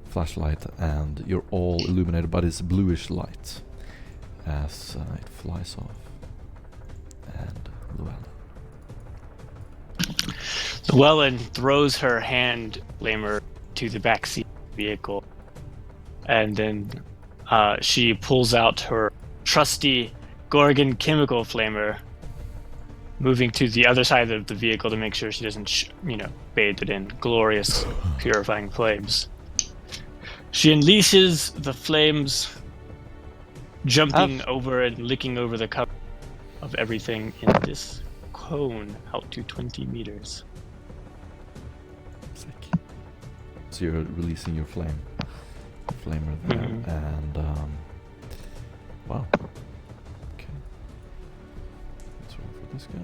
flashlight, and you're all illuminated by this bluish light as it flies off. And Llewellyn. Llewellyn throws her hand flamer to the backseat of the vehicle, and then she pulls out her trusty Gorgon chemical flamer, moving to the other side of the vehicle to make sure she doesn't, bathe it in glorious, purifying flames. She unleashes the flames, jumping over and licking over the cover of everything in this cone out to 20 meters. Sick. So you're releasing your flamer there, and wow. Okay. Let's roll for this guy.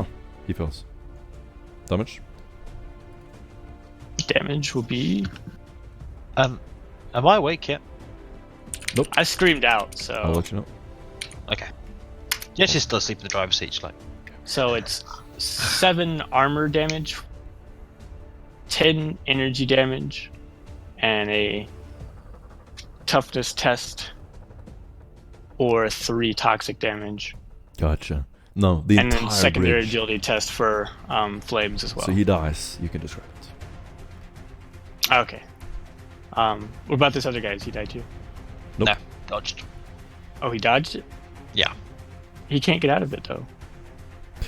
Oh, he fails. Damage. Damage will be... Am I awake yet? I screamed out, so... I'll let you know. Okay. Yeah, she's still asleep in the driver's seat. She's like, So it's 7 armor damage, 10 energy damage, and a toughness test, or 3 toxic damage. Gotcha. No, the And entire then secondary bridge. agility test for flames as well. So he dies. You can describe it. Okay. What about this other guy? Is he died too? Nope. no, dodged. Oh, he dodged it? Yeah. He can't get out of it, though.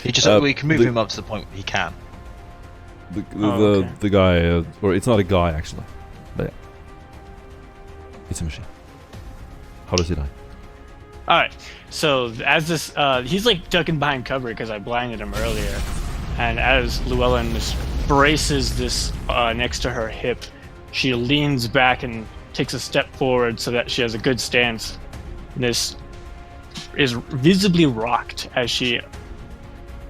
He just we can move him up to the point where he can. The guy, or it's not a guy actually, but yeah. It's a machine. How does he die? Alright, so as this, he's like ducking behind cover because I blinded him earlier. And as Llewellyn just braces this next to her hip, she leans back and takes a step forward so that she has a good stance. And this is visibly rocked as she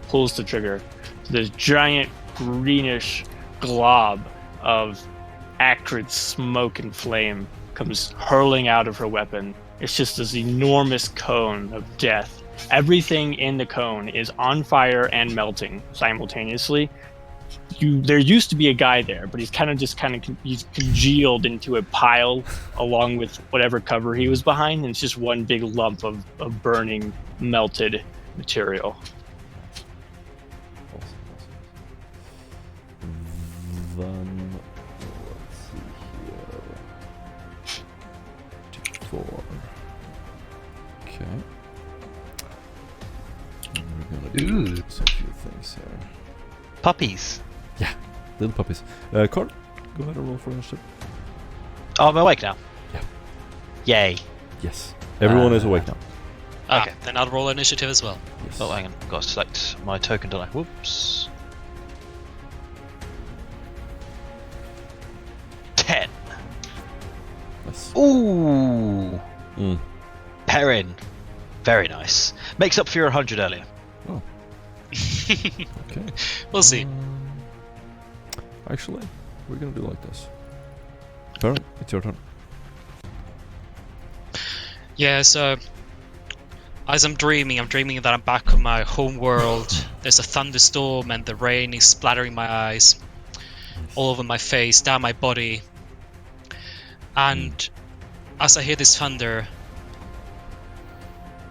pulls the trigger. So this giant greenish glob of acrid smoke and flame comes hurling out of her weapon. It's just this enormous cone of death. Everything in the cone is on fire and melting simultaneously. There used to be a guy there, but he's congealed into a pile along with whatever cover he was behind, and it's just one big lump of burning, melted material. Then let's see here. 4. Okay. And we're gonna do Ooh. some few things here. Puppies. Little puppies. Carl, go ahead and roll for initiative. Oh, I'm awake now. Yeah. Yay. Yes. Everyone is awake now. Okay. Then I'll roll initiative as well. Yes. Oh, hang on. I've got to select my token, don't I? Whoops. 10. Nice. Ooh. Mm. Perrin. Very nice. Makes up for your 100 earlier. Oh. Okay. We'll see. Actually, we're gonna do like this. Farron, it's your turn. Yeah, so as I'm dreaming that I'm back on my home world. There's a thunderstorm and the rain is splattering my eyes, all over my face, down my body. And as I hear this thunder,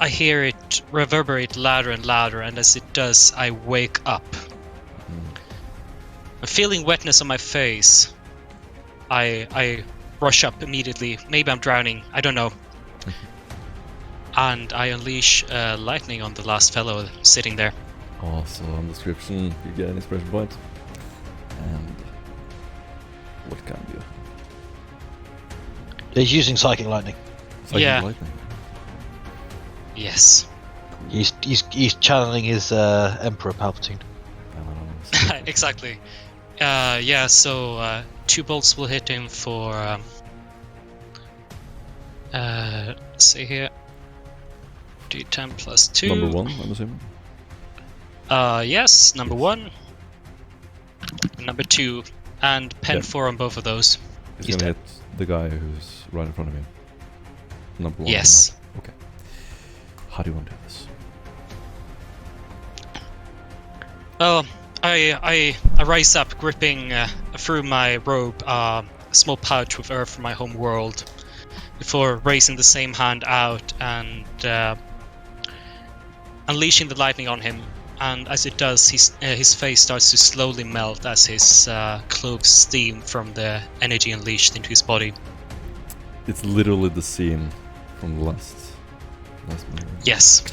I hear it reverberate louder and louder, and as it does, I wake up. feeling wetness on my face. I rush up immediately. Maybe I'm drowning. I don't know. And I unleash lightning on the last fellow sitting there. Awesome description. You get an inspiration point. And what can you? He's using psychic lightning. Yeah. Lightning. Yes. He's channeling his Emperor Palpatine. Exactly. Yeah, so 2 bolts will hit him for let's see here. D10 plus 2. Number 1, I'm assuming. Yes, number 1. Number 2. And pen 4 on both of those. It's He's gonna dead. hit the guy who's right in front of you. Number 1. Yes. Okay. How do you want to do this? Well, I rise up, gripping through my robe a small pouch with earth from my home world, before raising the same hand out and unleashing the lightning on him. And as it does, his face starts to slowly melt as his clothes steam from the energy unleashed into his body. It's literally the scene from the last movie. Yes.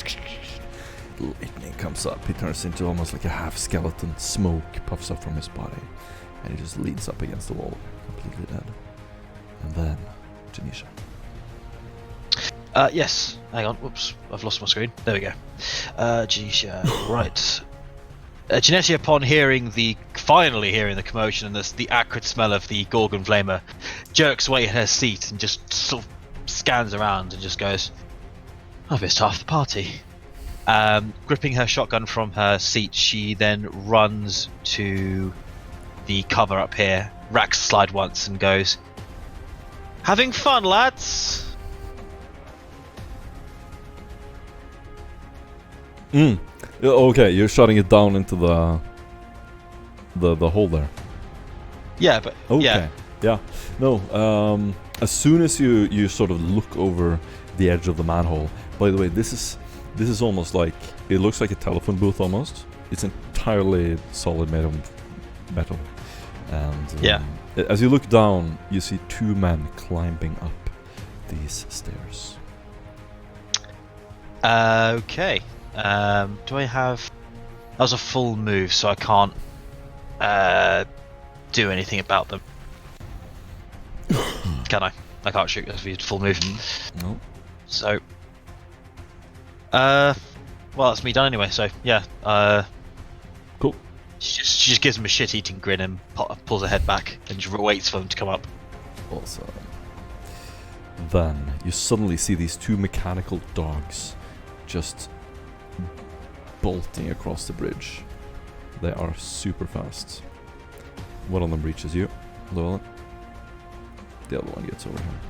Lightning comes up. He turns into almost like a half skeleton. Smoke puffs up from his body, and he just leans up against the wall, completely dead. And then, Janisha. Yes. Hang on. Whoops. I've lost my screen. There we go. Janisha. Right. Janisha, upon finally hearing the commotion and the acrid smell of the Gorgon flamer, jerks away in her seat and just sort of scans around and just goes, "I've missed half the party." Gripping her shotgun from her seat, she then runs to the cover up here, racks slide once, and goes, "Having fun, lads?" Okay, you're shutting it down into the hole there. Yeah, but Okay. Yeah. No. As soon as you sort of look over the edge of the manhole. By the way, this is almost like, it looks like a telephone booth almost. It's entirely solid made of metal. And as you look down, you see 2 men climbing up these stairs. Okay. Do I have... That was a full move, so I can't do anything about them. Can I? I can't shoot as a full move. No. So... well, that's me done anyway, so yeah. Cool. She just gives him a shit-eating grin and pulls her head back and just waits for them to come up. Awesome. Then you suddenly see these 2 mechanical dogs just bolting across the bridge. They are super fast. One of them reaches you, Llewellyn. The other one gets over here.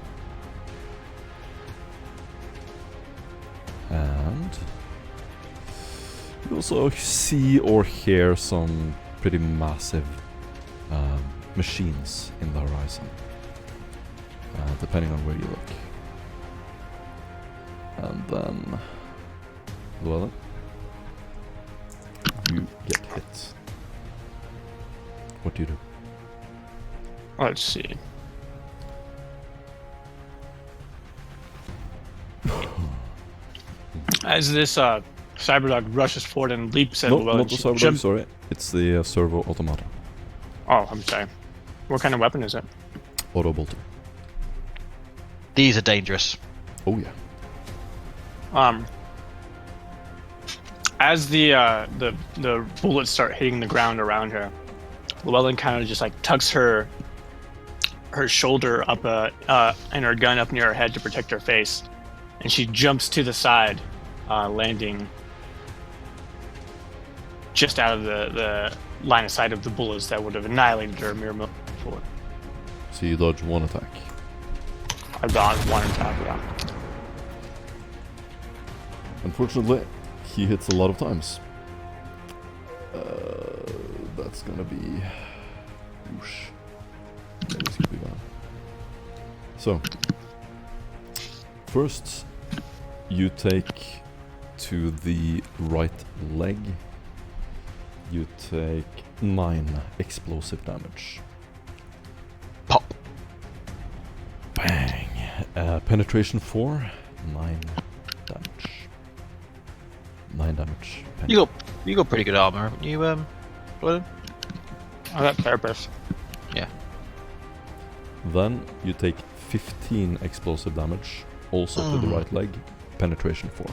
And you also see or hear some pretty massive machines in the horizon, depending on where you look. And then, Llewellyn, you get hit. What do you do? Let's see. As this Cyberdog rushes forward and leaps at No, Llewellyn, not the she Cyberdog, jumps- sorry. It's the servo automata. Oh, I'm sorry. What kind of weapon is it? Auto bolter. These are dangerous. Oh yeah. As the bullets start hitting the ground around her, Llewellyn kind of just like tucks her shoulder up and her gun up near her head to protect her face, and she jumps to the side, landing just out of the line of sight of the bullets that would have annihilated her a mere moment before. So you dodge 1 attack. I got one attack, yeah. Unfortunately, he hits a lot of times. That's gonna be... Whoosh. Yeah, this could be bad. So, first, you take to the right leg. You take 9 explosive damage. Pop. Bang. Penetration 4, 9 damage. 9 damage. You got pretty good armor, haven't you, Gordon? Oh, that therapist. Then you take 15 explosive damage, also to the right leg, penetration 4.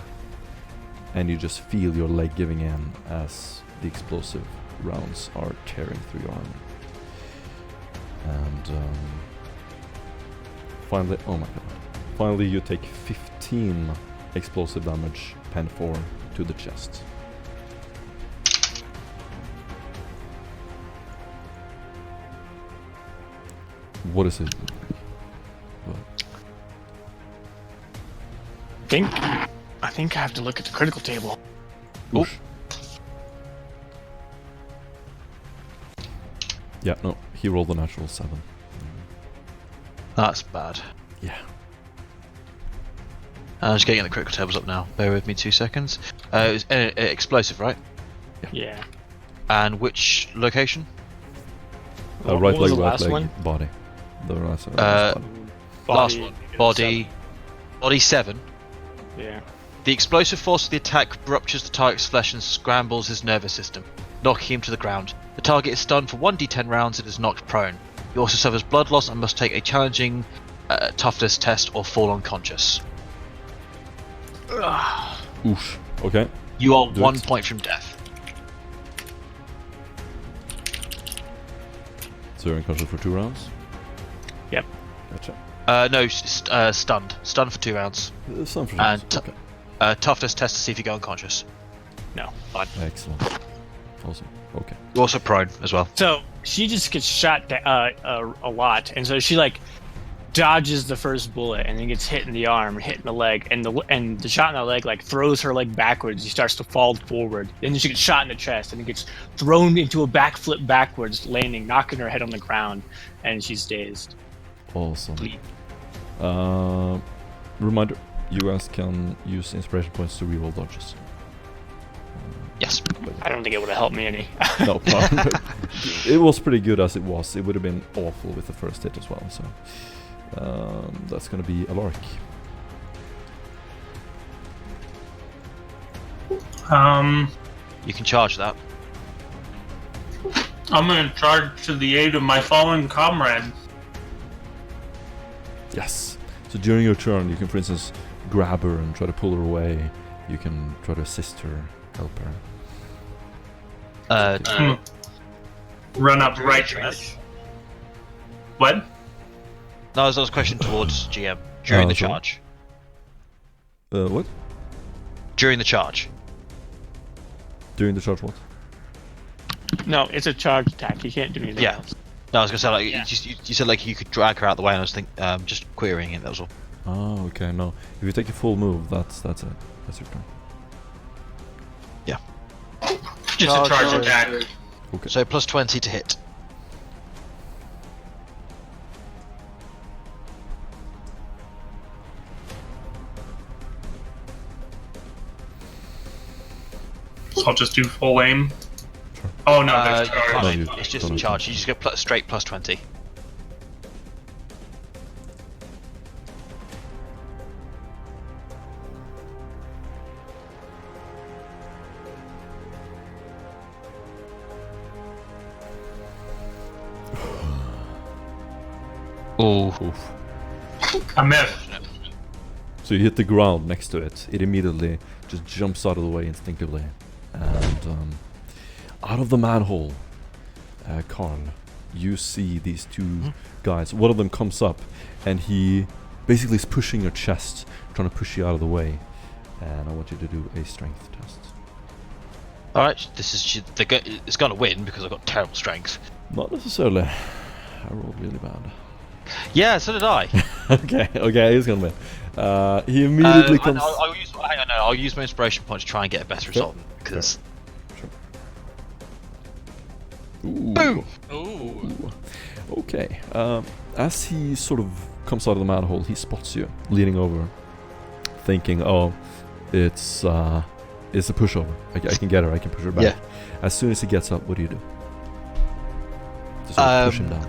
And you just feel your leg giving in as the explosive rounds are tearing through your armor. And finally, oh my god. Finally you take 15 explosive damage, pen 4, to the chest. What is it? Well, I think I have to look at the critical table. oosh. Yeah, no, he rolled a natural 7. That's bad. Yeah. I'm just getting the critical tables up now. Bear with me 2 seconds. It was explosive, right? Yeah. And which location? What Right was leg, the right last leg, one? body. The last body. Last one. Body 7. Yeah. The explosive force of the attack ruptures the target's flesh and scrambles his nervous system, knocking him to the ground. The target is stunned for 1d10 rounds and is knocked prone. He also suffers blood loss and must take a challenging toughness test or fall unconscious. Oosh. Okay. You are Do 1 it. point from death. So you're unconscious for 2 rounds? Yep. Gotcha. No, stunned. Stunned for 2 rounds. Some for And sure. Okay. Toughness test to see if you go unconscious. No. Fine. Excellent. Awesome. Okay. You're also prone as well. So she just gets shot a lot, and so she like dodges the first bullet, and then gets hit in the arm, hit in the leg, and the shot in the leg like throws her leg backwards. She starts to fall forward. Then she gets shot in the chest, and then gets thrown into a backflip backwards, landing, knocking her head on the ground, and she's dazed. Awesome. Bleed. Reminder, you guys can use inspiration points to reroll dodges. Yes. I don't think it would have helped me any. No, but it was pretty good as it was. It would have been awful with the first hit as well. So that's gonna be a lark. You can charge that. I'm gonna charge to the aid of my fallen comrade. Yes. So during your turn, you can, for instance, grab her and try to pull her away. You can try to assist her, help her. Run up right to this. What? No, that was a question towards GM during the sorry. charge. What? During the charge. During the charge, what? No, it's a charge attack. You can't do anything Yeah. else. No, I was gonna say like Yeah. you said like you could drag her out the way, and I was just querying it. That was all. Oh, okay. No, if you take a full move, that's it. That's your turn. It's a charge attack. Okay. So plus 20 to hit. So I'll just do full aim. Sure. Oh no, there's you charge. can't. No, you It's just don't a need charge. to. You just get straight plus 20. Oh, Oof. I missed. So you hit the ground next to it. It immediately just jumps out of the way instinctively. And out of the manhole, Karl, you see these two guys. One of them comes up and he basically is pushing your chest, trying to push you out of the way. And I want you to do a strength test. all right. This is it's gonna win because I've got terrible strength. Not necessarily. I rolled really bad. Yeah, so did I. okay, he's gonna win. He immediately comes. I'll use my inspiration point to try and get a better result because. Ooh. Boom! Ooh. Okay. As he sort of comes out of the manhole, he spots you leaning over, thinking, "Oh, it's It's a pushover. I can get her. I can push her back. Yeah. As soon as he gets up, what do you do? Just sort of push him down.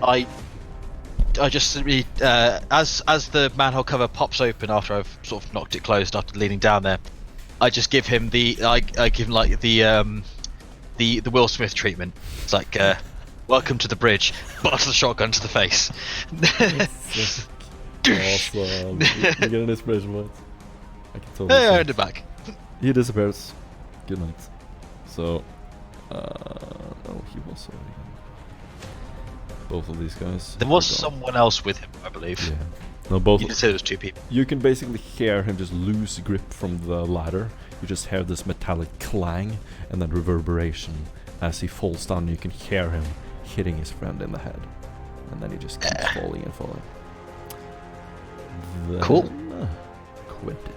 I just simply, as the manhole cover pops open after I've sort of knocked it closed after leaning down there, I just give him I give him like the Will Smith treatment. It's like, welcome to the bridge, blast the shotgun to the face. Awesome. You get an inspiration point. I can totally Hey, I see. earned it back. He disappears. Good night. So, no, he was already gone. Both of these guys. There was are gone. someone else with him, I believe. Yeah. No, both. You did say there was 2 people. You can basically hear him just lose grip from the ladder. You just hear this metallic clang and then reverberation as he falls down. You can hear him hitting his friend in the head, and then he just keeps falling and falling. Then, Cool. Quentin.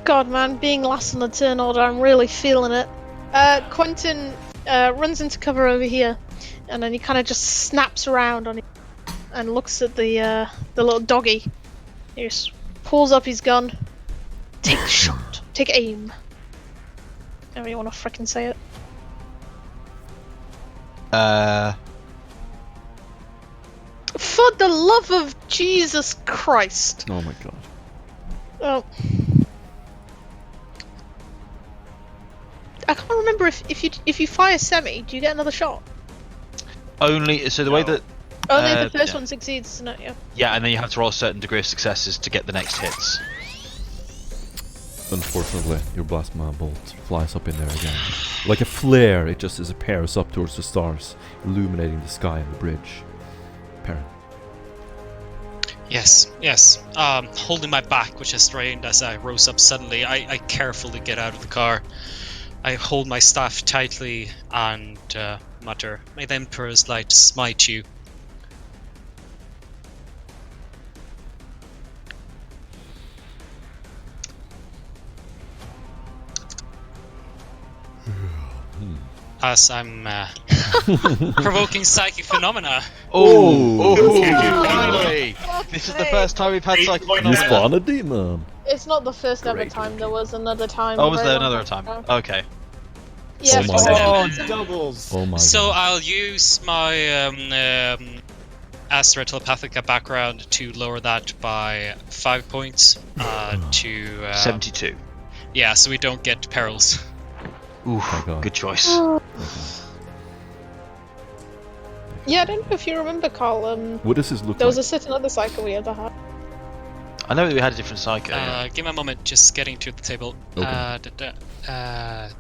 God, man, being last on the turn order, I'm really feeling it. Quentin runs into cover over here, and then he kind of just snaps around on it and looks at the little doggy. He just pulls up his gun. Take the shot. Take aim. However you want to frickin' say it. For the love of Jesus Christ. Oh my god. Oh. I can't remember if you fire semi, do you get another shot? Only so the way that Only if the first yeah. one succeeds, isn't it? Yeah. Yeah, and then you have to roll a certain degree of successes to get the next hits. Unfortunately, your plasma bolt flies up in there again. Like a flare, it just disappears up towards the stars, illuminating the sky and the bridge. Perrin. Yes. Holding my back, which I strained as I rose up suddenly, I carefully get out of the car. I hold my staff tightly and mutter, "May the Emperor's light smite you." As I'm provoking psychic phenomena. Oh, Oh, finally! This is the first time we've had psychic You You phenomena. spawn a demon! It's not the first ever Great. time. There was another time. Oh, was very there long another time? ago. Okay. Yes. Oh my Oh, doubles. Oh my So god. I'll use my Astra Telepathica background to lower that by 5 points to 72. yeah, so we don't get perils. Ooh, my God. good choice. Yeah, I don't know if you remember, Carl. What does this look There was a like? certain other cycle we ever had. I know that we had a different psycho. Yeah. Give me a moment, just getting to the table. Okay.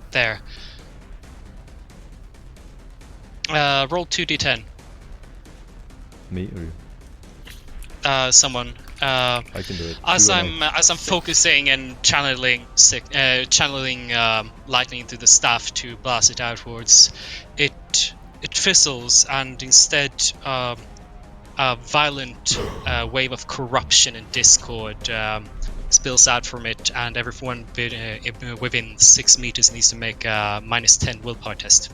There. Roll 2d10. Me or you? Someone. I can do it. As You and I'm focusing and channeling lightning into the staff to blast it outwards, it fizzles, and instead a violent wave of corruption and discord spills out from it, and everyone within 6 meters needs to make a -10 willpower test.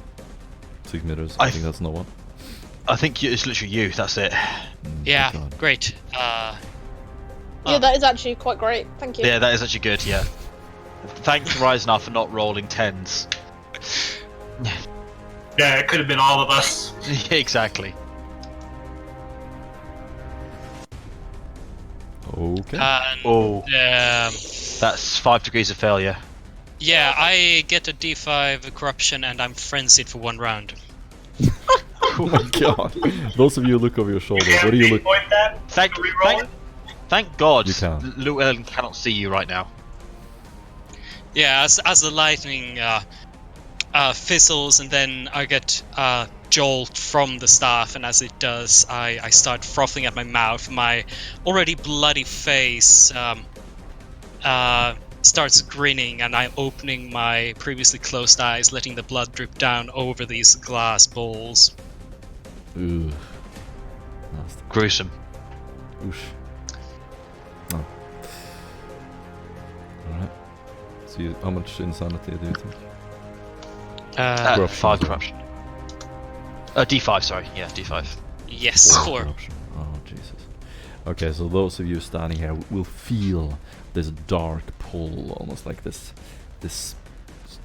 6 meters. I I think that's no one. I think it's literally you. That's it. Yeah, God. great. Yeah, that is actually quite great. Thank you. Yeah, that is actually good. Yeah. Thanks, Ryzenar, for not rolling 10s. Yeah, it could have been all of us. Exactly. Okay. And, Oh, that's 5 degrees of failure. yeah, I get a D5 corruption, and I'm frenzied for 1 round. Oh my god. Those of you look over your shoulder. What do you look? Point that? Thank, Can we roll thank, thank God You can. Llewellyn cannot see you right now. Yeah, as the lightning fizzles, and then I get a jolt from the staff, and as it does, I start frothing at my mouth. My already bloody face starts grinning, and I'm opening my previously closed eyes, letting the blood drip down over these glass balls. Ugh. Nasty. Gruesome. Oosh. Oh. Alright. See, how much insanity do you think? Corruption 5 as well. corruption. D5, sorry. Yeah, D5. Yes, 4. Corruption. Oh, Jesus. Okay, so those of you standing here will feel this dark pull, almost like this this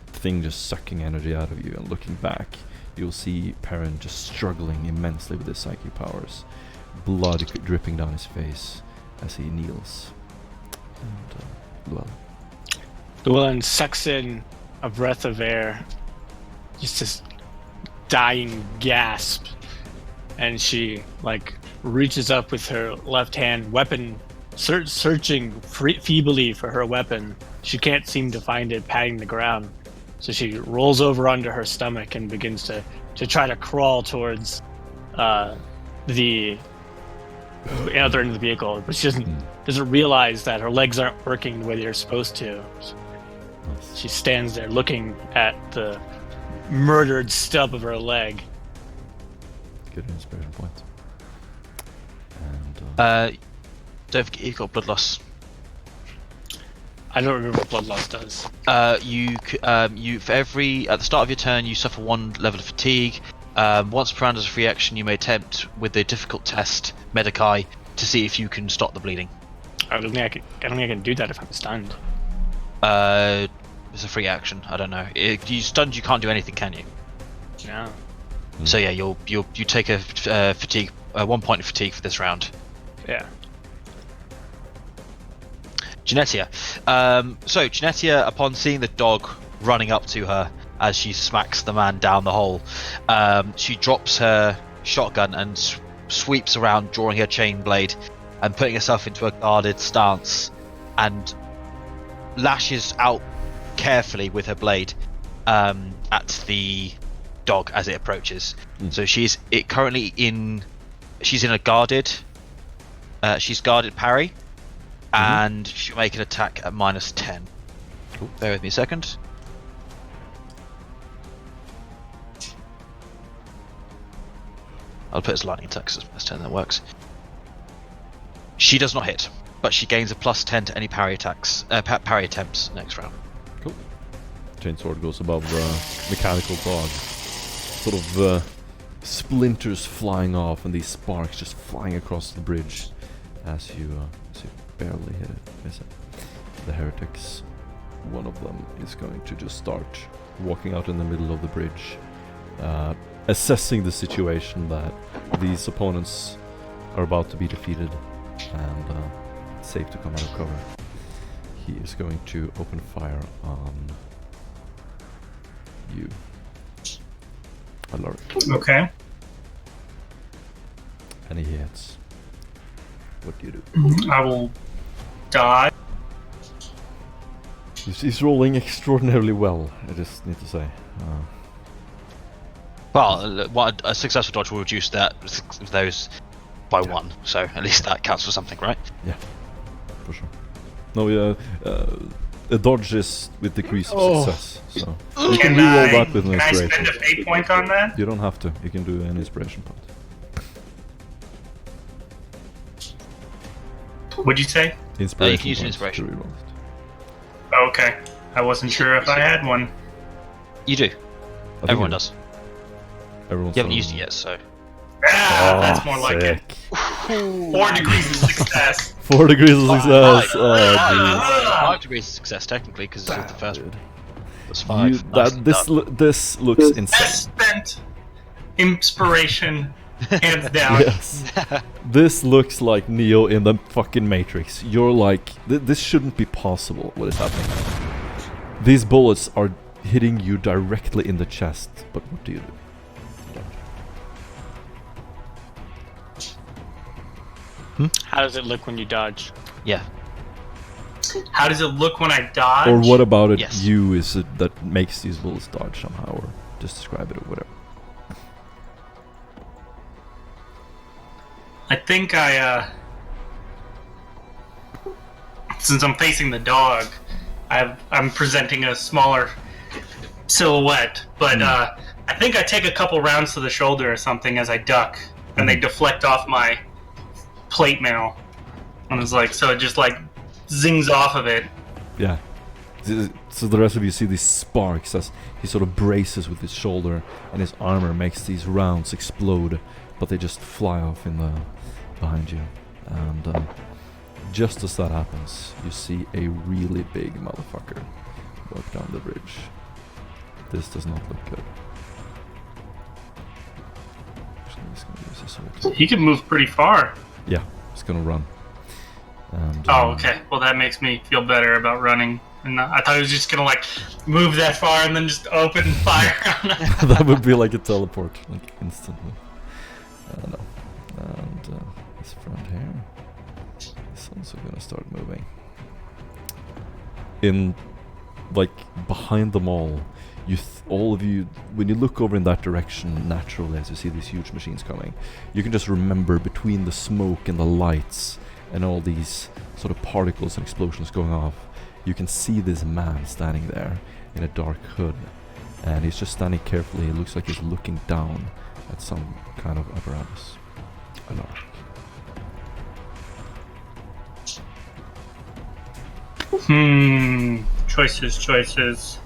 thing just sucking energy out of you, and looking back, you'll see Perrin just struggling immensely with his psychic powers, blood dripping down his face as he kneels. And Llewellyn. Llewellyn sucks in a breath of air, just this dying gasp, and she reaches up with her left hand, weapon searching feebly for her weapon. She can't seem to find it, patting the ground. So she rolls over onto her stomach and begins to try to crawl towards the other end of the vehicle, but she doesn't realize that her legs aren't working the way they're supposed to. She stands there looking at the murdered stub of her leg. Good inspiration point. And don't forget you've got blood loss. I don't remember what blood loss does. You for every at the start of your turn you suffer 1 level of fatigue. Once per round as a free action, you may attempt with the difficult test Medicae to see if you can stop the bleeding. I don't think I can do that if I'm stunned. It's a free action. I don't know. If you stunned, you can't do anything, can you? No. So yeah, you take a fatigue 1 point of fatigue for this round. Yeah. Genetia. So Genetia, upon seeing the dog running up to her as she smacks the man down the hole, she drops her shotgun and sweeps around, drawing her chain blade and putting herself into a guarded stance, and lashes out carefully with her blade at the dog as it approaches. So she's in a guarded parry. And she'll make an attack at -10. Cool. Bear with me a second. I'll put it as lightning attack because it's +10, that works. She does not hit, but she gains a +10 to any parry attacks, parry attempts next round. Cool. Chainsword goes above the mechanical dog. Sort of splinters flying off, and these sparks just flying across the bridge as you barely hit it. Miss it. The heretics, one of them is going to just start walking out in the middle of the bridge, assessing the situation that these opponents are about to be defeated, and it's safe to come out of cover. He is going to open fire on you, Alaric. Okay. And he hits. What do you do? I will dodge. He's rolling extraordinarily well, I just need to say. Well, a successful dodge will reduce those by 1, so at least that counts for something, right? Yeah, for sure. No, a dodge is with decrease of success, so you can re-roll that with an inspiration. Can I spend a fate point on that? You don't have to. You can do an inspiration point. What'd you say? Inspiration. You can use an inspiration. To re-roll it. Okay. I wasn't sure if I had one. You do. Everyone does. Everyone's You haven't used it yet, so. That's more like it. 4 degrees of success. 4 degrees of success. Oh, 5 degrees of success, technically, because it's the first one. That's 5. This looks insane. Best spent inspiration, hands down. Yes. This looks like Neo in the fucking Matrix. You're like, this shouldn't be possible, what is happening. These bullets are hitting you directly in the chest, but what do you do? How does it look when you dodge? Yeah. How does it look when I dodge? Or what about it Yes. you is it that makes these bullets dodge somehow, or just describe it or whatever. I think since I'm facing the dog, I'm presenting a smaller silhouette, but I think I take a couple rounds to the shoulder or something as I duck, and they deflect off my plate mail. And it's like, so it just like zings off of it. Yeah. So the rest of you see these sparks as he sort of braces with his shoulder, and his armor makes these rounds explode, but they just fly off in the behind you. And just as that happens, you see a really big motherfucker walk down the bridge. This does not look good. Actually, he's gonna use his sword. He can move pretty far. Yeah, he's gonna run. And, Oh, okay. Well, that makes me feel better about running. And I thought he was just gonna like move that far and then just open fire. that would be like a teleport, like instantly. No. And his friend here is also gonna start moving. In, like, behind them all, all of you, when you look over in that direction naturally as you see these huge machines coming, you can just remember between the smoke and the lights and all these sort of particles and explosions going off, you can see this man standing there in a dark hood, and he's just standing carefully. It looks like he's looking down at some kind of apparatus. Choices.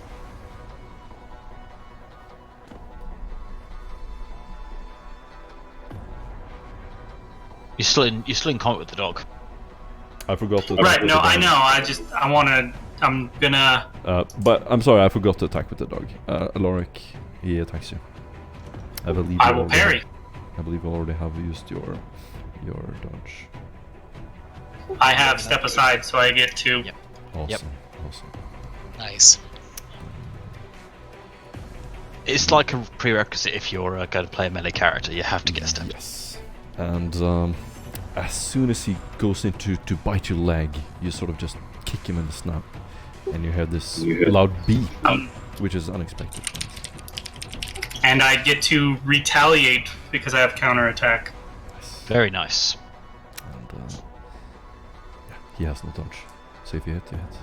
You're still in combat with the dog. I forgot to Right, no, I know. I'm gonna... but I'm sorry, I forgot to attack with the dog. Aloric, he attacks you. I believe I will parry. I believe you already have used your dodge. I have step aside, so I get to... Yep. Awesome. Nice. It's like a prerequisite if you're going to play a melee character. You have to get a step. Yes. And as soon as he goes in to bite your leg, you sort of just kick him in the snap, and you hear this loud beep, which is unexpected. And I get to retaliate because I have counterattack. Very nice. And yeah, he has no dodge, so if you hit, you hit.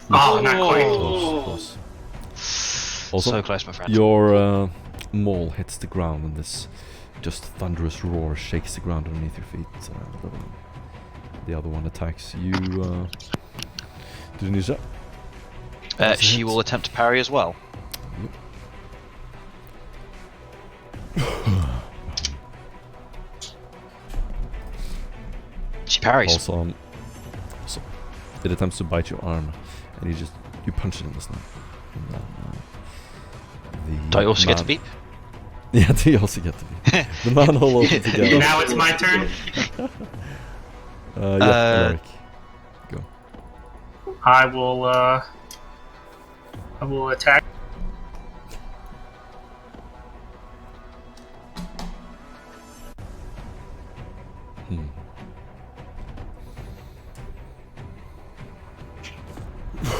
Oh, not quite. Close. Also, So close, my friend. your maul hits the ground, and this just thunderous roar shakes the ground underneath your feet. The other one attacks you. Tunisia. She hit. will attempt to parry as well. She parries. Also, it attempts to bite your arm, and you punch it in the snap. And then, Do I also get to beep? Yeah, you also get to beep. The manhole opens again. Now it's my turn. Yeah, Alaric. Go. I will attack.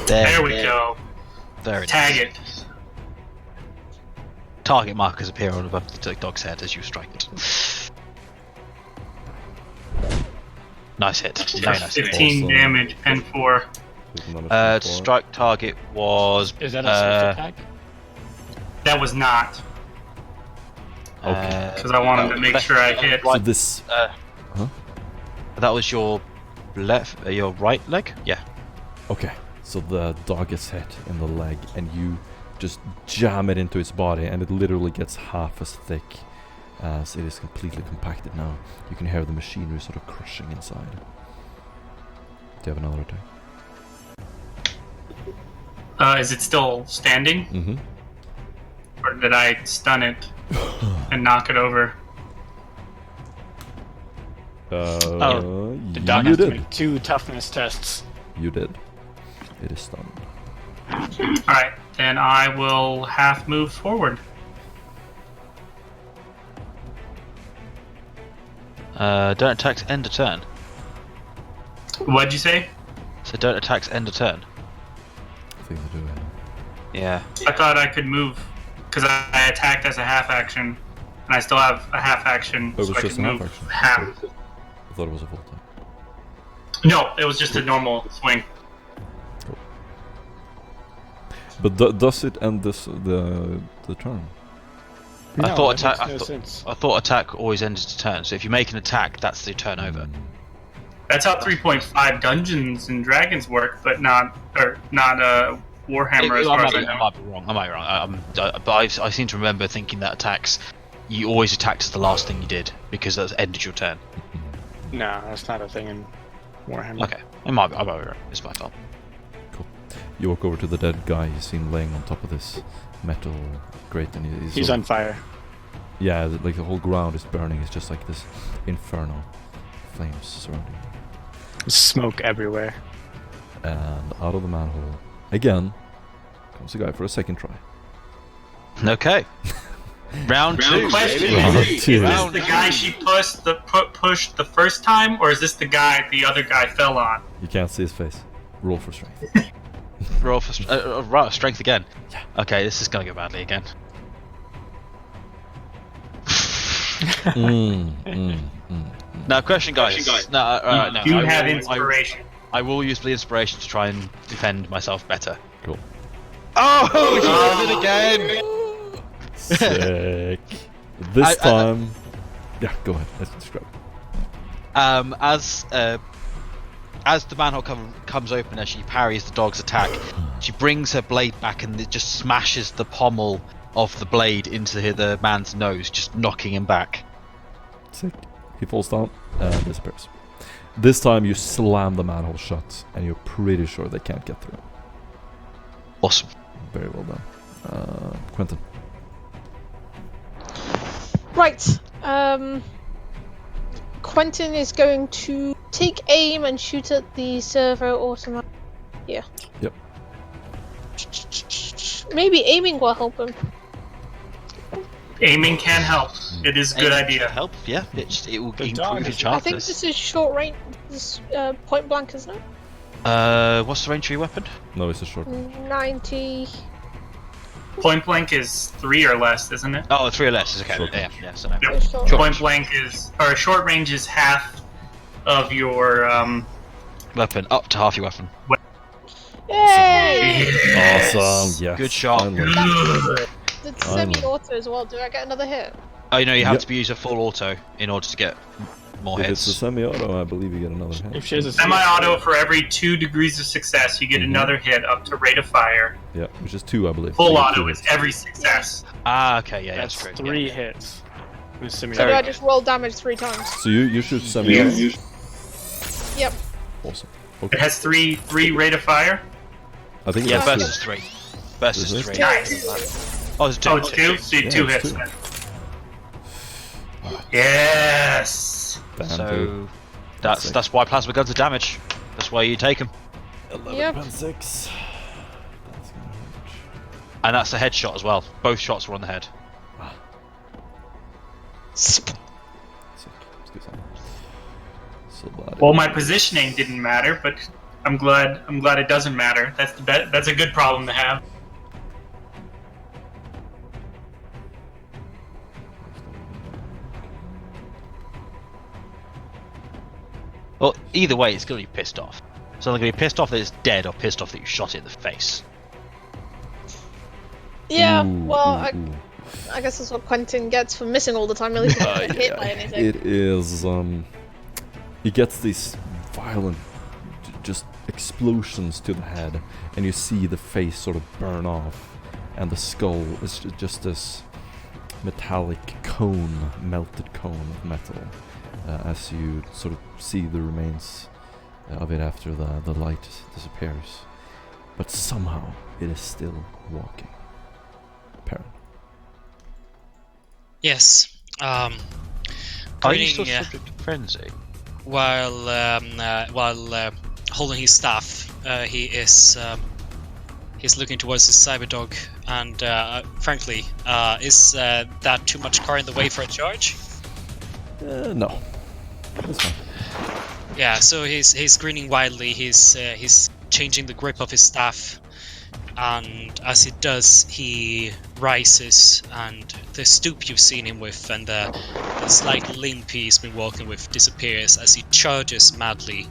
There we go. There it Tag is. it. Target markers appear on above the dog's head as you strike it. Nice hit. Very nice hit. 15 Awesome. damage and 4. Strike target was. Is that a swift attack? That was not, because I wanted to make sure I hit. So this. That was your your right leg? Yeah. Okay, so the dog gets hit in the leg, and you just jam it into its body, and it literally gets half as thick as it is completely compacted now. You can hear the machinery sort of crushing inside. Do you have another attack? Is it still standing? Mm-hmm. Or did I stun it and knock it over? The dog you has to did. make 2 toughness tests. You did. It is stunned. Alright, then I will half move forward. Don't attacks end a turn. What'd you say? So don't attacks end a turn. I think they do, Yeah. I thought I could move because I attacked as a half action, and I still have a half action, It was so I just could a half move action. half. I thought it was a full time. No, it was just a normal swing. But does it end the turn? I No, thought that attack. makes no sense. I thought attack always ended a turn. So if you make an attack, that's the turn over. That's how 3.5 Dungeons and Dragons work, but not Warhammer as far as I I know. might be wrong. But I seem to remember thinking that attacks, you always attacked as the last thing you did because that's ended your turn. No, that's not a thing in Warhammer. Okay, I might be right. It's my fault. You walk over to the dead guy you seen laying on top of this metal grate, and He's on fire. Yeah, like the whole ground is burning. It's just like this inferno, flames surrounding. Smoke everywhere. And out of the manhole again comes a guy for a second try. Okay. Round two. Question: Round is two. this the guy she pushed the first time, or is this the guy the other guy fell on? You can't see his face. Roll for strength. Roll for strength again. Yeah. Okay, this is gonna go badly again. Now, question, guys. No, no. You I have will- inspiration. I will use the inspiration to try and defend myself better. Cool. Oh, she did it again! Sick. This time. Yeah, go ahead. Let's describe. As the manhole comes open, as she parries the dog's attack, she brings her blade back and it just smashes the pommel of the blade into the man's nose, just knocking him back. Sick. He falls down and disappears. This time you slam the manhole shut, and you're pretty sure they can't get through. Awesome. Very well done. Quentin. Right. Quentin is going to take aim and shoot at the servo automatic. Yeah. Yep. Maybe aiming will help him. Aiming can help. It is a good idea. Help, yeah. It will The dog improve your is- I think chances. this is short range. This point blank, isn't it? What's the range of your weapon? No, it's a short. 90. Point blank is 3 or less, isn't it? Oh, 3 or less is okay. Short Yeah, range. yeah. So no. Yep. Short Point blank short range is half of your Weapon up to half your weapon. Yay! Awesome. Yes. Good shot. I love it. The semi-auto as well. Do I get another hit? Oh, you know, you have Yep. to use a full auto in order to get more If it's a hits. semi-auto, I believe you get another hit. If she has a semi-auto. For every 2 degrees of success, you get another hit up to rate of fire. Yeah, which is 2, I believe. Full You get auto 2 is hits. every success. Ah, okay, yeah, that's that's true. 3 Yeah. hits. With So do semi-auto. I just roll damage 3 times? So you shoot semi-auto. Yep. Awesome. It Okay. has three rate of fire. I think Yeah, it's Versus- versus 3. Versus Is it? 3. Nice. Oh, it's 2. Oh, it's 2? So you Yeah, 2 it's hits 2. then. Yes! Damn, dude. So That's that's why plasma guns are damage. That's why you take them. 11.6. That's gonna hurt. And that's a headshot as well. Both shots were on the head. Sick. Let's do something. So bad. Well, my positioning didn't matter, but I'm glad it doesn't matter. That's a good problem to have. Well, either way, it's going to be pissed off. It's either going to be pissed off that it's dead or pissed off that you shot it in the face. Yeah, Ooh, well, ooh, ooh. I guess that's what Quentin gets for missing all the time. At least he's not hit by anything. It is, he gets these violent, just explosions to the head, and you see the face sort of burn off, and the skull is just this metallic cone, melted cone of metal, as you sort of see the remains of it after the light disappears. But somehow, it is still walking. Perrin. Yes. Are you Grinning, still subject to frenzy? while holding his staff, he's looking towards his cyberdog, and frankly, is that too much car in the way for a charge? No. That's fine. Yeah, so he's grinning wildly. He's changing the grip of his staff, and as he does, he rises, and the stoop you've seen him with, and the slight limp he's been walking with, disappears as he charges madly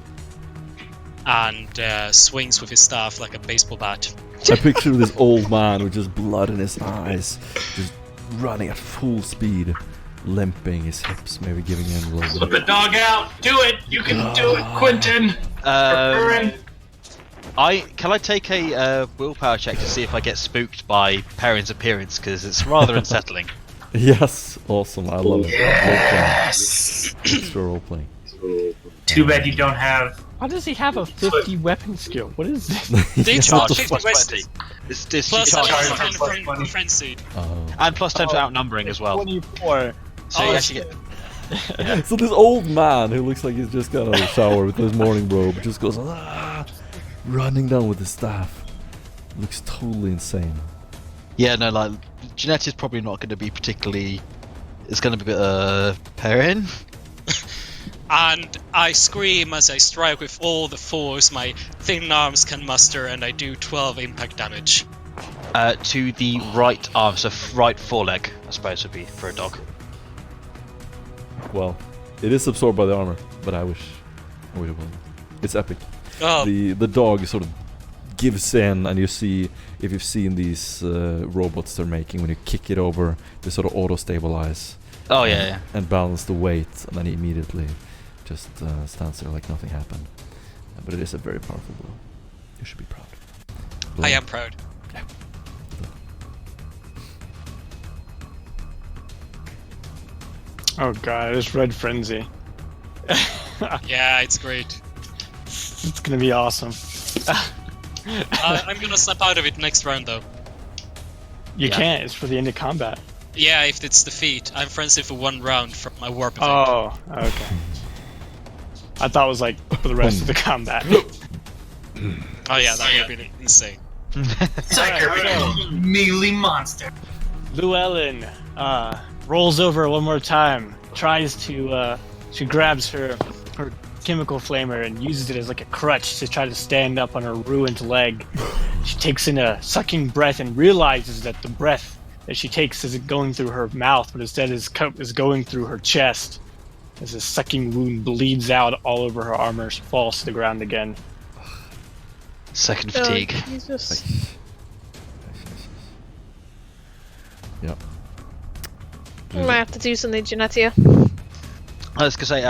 and swings with his staff like a baseball bat. I picture this old man with just blood in his eyes, just running at full speed, limping, his hips maybe giving him a little Put bit. the dog out. Do it. You can do it, Quentin. Perrin. Can I take a willpower check to see if I get spooked by Perrin's appearance, because it's rather unsettling. Yes, awesome, I love it. Yes. Role-playing. Extra role-playing. Too bad you don't have Why does he have a 50 weapon skill? What is this? They What charge the 50 Plus West 20. This plus charge- charge 10 plus from 20. frenzied. and plus 10 for outnumbering as well. 24. So you actually get. So this old man who looks like he's just got out of the shower with his morning robe just goes running down with his staff. Looks totally insane. Yeah, no, like Jeanette is probably not going to be particularly. It's going to be a bit pairing. And I scream as I strike with all the force my thin arms can muster, and I do 12 impact damage. To the right arm, so right foreleg, I suppose would be for a dog. Well, it is absorbed by the armor, but I wish it wasn't. It's epic. Oh, The dog sort of gives in, and you see, if you've seen these robots they're making, when you kick it over, they sort of auto-stabilize. Oh yeah. And balance the weight, and then he immediately just stands there like nothing happened. But it is a very powerful blow. You should be proud. I am proud. Oh god, this red frenzy. Yeah, it's great. It's gonna be awesome. I'm gonna snap out of it next round though. You Yeah. can't, it's for the end of combat. Yeah, if it's defeat, I'm frenzied for 1 round from my warp effect. Oh, okay. I thought it was like for the rest of the combat. Oh yeah, that would have been insane. Psycho melee monster. Llewellyn rolls over one more time, tries to, she grabs her chemical flamer and uses it as like a crutch to try to stand up on her ruined leg. She takes in a sucking breath and realizes that the breath that she takes isn't going through her mouth, but instead is going through her chest. As a sucking wound bleeds out all over her armor, she falls to the ground again. Second fatigue. Oh, Jesus. Yep. I might have to do something, Genetia. I was gonna say,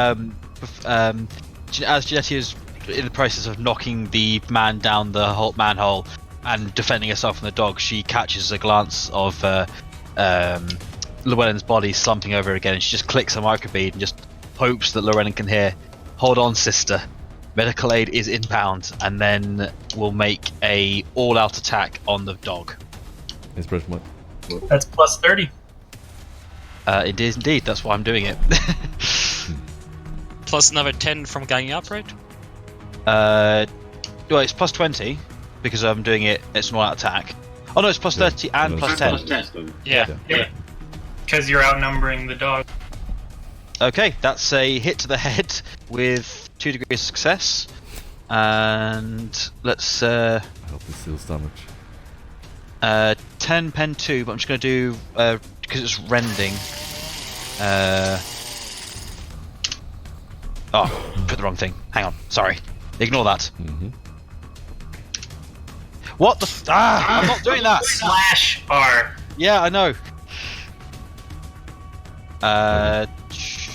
as Jeanette is in the process of knocking the man down the manhole and defending herself from the dog, she catches a glance of Llewellyn's body slumping over again, and she just clicks a microbead and just hopes that Llewellyn can hear, "Hold on, sister. Medical aid is inbound," and then will make a all-out attack on the dog. Inspiration point. That's plus 30. It is indeed. That's why I'm doing it. Plus another 10 from ganging up, right? Well, it's plus 20 because I'm doing it. It's an all-out attack. Oh no, it's plus 30 and plus 10. Yeah. Because you're outnumbering the dog. Okay, that's a hit to the head with 2 degrees of success. And let's I hope this deals damage. 10 pen 2, but I'm just going to do because it's rending. Oh, put the wrong thing. Hang on, sorry. Ignore that. Mm-hmm. What the? I'm not doing that. Slash R. Yeah, I know. It's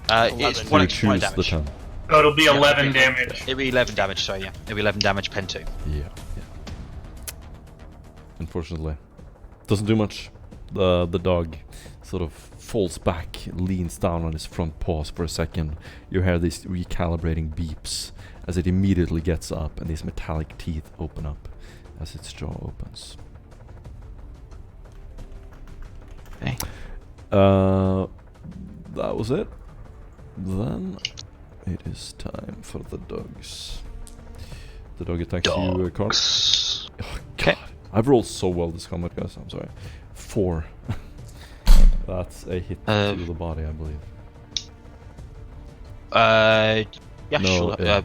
So one you extra point choose the damage. 10. Oh, it'll be 11 damage. It'll be 11 damage. Sorry, yeah, it'll be 11 damage. Pen 2. Yeah. Unfortunately, doesn't do much. The dog sort of falls back, leans down on his front paws for a second. You hear these recalibrating beeps as it immediately gets up, and these metallic teeth open up as its jaw opens. Okay. That was it. Then it is time for the dogs. The dog attacks you, Carl. Dogs. Oh, Okay. God. I've rolled so well this combat, guys. I'm sorry. 4. That's a hit to the body, I believe. Yeah, No, sure. yeah.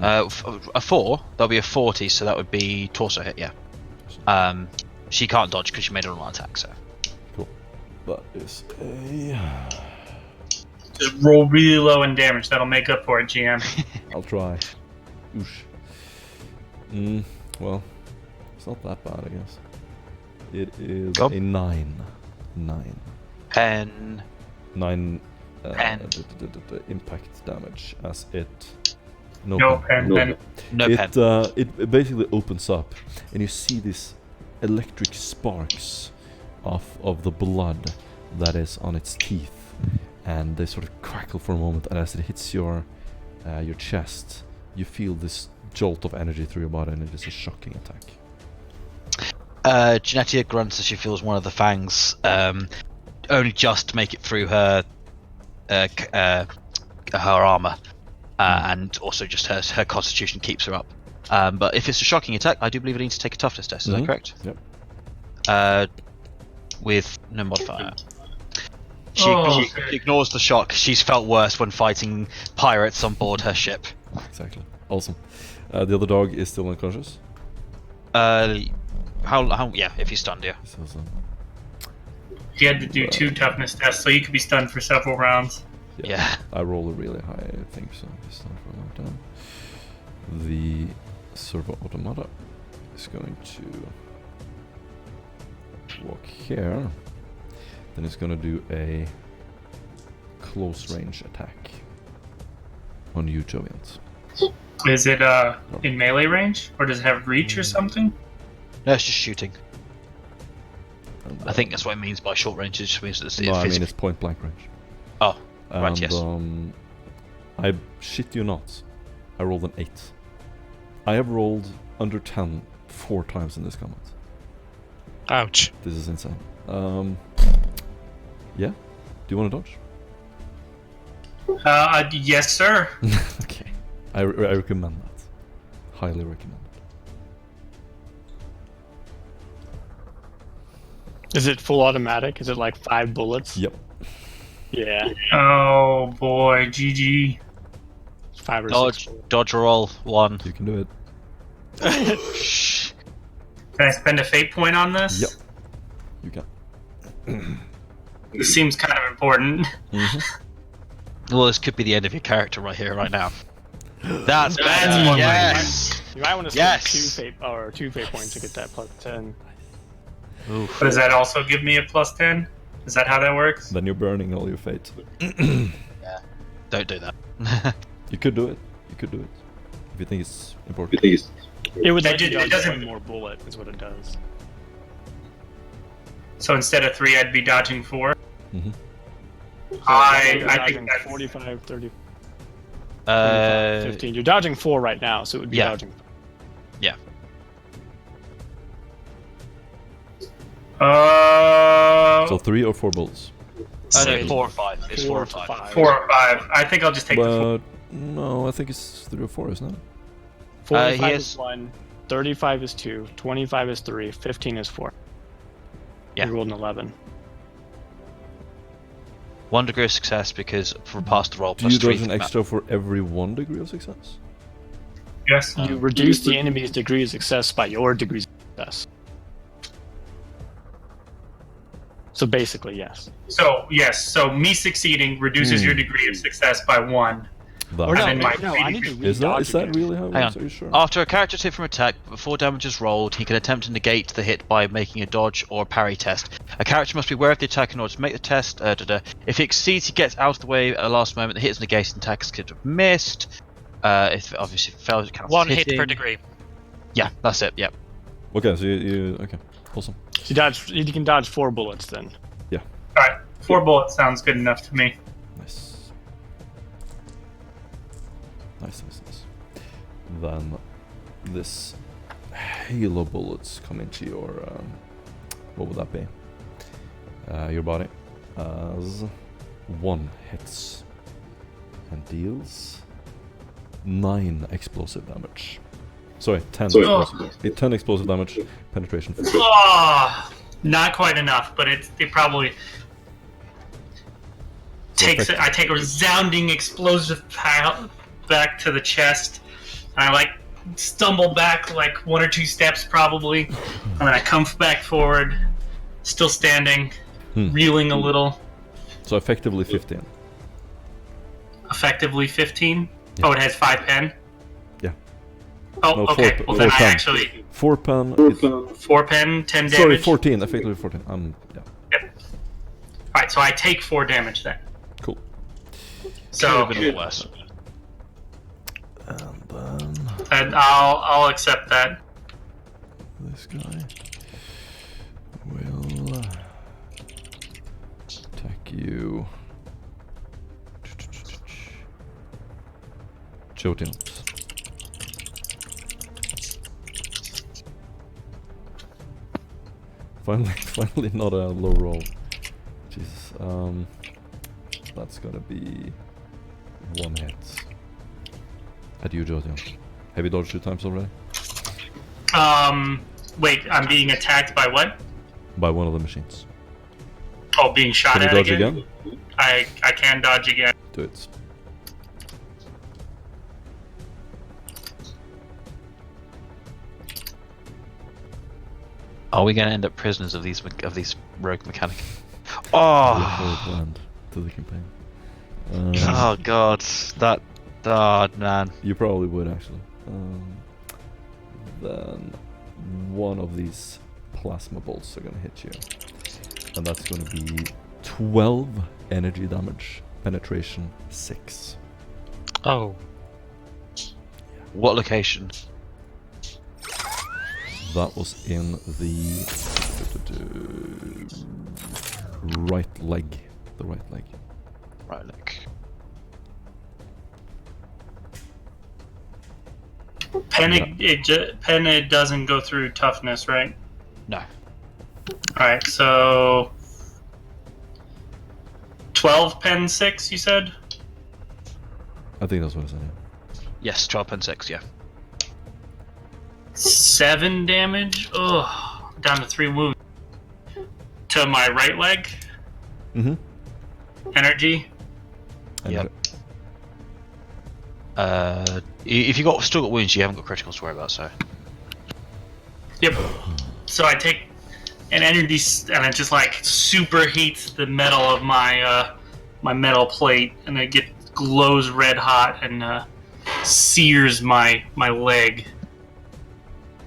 A 4. That'll be a 40, so that would be torso hit. Yeah. She can't dodge because she made an all attack. So. Cool. That is a... Just roll really low in damage. That'll make up for it, GM. I'll try. Oosh. Well, it's not that bad, I guess. It is Go. a 9. 9. Pen. 9 Pen. impact damage as it... No pen. No pen. It basically opens up, and you see these electric sparks of the blood that is on its teeth, and they sort of crackle for a moment, and as it hits your your chest, you feel this jolt of energy through your body, and it is a shocking attack. Genetia grunts as she feels one of the fangs only just make it through her armor, and also just her constitution keeps her up. But if it's a shocking attack, I do believe it needs to take a toughness test. Is that correct? Yep. With no modifier. She Oh, ignores the shock. She's felt worse when fighting pirates on board her ship. Exactly. Awesome. The other dog is still unconscious. How? Yeah, if he's stunned, yeah. So, he had to do 2 toughness tests, so he could be stunned for several rounds. Yeah. I roll a really high, I think, so it's not for a long time. The servo automata is going to walk here. Then it's going to do a close range attack on you, Joviant. Is it in melee range, or does it have reach or something? No, it's just shooting. And, I think that's what it means by short range. It just means that no, I mean it's point blank range. Oh, And, right, yes. I shit you not. I rolled an 8. I have rolled under 10 4 times in this combat. Ouch. This is insane. Yeah? Do you want to dodge? Yes, sir. Okay. I recommend that. Highly recommend it. Is it full automatic? Is it like 5 bullets? Yep. Yeah. Oh boy, GG. 5 or Dodge, 6. dodge roll 1. You can do it. Shh. Can I spend a fate point on this? Yep. You can. This seems kind of important. Well, this could be the end of your character right here, right now. That's That's better. one Yes. You might want to spend Yes. 2 fate points to get that plus 10. Oof. Does that also give me a plus 10? Is that how that works? Then you're burning all your fate. Don't do that. You could do it. You could do it. If you think it's important. It would It let you did- it dodge doesn't- 1 more bullet, is what it does. So instead of 3, I'd be dodging 4. Mm-hmm. So I you're think dodging that's 45, 30, 25, Uh, 15. You're dodging 4 right now, so it would be Yeah. dodging. So 3 or 4 bullets. no, Same. 4 or 5. It's 4 or 5. 4 or 5. I think I'll just take the 4. But no, I think it's 3 or 4, isn't it? 45 he is has- 1, 35 is 2, 25 is 3, 15 is 4. Yeah. You rolled an 11. 1 degree of success because for past the roll Do plus you 3. dodge an extra for every 1 degree of success? Yes. You reduce the enemy's degree of success by your degrees of success. So basically, yes. So, yes. So me succeeding reduces your degree of success by 1. That Or no, And then my no, I need to is re-dodge that again. really how it Hang works? on. Are you sure? After a character is hit from attack, before damage is rolled, he can attempt to negate the hit by making a dodge or parry test. A character must be aware of the attack in order to make the test. If he exceeds, he gets out of the way at the last moment. The hit is negated and attacks could have missed. If obviously fails, it counts 1 as hit per hitting. degree. Yeah, that's it. Yep. Okay, so you okay. Awesome. You can dodge 4 bullets then. Alright. 4 bullets sounds good enough to me. Nice. Nice. Then this hail of bullets come into your what would that be? Your body as 1 hits and deals 9 explosive damage. Sorry, 10. Oh. 10 explosive damage, penetration 4. Oh, not quite enough, but it probably takes it. I take a resounding explosive pile back to the chest, and I stumble back 1 or 2 steps probably, and then I come back forward, still standing, reeling a little. So effectively 15. Effectively 15. Yeah. Oh, it has 5 pen. Yeah. Oh, No, okay. 4 Well, then I pen. actually 4 pen. 4 pen, 10 damage. Sorry, 14. Effectively 14. Yeah. Yep. All right, so I take 4 damage then. Cool. So, Could have been worse. And then and I'll accept that. this guy will attack you. Jotun. Finally not a low roll. Jesus. That's gonna be 1 hit. At you, Jotun. Have you dodged 2 times already? Wait, I'm being attacked by what? By one of the machines. Oh, being shot Can you at dodge again? again? I can dodge again. Do it. Are we going to end up prisoners of these rogue mechanic? Your Oh, whole land to the campaign. oh god, that, oh man. You probably would actually. Then one of these plasma bolts are gonna hit you, and that's gonna be 12 energy damage, penetration 6. Oh, What location? That was in the right leg. The right leg. Right, look. Pen, Yeah. Pen doesn't go through toughness, right? No. Alright, so 12 pen 6, you said? I think that's what I said. Yeah. Yes, 12 and 6, yeah. 7 damage? Ugh, down to 3 wounds. To my right leg? Mm-hmm. Energy? Yep. If you still got wounds, you haven't got criticals to worry about, so. Yep. So I take an energy and it just like super heats the metal of my my metal plate, and it glows red hot and sears my leg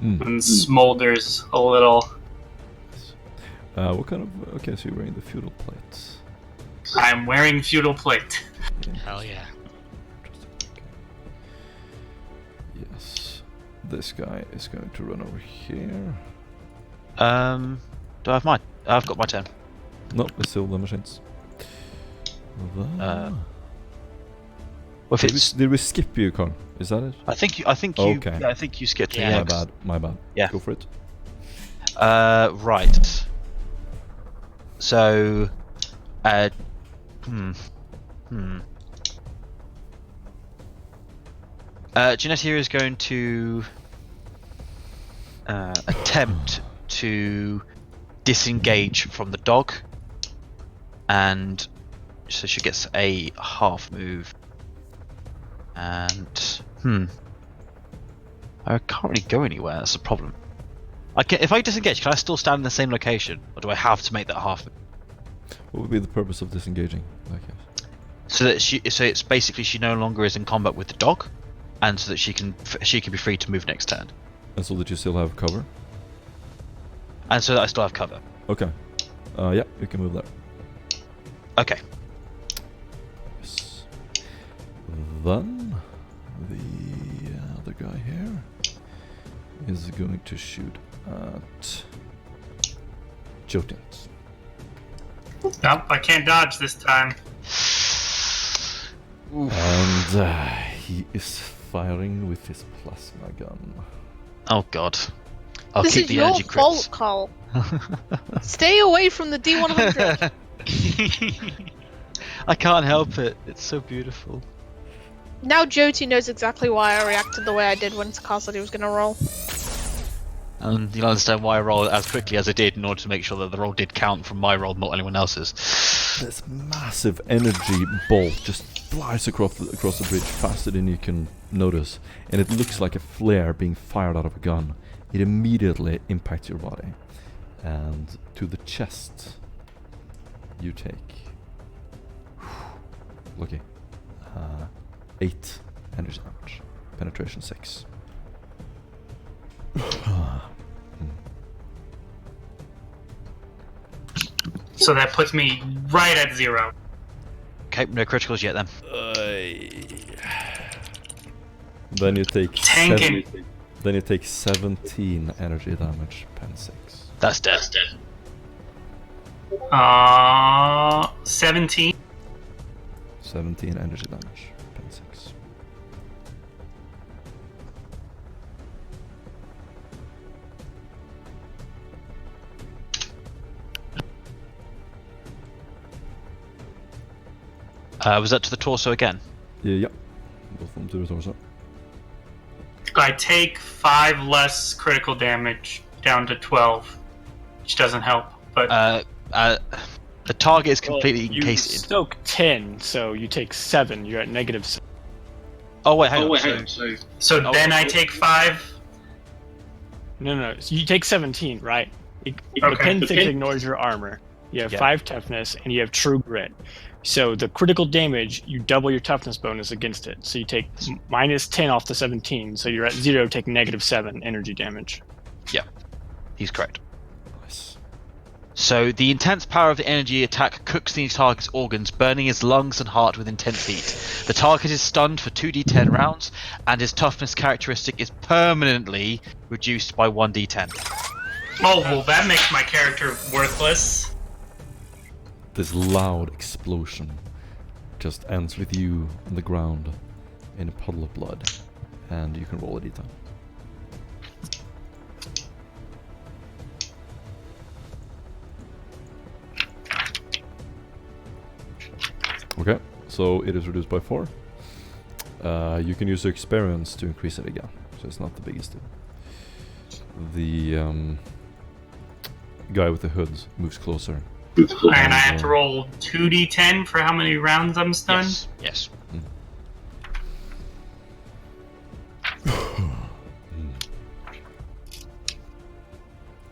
and smolders a little. What kind of... Okay, so you're wearing the feudal plates. I'm wearing feudal plate. hell yeah. Yes. This guy is going to run over here. Do I have mine? I've got my turn. No, it's still the machines. Well, if it's, Did we skip you, Carl? Is that it? I think you, Okay. yeah, I think you skipped me. Yeah. Yeah, My bad. My bad. Yeah. Go for it. Right. So, Genetia is going to attempt to disengage from the dog, and so she gets a half move. And I can't really go anywhere. That's the problem. If I disengage, can I still stand in the same location, or do I have to make that half move? What would be the purpose of disengaging? Okay. So that so it's basically she no longer is in combat with the dog, and so that she can be free to move next turn, And so that you still have cover? and so that I still have cover. Okay. Yeah, you can move there. Okay. Yes. Then the other guy here is going to shoot at Jotins. Nope, I can't dodge this time. And he is firing with his plasma gun. Oh god. I'll This keep is the your energy fault, crits. Carl. Stay away from the D100. I can't help it. It's so beautiful. Now Jyoti knows exactly why I reacted the way I did when Carl said he was going to roll. And you'll understand why I rolled as quickly as I did in order to make sure that the roll did count from my roll, not anyone else's. This massive energy bolt just flies across the bridge faster than you can notice, and it looks like a flare being fired out of a gun. It immediately impacts your body, and to the chest you take lucky 8 energy damage, penetration 6. So that puts me right at 0. Okay, no criticals yet then. Then you take Tanking. Then you take 17 energy damage, pen 6. That's dead. 17. 17 energy damage, pen 6. Was that to the torso again? Yeah. Both of them to the torso. I take 5 less critical damage down to 12, which doesn't help. But The target is completely You encased. soak 10, so you take 7. You're at negative 7. Oh wait, hang on. so then I take 5. No. So you take 17, right? The Okay. pin 6 ignores your armor. You have 5 toughness, and you have true grit. So the critical damage, you double your toughness bonus against it. So you take minus 10 off the 17, so you're at 0, take negative 7 energy damage. He's correct. Nice. So the intense power of the energy attack cooks the target's organs, burning his lungs and heart within 10 feet. The target is stunned for 2d10 rounds, and his toughness characteristic is permanently reduced by 1d10. Oh, well, that makes my character worthless. This loud explosion just ends with you on the ground in a puddle of blood, and you can roll a d10. Okay, so it is reduced by 4. You can use your experience to increase it again, so it's not the biggest deal. The guy with the hood moves closer. And I have to roll 2d10 for how many rounds I'm stunned? Yes.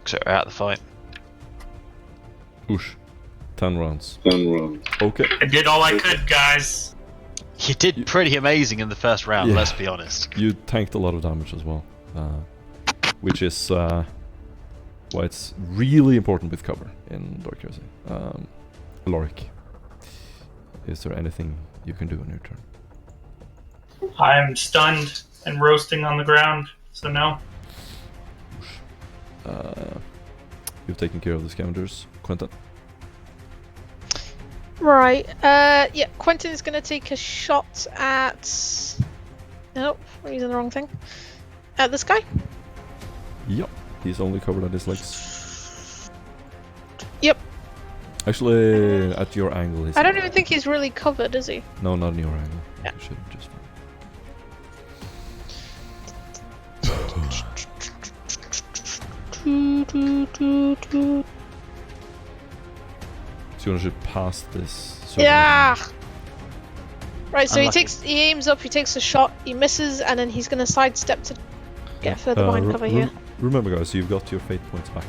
So we're out of the fight. Oosh. 10 rounds. Okay. I did all I could, guys. You did pretty amazing in the first round, Yeah. let's be honest. You tanked a lot of damage as well, which is why it's really important with cover in Dark Heresy. Alaric, is there anything you can do on your turn? I'm stunned and roasting on the ground, so no. You've taken care of the scavengers, Quentin. Right. Quentin is going to take a shot at. Nope, we're using the wrong thing. At this guy. Yep. He's only covered at his legs. Yep. Actually, at your angle. He's I don't even think he's really covered, is he? No, not in your angle. Yeah. You should just. So you want to shoot past this? Yeah. Right. So Unlucky. he aims up, he takes a shot, he misses, and then he's going to sidestep to get further behind cover here. Remember, guys, you've got your fate points back.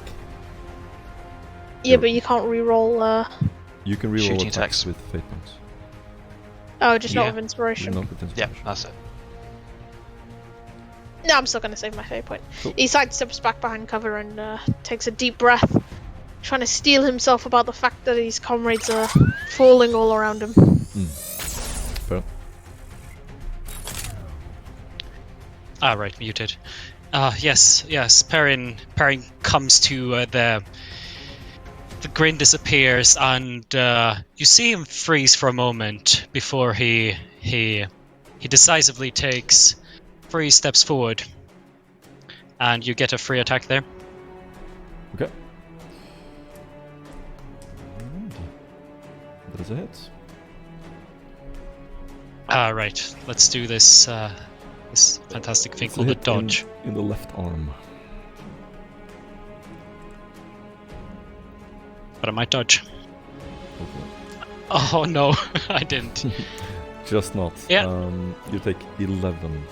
Yeah, but you can't re-roll. You can reroll Shooting attacks attacks. with fate points. Oh, just not Yeah. with inspiration. Not with Yeah, inspiration. that's it. No, I'm still going to save my fate point. Cool. He sidesteps back behind cover and takes a deep breath, trying to steel himself about the fact that his comrades are falling all around him. Fair. Right, muted. Yes. Perrin comes to the grin disappears, and you see him freeze for a moment before he decisively takes 3 steps forward, and you get a free attack there. Okay. That is a hit. Right, let's do this. This fantastic thing It's a called a hit in- dodge. in the left arm. But I might dodge. Hopefully. Oh no, I didn't. Just not. Yeah. You take 11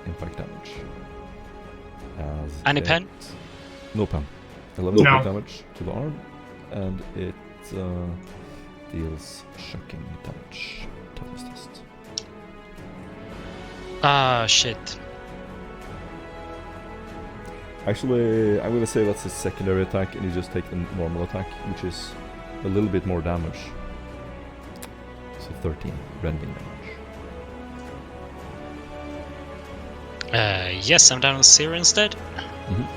impact damage. As Any it- pen? No pen. 11 No. impact damage to the arm, and it deals shocking damage. Toughest test. Shit. Actually, I'm gonna say that's his secondary attack, and you just take the normal attack, which is a little bit more damage. So 13 rending damage. Yes, I'm down with 0 instead. Mhm.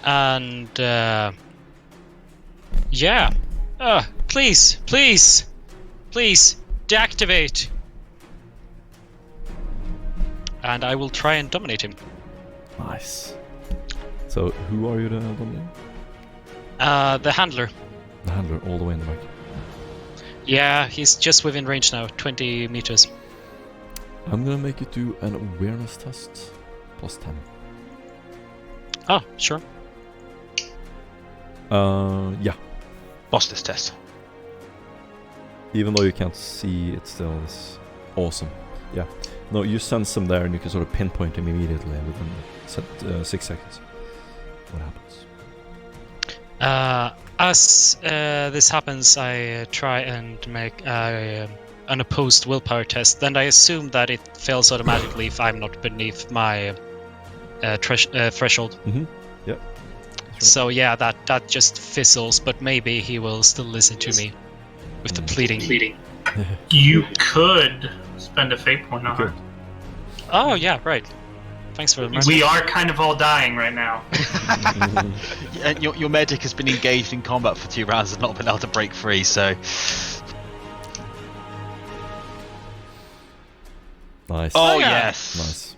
And yeah. Please, deactivate. And I will try and dominate him. Nice. So, who are you dominating? The handler. The handler, all the way in the back. Yeah, he's just within range now, 20 meters. I'm gonna make you do an awareness test. +10. Oh, sure. Yeah. Boss this test. Even though you can't see, it still is awesome. Yeah. No, you sense him there and you can sort of pinpoint him immediately within 6 seconds. What happens? As this happens, I try and make an opposed willpower test. Then I assume that it fails automatically if I'm not beneath my threshold. Mm-hmm. Yep. So yeah, that just fizzles. But maybe he will still listen to me with the pleading. You could spend a fate point on her. Oh yeah, right. Thanks for the reminder. We are kind of all dying right now. And your medic has been engaged in combat for 2 rounds and not been able to break free, so... Nice. Oh, yeah. yes! Nice.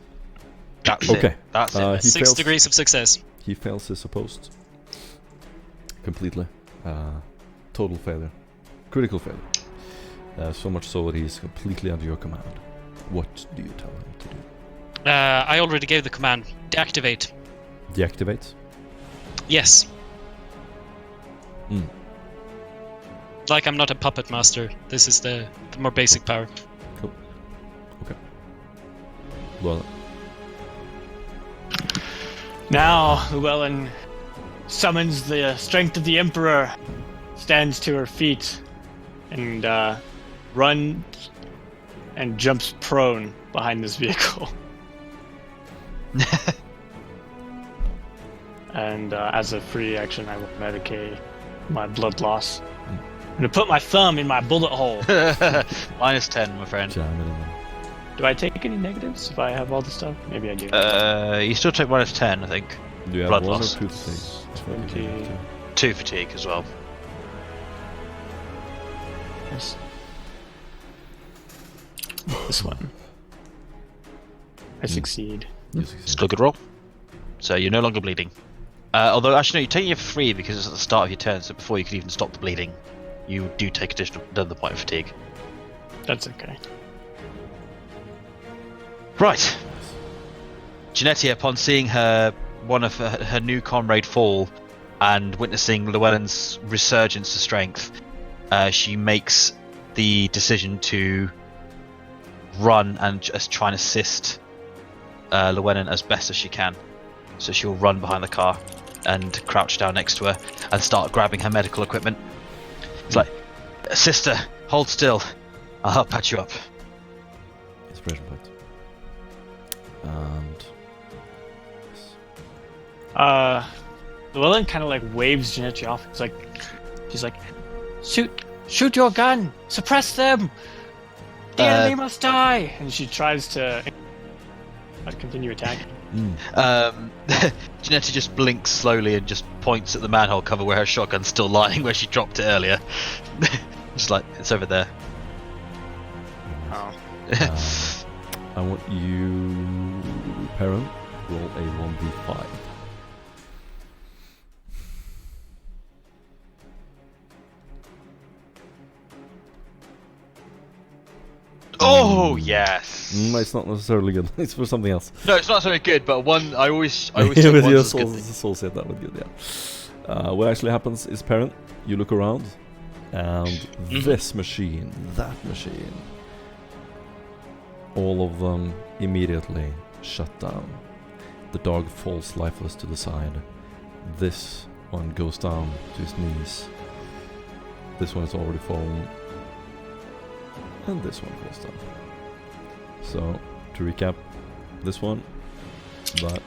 That's Okay. it. That's it. He 6 fails. degrees of success. He fails his opposed. Completely. Total failure. Critical failure. So much so that he's completely under your command. What do you tell him to do? I already gave the command. Deactivate. Deactivate? Yes. Mm. Like I'm not a puppet master. This is the more basic power. Cool. Okay. Well, Now, Llewellyn summons the strength of the Emperor, stands to her feet, and runs and jumps prone behind this vehicle. And as a free action, I will medicate my blood loss. I'm gonna put my thumb in my bullet hole. -10, my friend. jam it in there. Do I take any negatives if I have all the stuff? Maybe I do. You still take -10, I think. Do you have Blood one loss. or 2 fatigue? I thought you 20. had 2 fatigue as well. Yes. This one. I succeed. 2. You succeed. Still a good roll. So you're no longer bleeding. Although, actually, no, you're taking it for free because it's at the start of your turn, so before you could even stop the bleeding, you do take another point of fatigue. That's okay. Right. Janetti, upon seeing one of her new comrade fall and witnessing Llewellyn's resurgence to strength, she makes the decision to run and just try and assist Llewellyn as best as she can. So she'll run behind the car and crouch down next to her and start grabbing her medical equipment. It's like, sister, hold still. I'll patch you up. Inspiration point. And Llewellyn kind of like waves Janetti off. She's like, shoot your gun, suppress them. The enemy must die. And she tries to continue attacking. Janetti just blinks slowly and just points at the manhole cover where her shotgun's still lying where she dropped it earlier. Just like, it's over there. Oh. I want you, Perrin, roll a 1d5. Oh yes. It's not necessarily good. It's for something else. No, it's not something good, but one I always Yeah, take with ones your as good things. soul set that would good, yeah. What actually happens is, Perrin, you look around, and this machine, that machine, all of them immediately shut down. The dog falls lifeless to the side. This one goes down to his knees. This one has already fallen. And this one falls down. So, to recap, this one, that,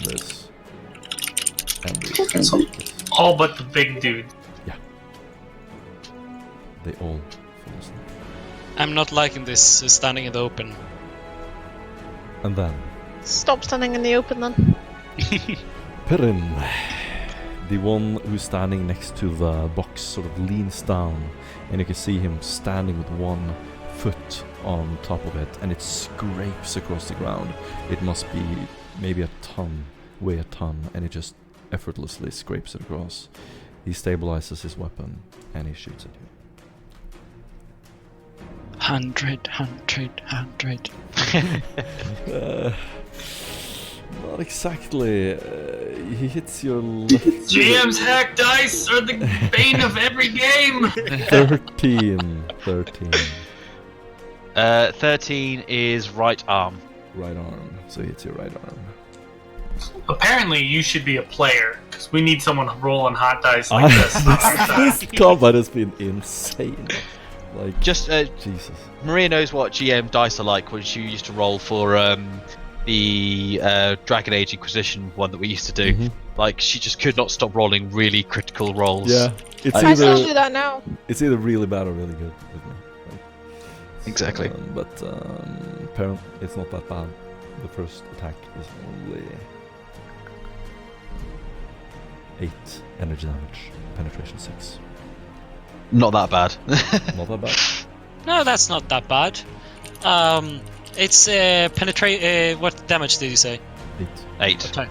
this, and this. All but the big dude. They all fall asleep. I'm not liking this standing in the open. And then, Stop standing in the open then. Perrin, the one who's standing next to the box, sort of leans down, and you can see him standing with one foot on top of it, and it scrapes across the ground. It must be maybe a ton, weigh a ton, and it just effortlessly scrapes it across. He stabilizes his weapon, and he shoots at you. 100. Not exactly. He hits your left. GM's hack dice are the bane of every game. 13. 13 is right arm. Right arm. So he hits your right arm. Apparently, you should be a player because we need someone rolling hot dice like this. This combat has been insane. Like, Just Jesus. Maria knows what GM dice are like when she used to roll for the Dragon Age Inquisition one that we used to do. Mhm. Like, she just could not stop rolling really critical rolls. Yeah, it's I still do either that now. really bad or really good. With me. Like, Exactly. But apparently it's not that bad. The first attack is only 8 energy damage, penetration 6. Not that bad. Not that bad. No, that's not that bad. It's penetrate. What damage did you say? 8. 8. What type?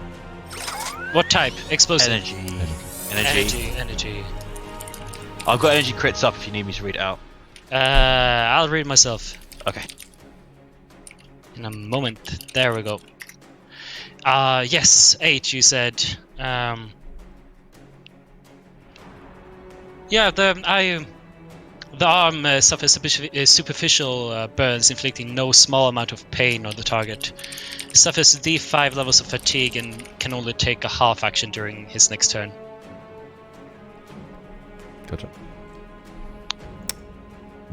What type? Explosive. Energy. I've got energy crits up if you need me to read it out. I'll read myself Okay. in a moment. There we go. Yes, 8. You said. Yeah, the arm suffers superficial burns, inflicting no small amount of pain on the target. It suffers D5 levels of fatigue and can only take a half action during his next turn. Gotcha.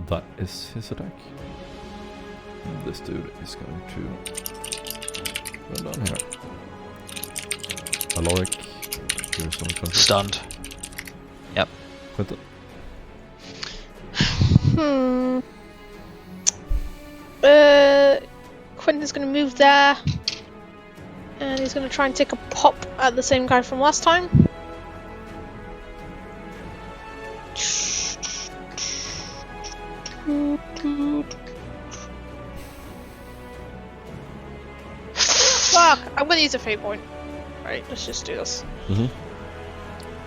That is his attack. This dude is going to run down here. Alaric, you're something. Stunned. Yep. Quentin. Quentin's gonna move there. And he's gonna try and take a pop at the same guy from last time. Fuck! I'm gonna use a fate point. Right, let's just do this. Mhm.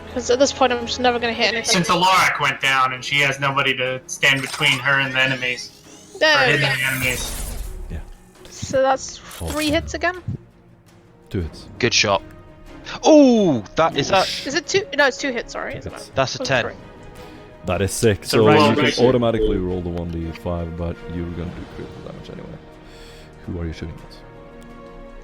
Because at this point I'm just never gonna hit anything. Since Alaric went down and she has nobody to stand between her and the enemies, or There we hidden go. the enemies. So that's 3 hits again? 2 hits. Good shot. Oh, that is that. Is it 2? No, it's 2 hits, sorry. Isn't Hits. it? That's a Was it 10. 3? That is sick. So So right- you right- can automatically roll the 1d5, but you're gonna do critical damage anyway. Who are you shooting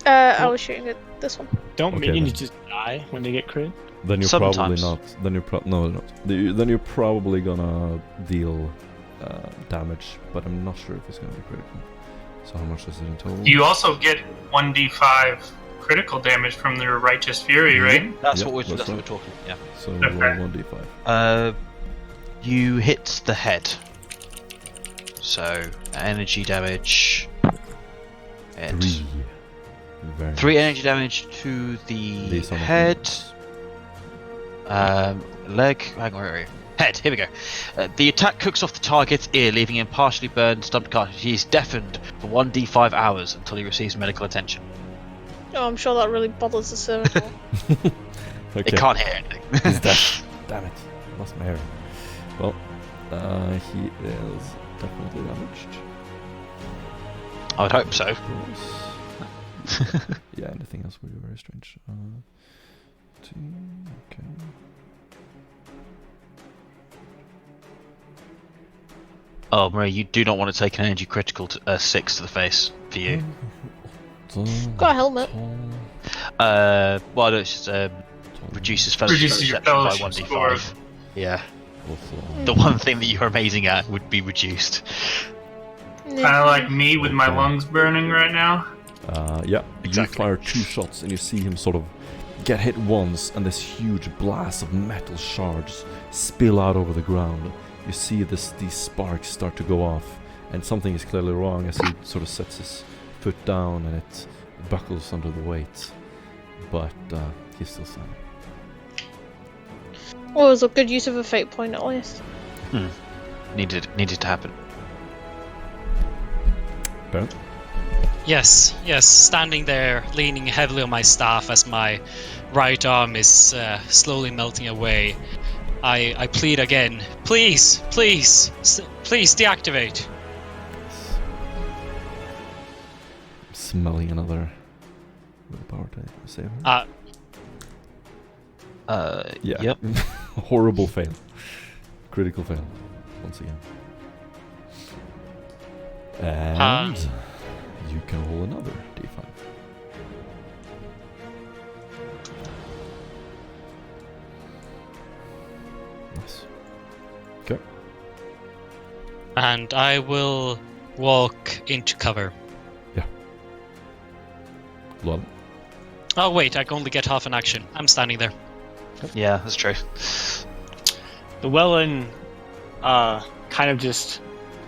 at? I was shooting at this one. Don't Okay, minions then. just die when they get crit? Then you're probably Sometimes. not. Then you're no, they're not. Then you're probably gonna deal damage, but I'm not sure if it's gonna be critical. So how much is it in total? You also get 1d5 critical damage from their Righteous Fury, right? That's Yep, what we're that's right. talking. Yeah. So Okay. roll 1d5. You hit the head. So energy damage. And 3. Very 3 nice. energy damage to the These are not head. units. Leg. Hang on, where are you? Head. Here we go. The attack cooks off the target's ear, leaving him partially burned, stunned. He is deafened for 1d5 hours until he receives medical attention. Oh, I'm sure that really bothers the servant. Okay. It can't hear anything. He's deaf. Damn it. Lost my hair. Well, he is definitely damaged. I would hope so. Yeah, anything else would be very strange. Okay. Oh, Marie, you do not want to take an energy critical to 6 to the face for you. Got a helmet. Well, no, it's just reduces fellowship Reduces your perception by fellowship 1d5. score. Yeah, Also, the one thing that you're amazing at would be reduced. Kind of like me with my Okay. lungs burning right now. yeah, Exactly. you fire 2 shots and you see him sort of get hit once, and this huge blast of metal shards spill out over the ground. You see these sparks start to go off, and something is clearly wrong as he sort of sets his foot down and it buckles under the weight. But he's still standing. Well, it was a good use of a fate point at least. Needed to happen. Baron? Yes, standing there, leaning heavily on my staff as my right arm is slowly melting away. I plead again. Please deactivate. smelling another willpower save. Yeah. Yep. Horrible fail. Critical fail. Once again. And you can roll another d5. Nice. Okay. And I will walk into cover. Lol. Oh wait, I can only get half an action. I'm standing there. Yeah, that's true. Llewellyn kind of just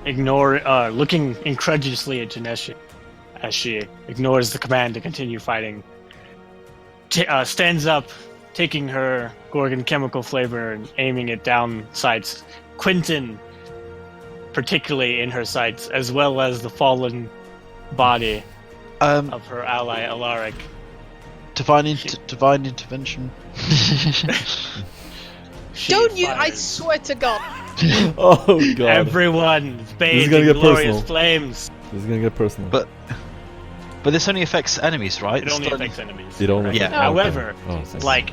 looking incredulously at Janeshi as she ignores the command to continue fighting. Stands up, taking her Gorgon chemical flavor and aiming it down sights. Quentin, particularly in her sights, as well as the fallen body of her ally Alaric. Divine intervention. Don't you? I fires. swear to God. Oh god. Everyone This is bathed gonna in get glorious personal. flames. This is gonna get personal. But this only affects enemies, right? It only It's affects enemies. it only. right? Yeah. However, Oh, thank like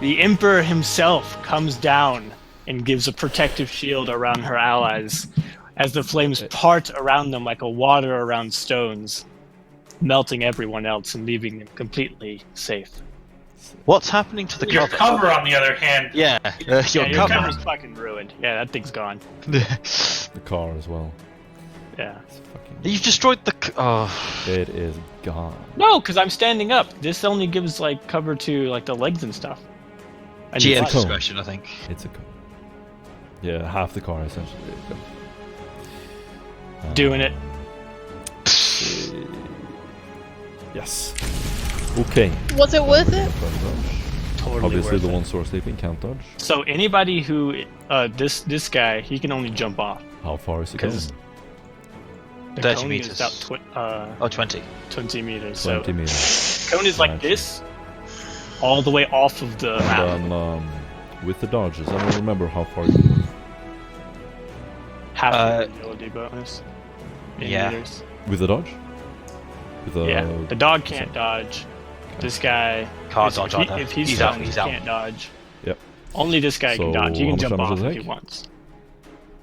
the Emperor himself comes down and gives a protective shield around her allies as the flames part around them like a water around stones, melting everyone else and leaving them completely safe. What's happening to the Your cover? cover, on the other hand, Yeah, Yeah, your your cover. cover's fucking ruined. Yeah, that thing's gone. The car as well. Yeah. It's fucking. You've destroyed the. Oh, It is gone. No, because I'm standing up. This only gives like cover to like the legs and stuff. And your GM body. cone. discretion, I think. It's a car. Yeah, half the car essentially. Doing it. Yes. Okay. Was it worth it? Totally Obviously, worth the it. one source sleeping can't dodge. So anybody who this guy, he can only jump off. How far is it going? 'Cause The 30 cone meters. is about 20. 20 meters. 20 So meters. cone is like Right. this, all the way off of the map. And with the dodges, I don't remember how far you move. Half uh, of the agility bonus. In yeah. meters. With the dodge? With the, Yeah. The dog can't dodge. This guy Can't if dodge he- either. If he's, He's down, out, he's he out. can't dodge. Yep. Only this guy So, can dodge. He how can much jump damage off does it if he take? wants.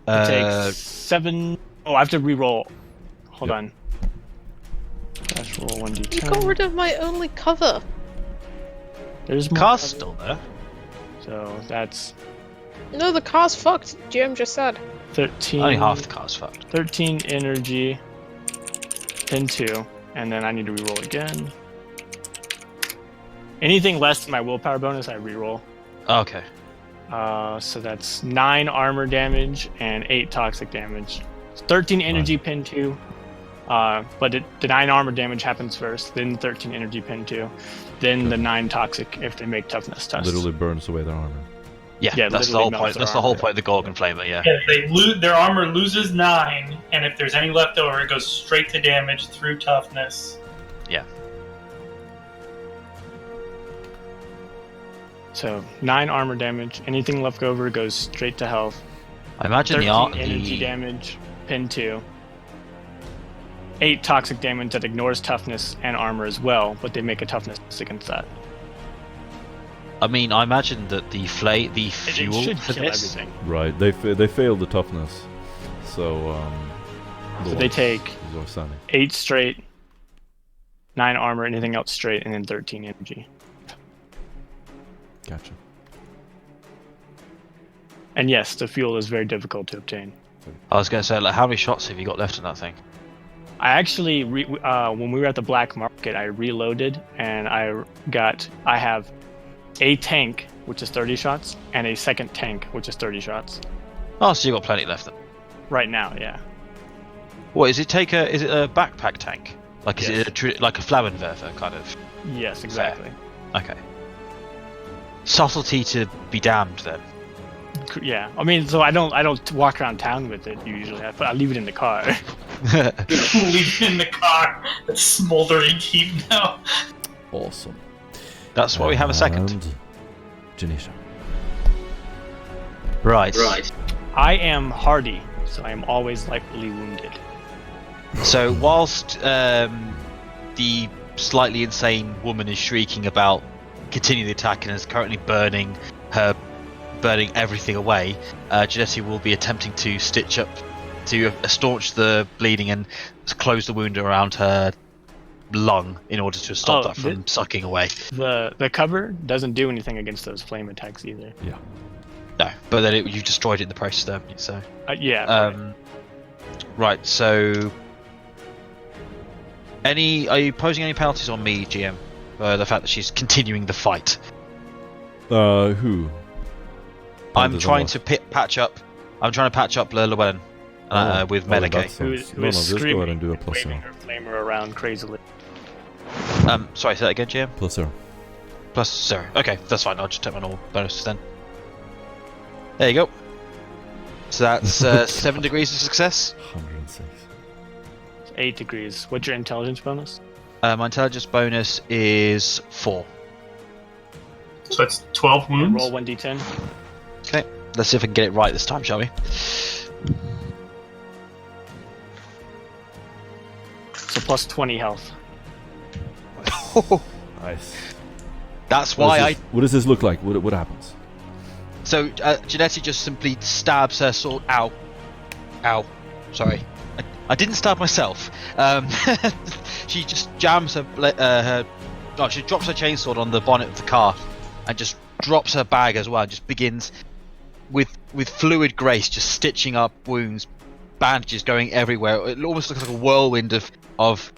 It takes 7. Oh, I have to re-roll. Hold Yep. on. Dash roll You got 1d10. rid of my only cover. There's more. Car's cover. still there. So that's No, the car's fucked. Jim just said. 13. Only half the car's fucked. 13 energy. Pin 2. And then I need to re-roll again. Anything less than my willpower bonus, I re-roll. Okay. So that's 9 armor damage and 8 toxic damage. 13 energy pin 2. But the 9 armor damage happens first, then 13 energy pin 2, then the 9 toxic if they make toughness tests. literally burns away their armor. Yeah, Yeah, that's the literally whole melts point. their That's the whole armor. point of the Gorgon flavor. Yeah. if they their armor loses 9, and if there's any left over, it goes straight to damage through toughness. So 9 armor damage. Anything left over goes straight to health. I imagine 13 the energy damage, pin 2. 8 toxic damage that ignores toughness and armor as well, but they make a toughness against that. I mean, I imagine that the It fuel should for kill this. everything. Right, they failed the toughness. So, So they take is outstanding. 8 straight, 9 armor, anything else straight, and then 13 energy. Gotcha. And yes, the fuel is very difficult to obtain. I was going to say, like, how many shots have you got left in that thing? I actually, when we were at the black market, I reloaded, and I have a tank, which is 30 shots, and a second tank, which is 30 shots. Oh, so you got plenty left. Then. Right now, yeah. What is it? Is it a backpack tank? Like, is Yes. it like a Flammenwerfer kind of? Yes, exactly. Okay. Subtlety to be damned, then. Yeah, I mean, so I don't walk around town with it usually. I leave it in the car. Leave it in the car. It's smoldering heap now. Awesome. That's why we have a second. And Janisha. Right. I am hardy, so I am always lightly wounded. So whilst the slightly insane woman is shrieking about continuing the attack and is currently burning everything away, Genetti will be attempting to stitch up to staunch the bleeding and close the wound around her lung in order to stop that from sucking away. The cover doesn't do anything against those flame attacks either. Yeah. No, but then you destroyed it in the process, don't you? So. Yeah. Right. So. Are you posing any penalties on me, GM, for the fact that she's continuing the fight? Who? I'm trying to patch up Llewellyn with Melegay. Who's just go screaming ahead and do a plus waving her flamer around crazily. Sorry, say that again, GM? Plus 0. Plus 0. Okay, that's fine. I'll just take my normal bonuses then. There you go. So that's 7 degrees of success. 106. 8 degrees. What's your intelligence bonus? My intelligence bonus is 4. So it's 12 wounds. Roll 1d10. Okay, let's see if I can get it right this time, shall we? So plus 20 health. Nice. That's why What does this look like? What happens? So Genetti just simply stabs her sword. Ow. Sorry. I didn't stab myself. She just jams she drops her chainsword on the bonnet of the car and just drops her bag as well. Just begins with fluid grace, just stitching up wounds, bandages going everywhere. It almost looks like a whirlwind of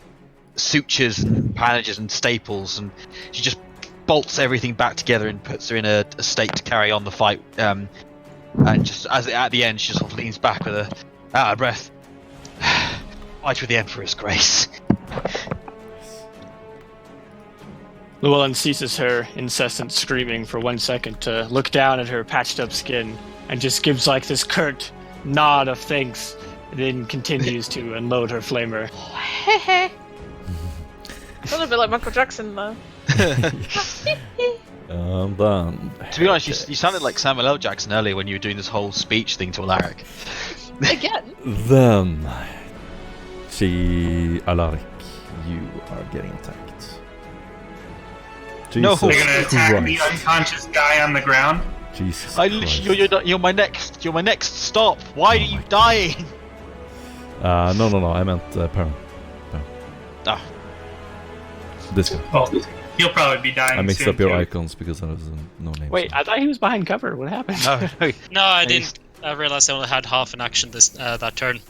sutures and bandages and staples, and she just bolts everything back together and puts her in a state to carry on the fight. And just at the end, she just sort of leans back with out of breath. Fight with the Emperor's grace. Llewellyn ceases her incessant screaming for 1 second to look down at her patched up skin and just gives like this curt nod of thanks, and then continues to unload her flamer. Hehe. Sounds a bit like Michael Jackson though. Done. To be honest, you sounded like Samuel L. Jackson earlier when you were doing this whole speech thing to Alaric. Again. Then, Alaric, you are getting attacked. No. Jesus They're gonna attack Christ. the unconscious guy on the ground. Jesus I Christ. literally, you're my next stop. Why are you dying? No. I meant Perrin. Ah. This guy. Well, he'll probably be dying I mixed soon, up your too. icons because there was no name. Wait, I thought he was behind cover. What happened? No. No, I didn't. I realized I only had half an action that turn.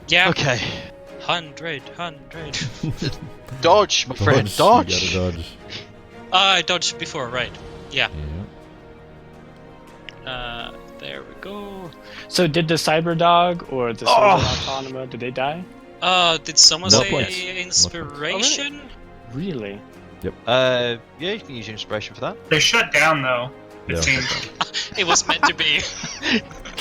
Yeah. Okay. 100. Dodge, my friend. Dodge. You gotta dodge. I dodged before, right? Yeah. Yeah. There we go. So did the cyber dog or the cyber autonoma, did they die? Did someone Not say twice. inspiration? Really? Yeah, you can use your inspiration for that. They're shut down, though. It Yeah. seems. It was meant to be.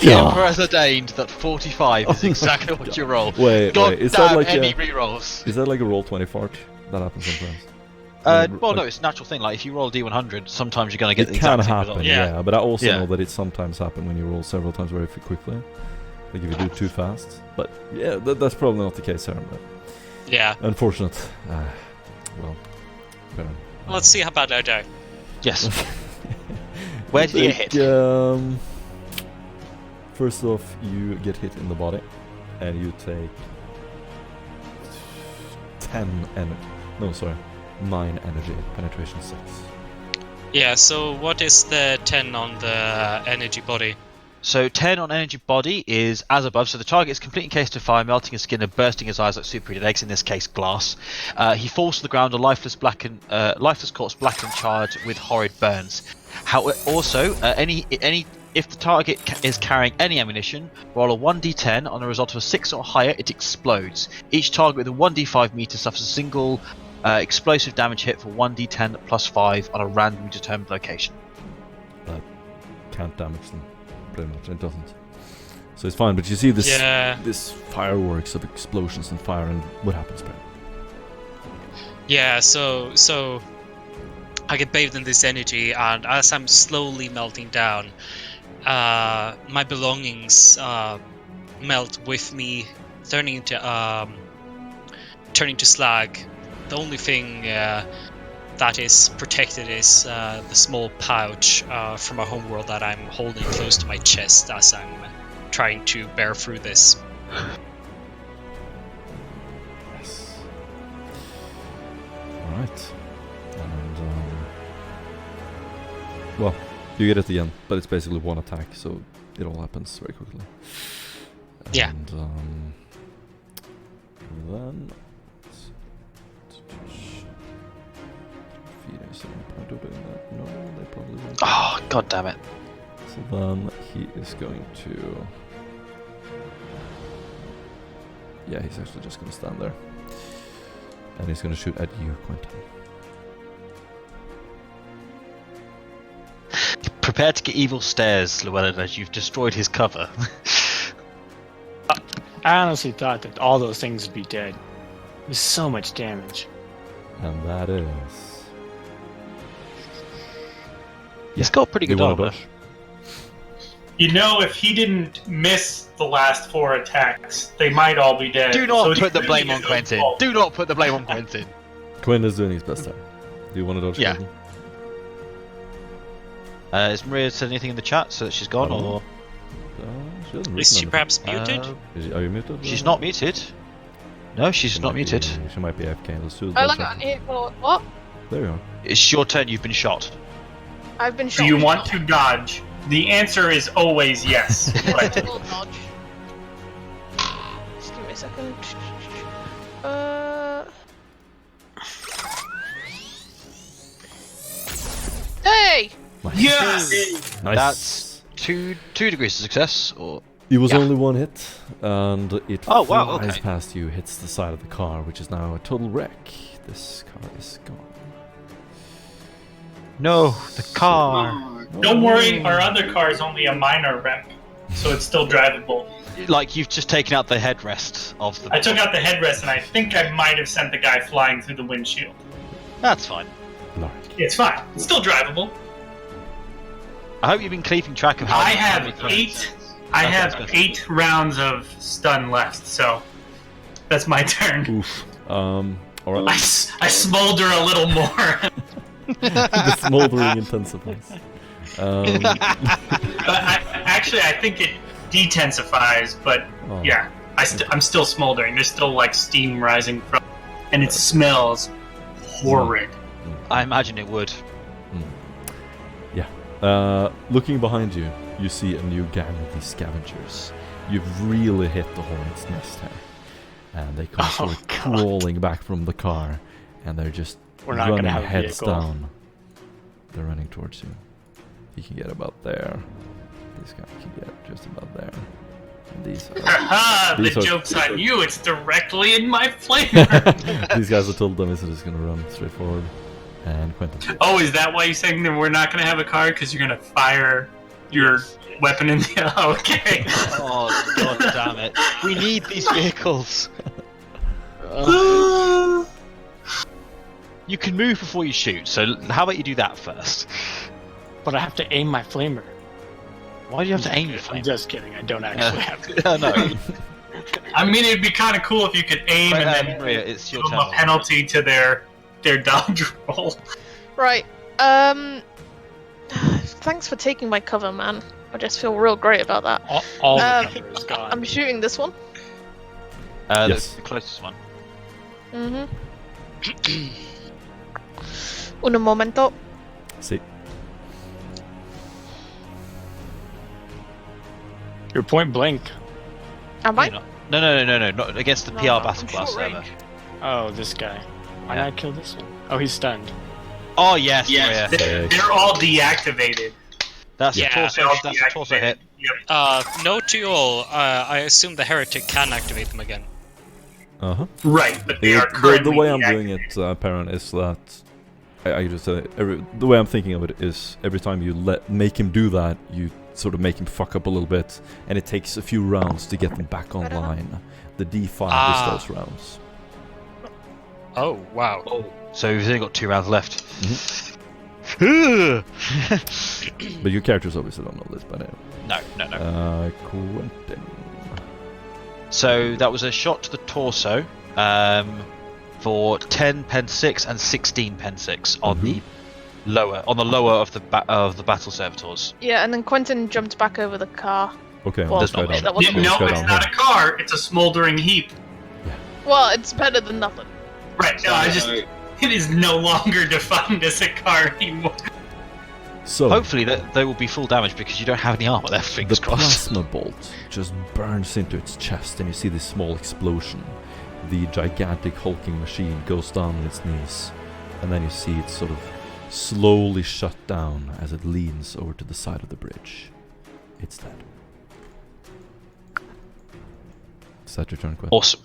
The Emperor has ordained that 45 is exactly what you roll. Wait, God is damn that like any a, rerolls. is that like a roll 20 fart? That happens sometimes. Well, no, it's a natural thing. Like if you roll a D100, sometimes you're gonna get It the can exact same happen, result. Yeah. but I also Yeah. know that it sometimes happens when you roll several times very quickly. Like if you do it too fast. But yeah, that's probably not the case here. But Yeah. unfortunate. Well, fair. Let's see how bad I die. Yes. Where did you get hit? First off, you get hit in the body, and you take 9 energy, penetration 6. Yeah, so what is the 10 on the energy body? So 10 on energy body is as above. So the target is completely encased in fire, melting his skin and bursting his eyes like superheated eggs. In this case, glass. He falls to the ground, a lifeless corpse, blackened and charred with horrid burns. Also, if the target is carrying any ammunition, roll a 1d10. On the result of a 6 or higher, it explodes. Each target within 1d5 meters suffers a single explosive damage hit for 1d10 plus 5 on a randomly determined location. That can't damage them, pretty much. It doesn't. So it's fine, but you see this fireworks of explosions and fire, and what happens, Ben? Yeah, so I get bathed in this energy, and as I'm slowly melting down, my belongings melt with me turning to slag. The only thing that is protected is the small pouch from our homeworld that I'm holding close to my chest as I'm trying to bear through this. Yes. Alright. And, well, you get it at the end, but it's basically one attack, so it all happens very quickly. Yeah. And, then... Is there any point of doing that? No, they probably won't. Oh, god damn it. So then he is going to... Yeah, he's actually just going to stand there. And he's going to shoot at you, Quentin. Prepare to get evil stares, Llewellyn, as you've destroyed his cover. I honestly thought that all those things would be dead. There's so much damage. And that is... He's got pretty Do you good want to armor. dodge? You know, if he didn't miss the last 4 attacks, they might all be dead. Do not So put the it's blame really on his own Quentin. fault. Do not put the blame on Quentin. Quinn is doing his best there. Do you want to dodge? Yeah. Quentin? Has Maria said anything in the chat so that she's gone, I don't know. or She hasn't Is she written perhaps muted? anything. Are you muted? she's not muted? No, she's not muted. She might be AFK. Let's do the Oh, dodge look, check. what? There you are. It's your turn. You've been shot. I've been Do shot. you want to dodge? The answer is always yes. But We'll dodge. Just give me a second. Hey! Nice. yes! Nice. That's two degrees of success, or It was Yeah. only one hit, and it Oh, wow, flies okay. past you, hits the side of the car, which is now a total wreck. This car is gone. no, the car. Don't worry, our other car is only a minor wreck, so it's still drivable. Like you've just taken out the headrest of the. I took out the headrest, and I think I might have sent the guy flying through the windshield. That's fine. Lark. It's fine. It's still drivable. I hope you've been keeping track of how. I how many have throws. 8. I Okay, have that's good. 8 rounds of stun left, so that's my turn. Oof. Alright. I smolder a little more. The smoldering intensifies. But I think it detensifies, but Oh. yeah, I'm still smoldering. There's still like steam rising from, and it smells horrid. I imagine it would. Looking behind you, you see a new gang of these scavengers. You've really hit the hornet's nest here. And they come sort of crawling back from the car, and they're just We're not running gonna have a heads vehicle. down. They're running towards you. You can get about there. This guy can get just about there. And these are Haha, the These are- joke's on you. It's directly in my flavor. these guys are total dummies, so they're just gonna run straight forward. And Quentin. Oh, is that why you're saying that we're not going to have a car? Because you're going to fire your weapon in the... Okay. Oh god damn it! We need these vehicles. You can move before you shoot, so how about you do that first? But I have to aim my flamer. Why do you have to aim your I'm flame? just kidding. I don't actually have to. No, I mean, it'd be kind of cool if you could aim and then Maria, it's give your them a turn. penalty to their dodge roll. Right. Thanks for taking my cover, man. I just feel real great about that. All the Um, cover is gone. I'm shooting this one. Yes. The closest one. Mm-hmm. Un momento. See. You're point blank. Am I? No, not against the No, PR no, battle I'm class short server. range. Oh, this guy. Why Yeah. not kill this one? Oh, he's stunned. Oh yes, Maria. They're all deactivated. That's Yeah, a torso. They're all That's a torso hit. Yep. Note to you all, I assume the heretic can activate them again. Uh-huh. Right, but they are The currently way I'm doing deactivated. it, Perrin, is that I just the way I'm thinking of it is every time you make him do that, you sort of make him fuck up a little bit, and it takes a few rounds to get them back online. The D5 Ah. is those rounds. Oh, wow. So we've only got 2 rounds left. But your characters obviously don't know this by now. No. Quentin. So that was a shot to the torso for 10 pen 6 and 16 pen 6 on the lower of the battle servitors. Yeah, and then Quentin jumped back over the car. Okay, Well, let's try that down. wasn't- No, Let's try it's down. not a car. It's a smoldering heap. Well, it's better than nothing. Right. No, it is no longer defined as a car anymore. So Hopefully they will be full damage because you don't have any armor there. the Fingers crossed. plasma bolt just burns into its chest, and you see this small explosion. The gigantic hulking machine goes down on its knees, and then you see it sort of slowly shut down as it leans over to the side of the bridge. It's dead. Is that your turn, Quentin? Awesome.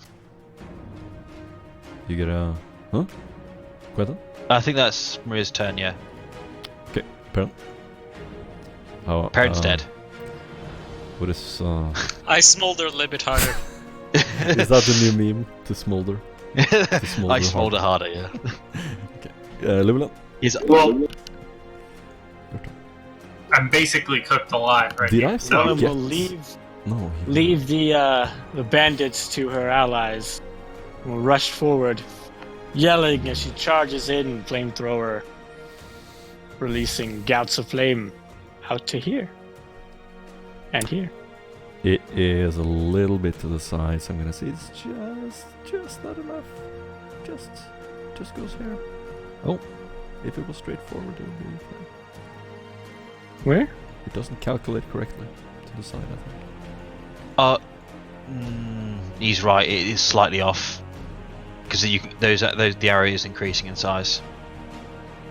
You get a... Huh? Quentin? I think that's Maria's turn. Yeah. Okay, Perrin. How, Parent's dead. What is... I smolder a little bit harder. is that the new meme? To smolder? smolder I smolder harder. Yeah. Llewellyn? He's Well, Your turn. I'm basically cooked alive right Did now. I So, Ellen Yes. will leave No. leave the bandits to her allies and will rush forward, yelling as she charges in, flamethrower, releasing gouts of flame out to here and here. It is a little bit to the side, so I'm gonna say it's just not enough. Just goes here. Oh, if it was straightforward, it would be fine. Where? It doesn't calculate correctly to the side, I think. he's right. It is slightly off because the area is increasing in size.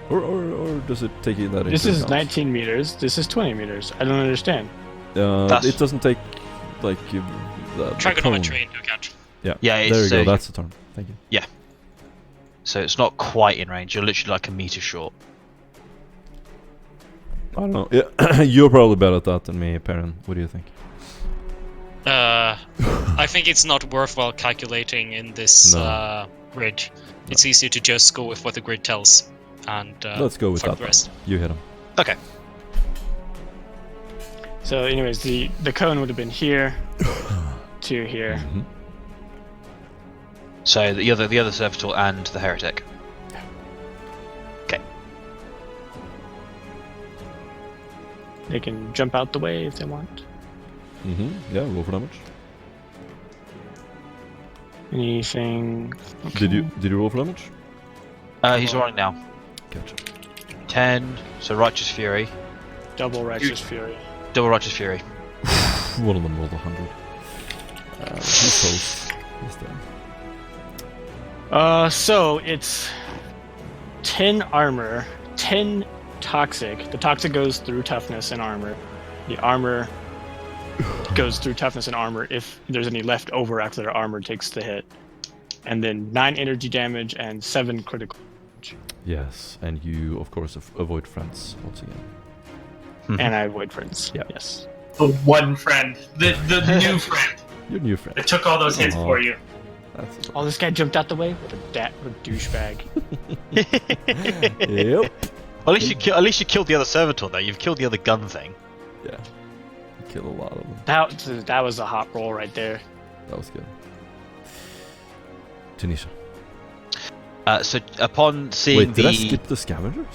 Or does it take you that This into is account? 19 meters. This is 20 meters. I don't understand. It doesn't take like the Trigonometry into account. Yeah. Yeah, There you it's, go. uh, That's the turn. Thank you. So it's not quite in range. You're literally like a meter short. I don't know. Yeah, you're probably better at that than me, Perrin. What do you think? I think it's not worthwhile calculating in this No. grid. It's easier to just go with what the grid tells. And Let's go with fuck that. the rest. You hit him. Okay. So, anyways, the cone would have been here to here. Mhm. So the other servitor and the heretic. They can jump out the way if they want. Yeah, roll for damage. Anything? Did you roll for damage? He's rolling now. Gotcha. 10. So righteous fury. Double righteous fury? Double righteous fury. One of them rolled 100. He's close. He's dead. So it's 10 armor, 10 toxic. The toxic goes through toughness and armor. The armor goes through toughness and armor if there's any left over after their armor takes the hit. And then 9 energy damage and 7 critical. Yes, and you, of course, avoid friends once again. And I avoid friends. Yeah. Yes. the one friend, the new friend Your new friend. that took all those hits Aw. for you. That's Oh, this guy jumped out the way with a douchebag. Yep. At least you killed the other servitor though. You've killed the other gun thing. Yeah. You kill a lot of them. That was a hot roll right there. That was good. Tanisha. So upon seeing Wait, did the I skip the scavengers?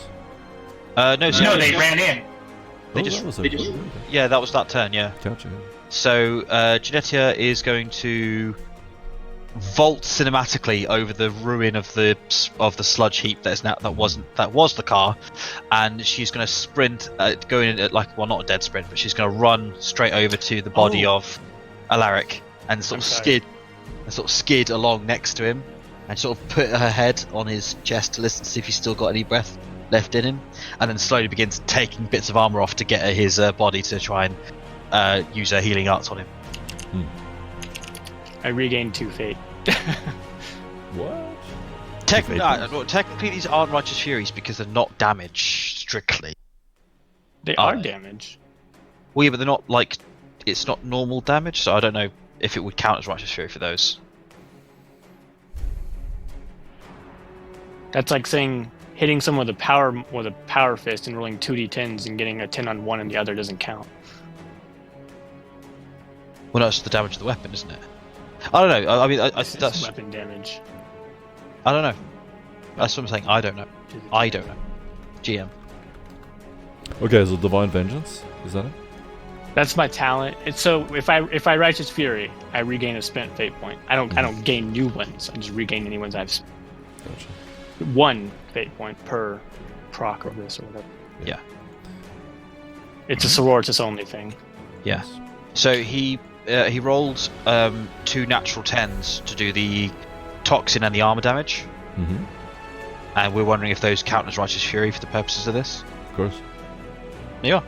no, so No, they ran in. They Oh, just- that was they okay. just- yeah, that was that turn. Yeah. Gotcha. So Genetia is going to vault cinematically over the ruin of the sludge heap that was the car, and she's going to sprint, going in at not a dead sprint, but she's going to run straight over to the body of Alaric and sort of skid along next to him, and sort of put her head on his chest to listen to see if he's still got any breath left in him, and then slowly begins taking bits of armor off to get at his body to try and use her healing arts on him. I regained 2 fate. What? Technically, these aren't righteous furies because they're not damage strictly. They Are are they? damage. Well, yeah, but they're not it's not normal damage, so I don't know if it would count as righteous fury for those. That's like saying hitting someone with a power fist and rolling 2d10s and getting a 10 on one and the other doesn't count. Well, no, it's the damage of the weapon, isn't it? I don't know. I mean, It's that's weapon damage. I don't know. That's what I'm saying. I don't know. I don't know. GM. Okay, so Divine Vengeance, is that it? That's my talent. So if I Righteous Fury, I regain a spent fate point. I don't gain new ones. I just regain any ones I've spent. Gotcha. 1 fate point per proc of this or whatever. Yeah. It's a sororitas only thing. Yeah. So he rolled 2 natural 10s to do the toxin and the armor damage, Mm-hmm. and we're wondering if those count as Righteous Fury for the purposes of this. Of course. Yeah.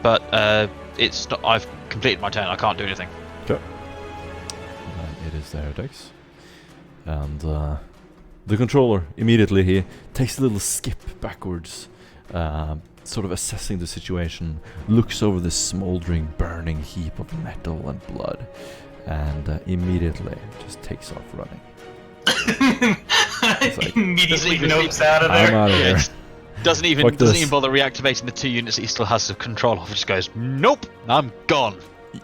But it's not. I've completed my turn. I can't do anything. Okay. And it is the heretics. And the controller, immediately he takes a little skip backwards, sort of assessing the situation, looks over this smoldering, burning heap of metal and blood, and immediately just takes off running. like, Immediately nopes out of I'm there. out of here. Doesn't even Fuck this. bother reactivating the 2 units that he still has control of. He just goes, nope, I'm gone. Yeah.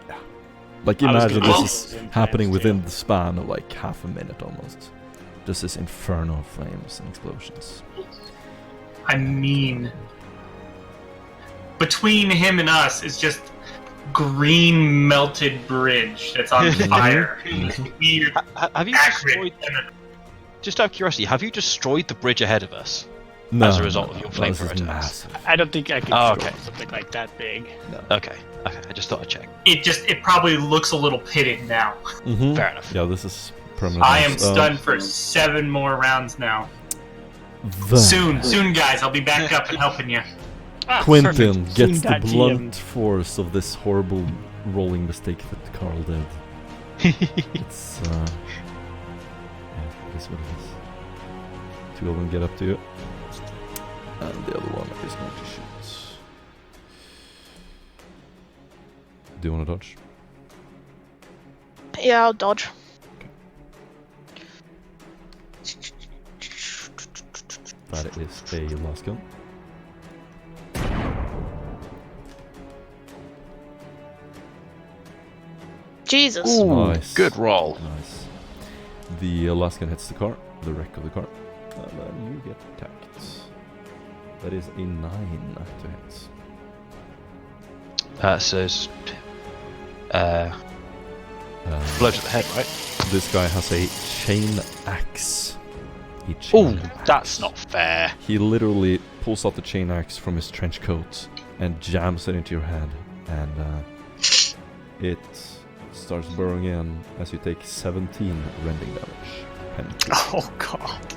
Like I was imagine gonna this roll is in happening plans, within too. the span of like half a minute almost. Just this inferno of flames and explosions. I mean, between him and us is just green melted bridge that's on fire. Weird, Have you accurate. destroyed? Just out of curiosity, have you destroyed the bridge ahead of us? No, As a result of your this flamethrower is attacks. massive. I don't think I could Oh, destroy okay. something like that big. Okay. I just thought I'd check. It probably looks a little pitted now. Mm-hmm. Fair enough. Yeah, this is permanent. I am loss. stunned for 7 more rounds now. The Soon, guys. I'll be back up and helping you. Quentin Perfect. gets the Scene.gm. blunt force of this horrible rolling mistake that Carl did. It's yeah, it is what it is. 2 of them get up to you, and the other one is going to shoot. Do you want to dodge? Yeah, I'll dodge. That is a last gun. Jesus. Nice. Good roll. Nice. The last gun hits the car, the wreck of the car, and then you get attacked. That is a 9 to hit. So it's, blow to the head, right? This guy has a chain axe. A Oh, chain axe. that's not fair. He literally pulls out the chain axe from his trench coat and jams it into your head, and it starts burrowing in as you take 17 rending damage. Pen two. Oh god.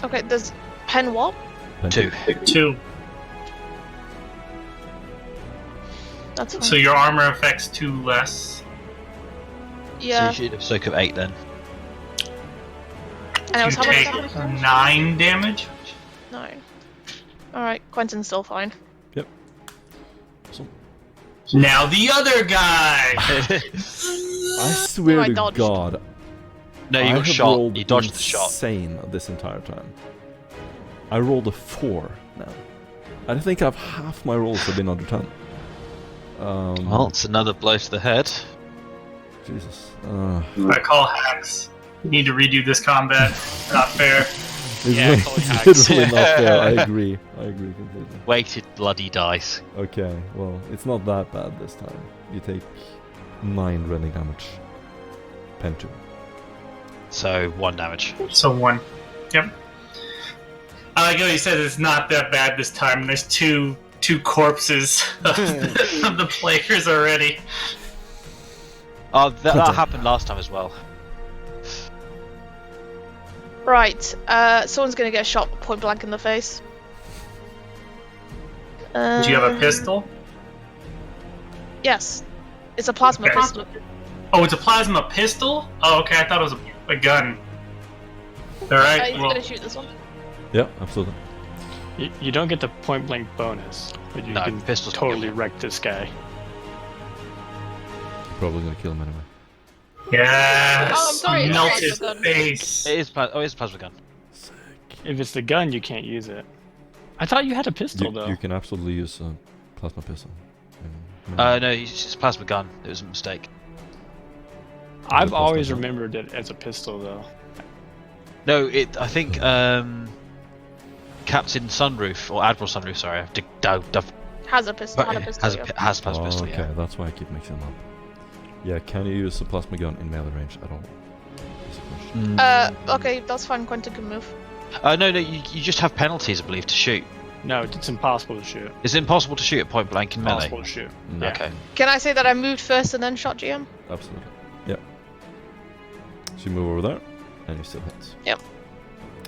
Okay, there's pen what? Pen 2. 2. That's fine. So your armor affects 2 less. Yeah. So you should have soak up 8 then. And it was You how much take damage? 9 damage. 9. Alright, Quentin's still fine. So, Now the other guy. I swear I to dodged. God, No, I you got have shot. rolled You dodged the shot. insane this entire time. I rolled a 4 now. I think I've half my rolls have been under 10. Well, it's another blow to the head. Jesus. I call hacks. You need to redo this combat. Not fair. It's Yeah, call it hacks. literally not fair. I agree. I agree completely. Weighted bloody dice. Okay, well, it's not that bad this time. You take 9 rending damage. Pen 2. So 1 damage. So 1. Yep. I like how you said it's not that bad this time. There's two corpses of the players already. Oh, that happened last time as well. Right, someone's gonna get shot point blank in the face. Do you have a pistol? Yes. It's a plasma Okay. pistol. Oh, it's a plasma pistol? Oh, okay. I thought it was a gun. Alright, He's well, gonna shoot this one. Yeah, absolutely. You don't get the point blank bonus, but you No, can pistols totally can wreck this guy. You're probably gonna kill him anyway. yes! Oh, I'm sorry, it's Melt a his plasma gun. face. It is. It's a plasma gun. Sick. If it's the gun, you can't use it. I thought you had a pistol though. You can absolutely use a plasma pistol. No, it's a plasma gun. It was a mistake. I've plasma always gun. remembered it as a pistol, though. No, I think Captain Sunroof or Admiral Sunroof. Sorry, Has a pistol. Had a pistol. has yeah. has a plasma pistol. Okay, Yeah. that's why I keep mixing them up. Yeah, can you use a plasma gun in melee range at all? Is the question. Okay, that's fine. Quentin can move. No, you just have penalties, I believe, to shoot. No, it's impossible to shoot. Is it impossible to shoot at point blank in melee? Impossible to shoot. No. Yeah. Okay. Can I say that I moved first and then shot GM? Absolutely. Yeah. So you move over there, and you still hit.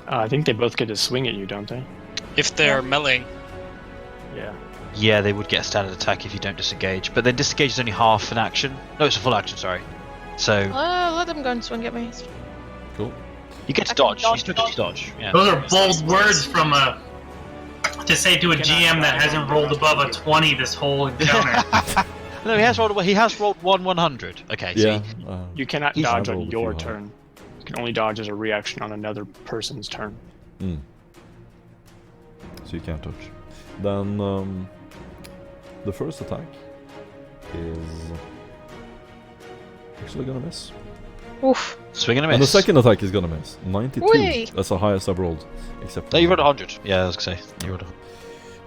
I think they both get to swing at you, don't they? If they're meleeing, Yeah. Yeah, they would get a standard attack if you don't disengage, but then disengage is only half an action. No, it's a full action. Sorry. So Let them go and swing at me. Cool. you get to I can dodge. You dodge, still get to dodge. Yeah. Those are bold words from to say to a GM that hasn't rolled above a 20 this whole encounter. No, he has rolled. He has rolled 1/100. Okay. So Yeah. You cannot He's dodge rolled on a your few high. turn. You can only dodge as a reaction on another person's turn. So you can't touch. Then the first attack is actually gonna miss. Oof. swing and a miss. And the second attack is gonna miss. 92. Whee! That's the highest I've rolled. Except No, you rolled 100. Yeah, I was gonna say you rolled.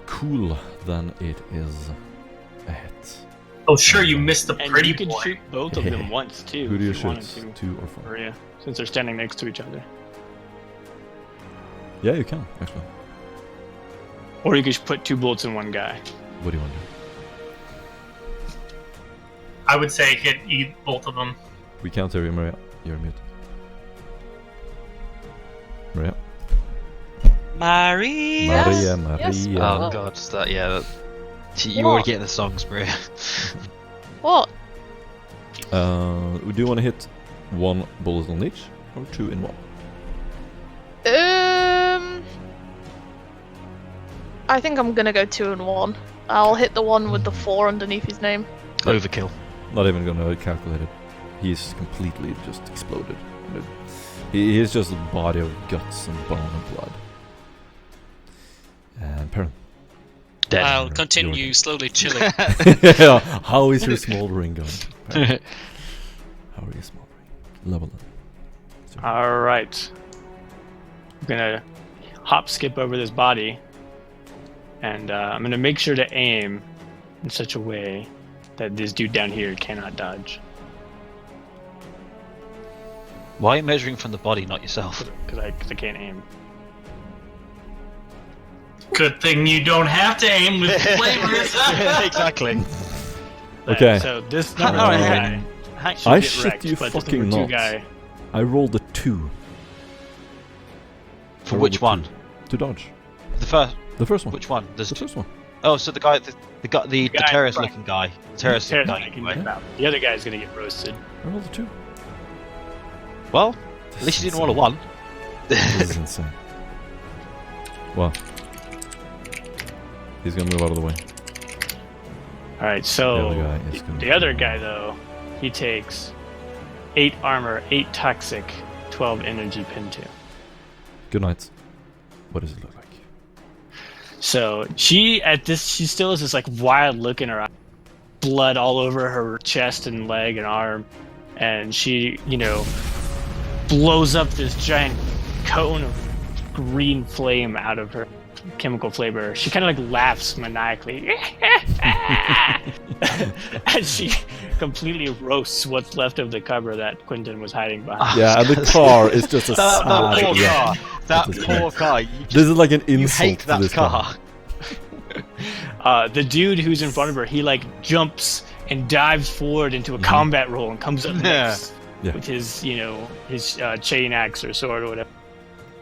Cool. Then it is a hit. Oh, sure, you missed the And pretty you can boy. shoot both of them once, too. Who do you if wanted shoot? to. 2 or 4? Maria, since they're standing next to each other. Yeah, you can actually. Or you could put 2 bullets in one guy. What do you want to do? I would say hit both of them. We can't hear you, Maria. You're mute. Maria. Maria. Yes, Maria. yes. Oh god, you What? already getting the songs, Maria. What? Do you want to hit 1 bullet on each or 2 in 1? I think I'm gonna go 2 and 1. I'll hit the one with the 4 underneath his name. Overkill. Not even gonna calculate it. He's completely just exploded. He's just a body of guts and bone and blood. And Perrin. Dead. I'll continue slowly chilling. Yeah, how is your smoldering going? Perrin? How are you smoldering? Level up. Alright. I'm gonna hop skip over this body. And I'm gonna make sure to aim in such a way that this dude down here cannot dodge. Why are you measuring from the body, not yourself? Because I can't aim. Good thing you don't have to aim with flavors. Yeah, exactly. Okay. So this Hang number on, 2 hang guy should I get shit wrecked, you but this fucking number 2 not. guy. I rolled a 2 For which one? to dodge. The first. The first one. Which one? There's The first one. Oh, so the guy, the guy in terrorist-looking guy. Terrorist-looking guy. Can Anyway. get out. The other guy's gonna get roasted. I rolled a 2. Well, at least you didn't roll a 1. This is insane. Well, he's gonna move out of the way. Alright, so The other guy is gonna the other come guy though, he takes 8 armor, 8 toxic, 12 energy pin 2. Good night. What does it look like? So she still has this like wild look in her eye, blood all over her chest and leg and arm, and she, blows up this giant cone of green flame out of her chemical flavor. She kind of like laughs maniacally, and she completely roasts what's left of the cover that Quentin was hiding behind. Yeah, and the car is just a That sad poor wreck. car. That That is poor great. car. This is like an You insult hate to that this car. The dude who's in front of her, he like jumps and dives forward into a combat roll and comes up next Yeah. with his, his chain axe or sword or whatever.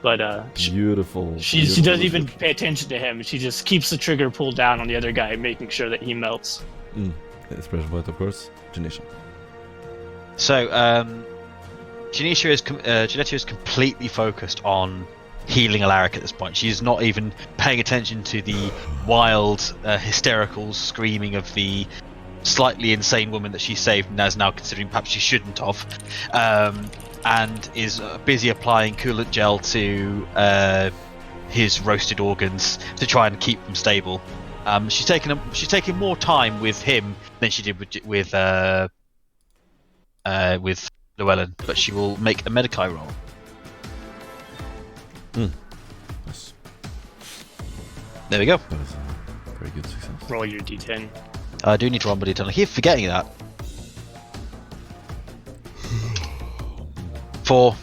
But Beautiful. she beautiful doesn't even description. pay attention to him. She just keeps the trigger pulled down on the other guy, making sure that he melts. Special point, of course. Janisha. So, Janisha is completely focused on healing Alaric at this point. She's not even paying attention to the wild, hysterical screaming of the slightly insane woman that she saved and is now considering perhaps she shouldn't have, and is busy applying coolant gel to his roasted organs to try and keep them stable. She's taking more time with him than she did with Llewellyn, but she will make a Medicae roll. Yes. There we go. That is a very good success. Roll your d10. I do need to roll my d10. I keep forgetting that. 4.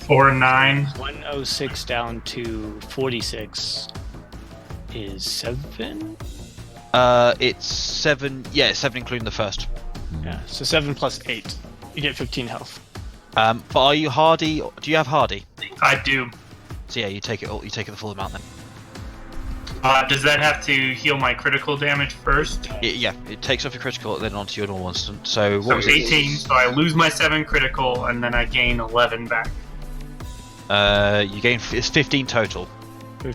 4 and 9. 106 down to 46 is 7. It's 7. Yeah, 7 including the first. Yeah, so 7 plus 8. You get 15 health. But are you hardy? Do you have hardy? I do. So yeah, you take it all. You take it the full amount then. Does that have to heal my critical damage first? Yeah, it takes off your critical, then onto your normal instant. So what So was 18, it? so I lose my 7 critical, and then I gain 11 back. You gain. It's 15 total.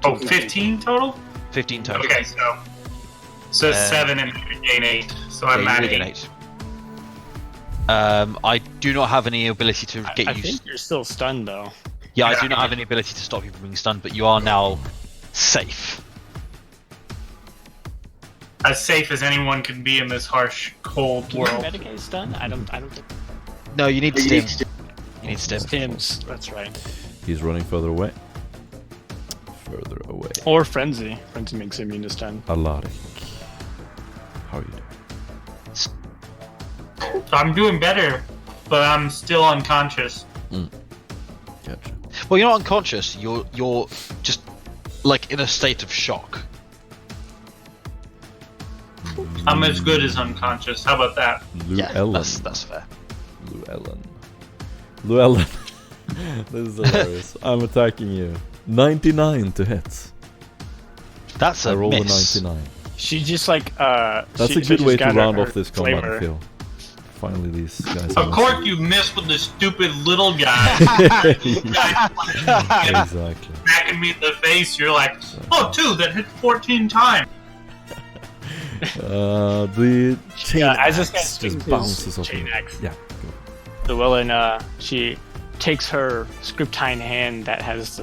Oh, 15 total? 15 total. Okay, so 7 and I gain 8. So I'm Yeah, at you gain 8. 8. I do not have any ability to get I you. think you're still stunned though. Yeah, I do not have any ability to stop you from being stunned, but you are now safe. As safe as anyone can be in this harsh, cold world. Medicaid stun? I don't think No, you need stim. You need stim. Tim's. That's right. He's running further away. Further away. Or frenzy. Frenzy makes him immune to stun. Alaric. How are you doing? I'm doing better, but I'm still unconscious. Gotcha. Well, you're not unconscious. You're just like in a state of shock. I'm as good as unconscious. How about that? Llewellyn. That's fair. Llewellyn. This is hilarious. I'm attacking you. 99 to hit. That's I a rolled miss. a 99. She just like That's a good way to round off this combat, I feel. Finally, these guys. Of course you missed with the stupid little guy. Exactly. Smacking me in the face, you're like, oh, 2, that hit 14 times. The chain as this axe guy just swings his bounces off. chain you. axe. Yeah. Llewellyn, she takes her scriptine hand that has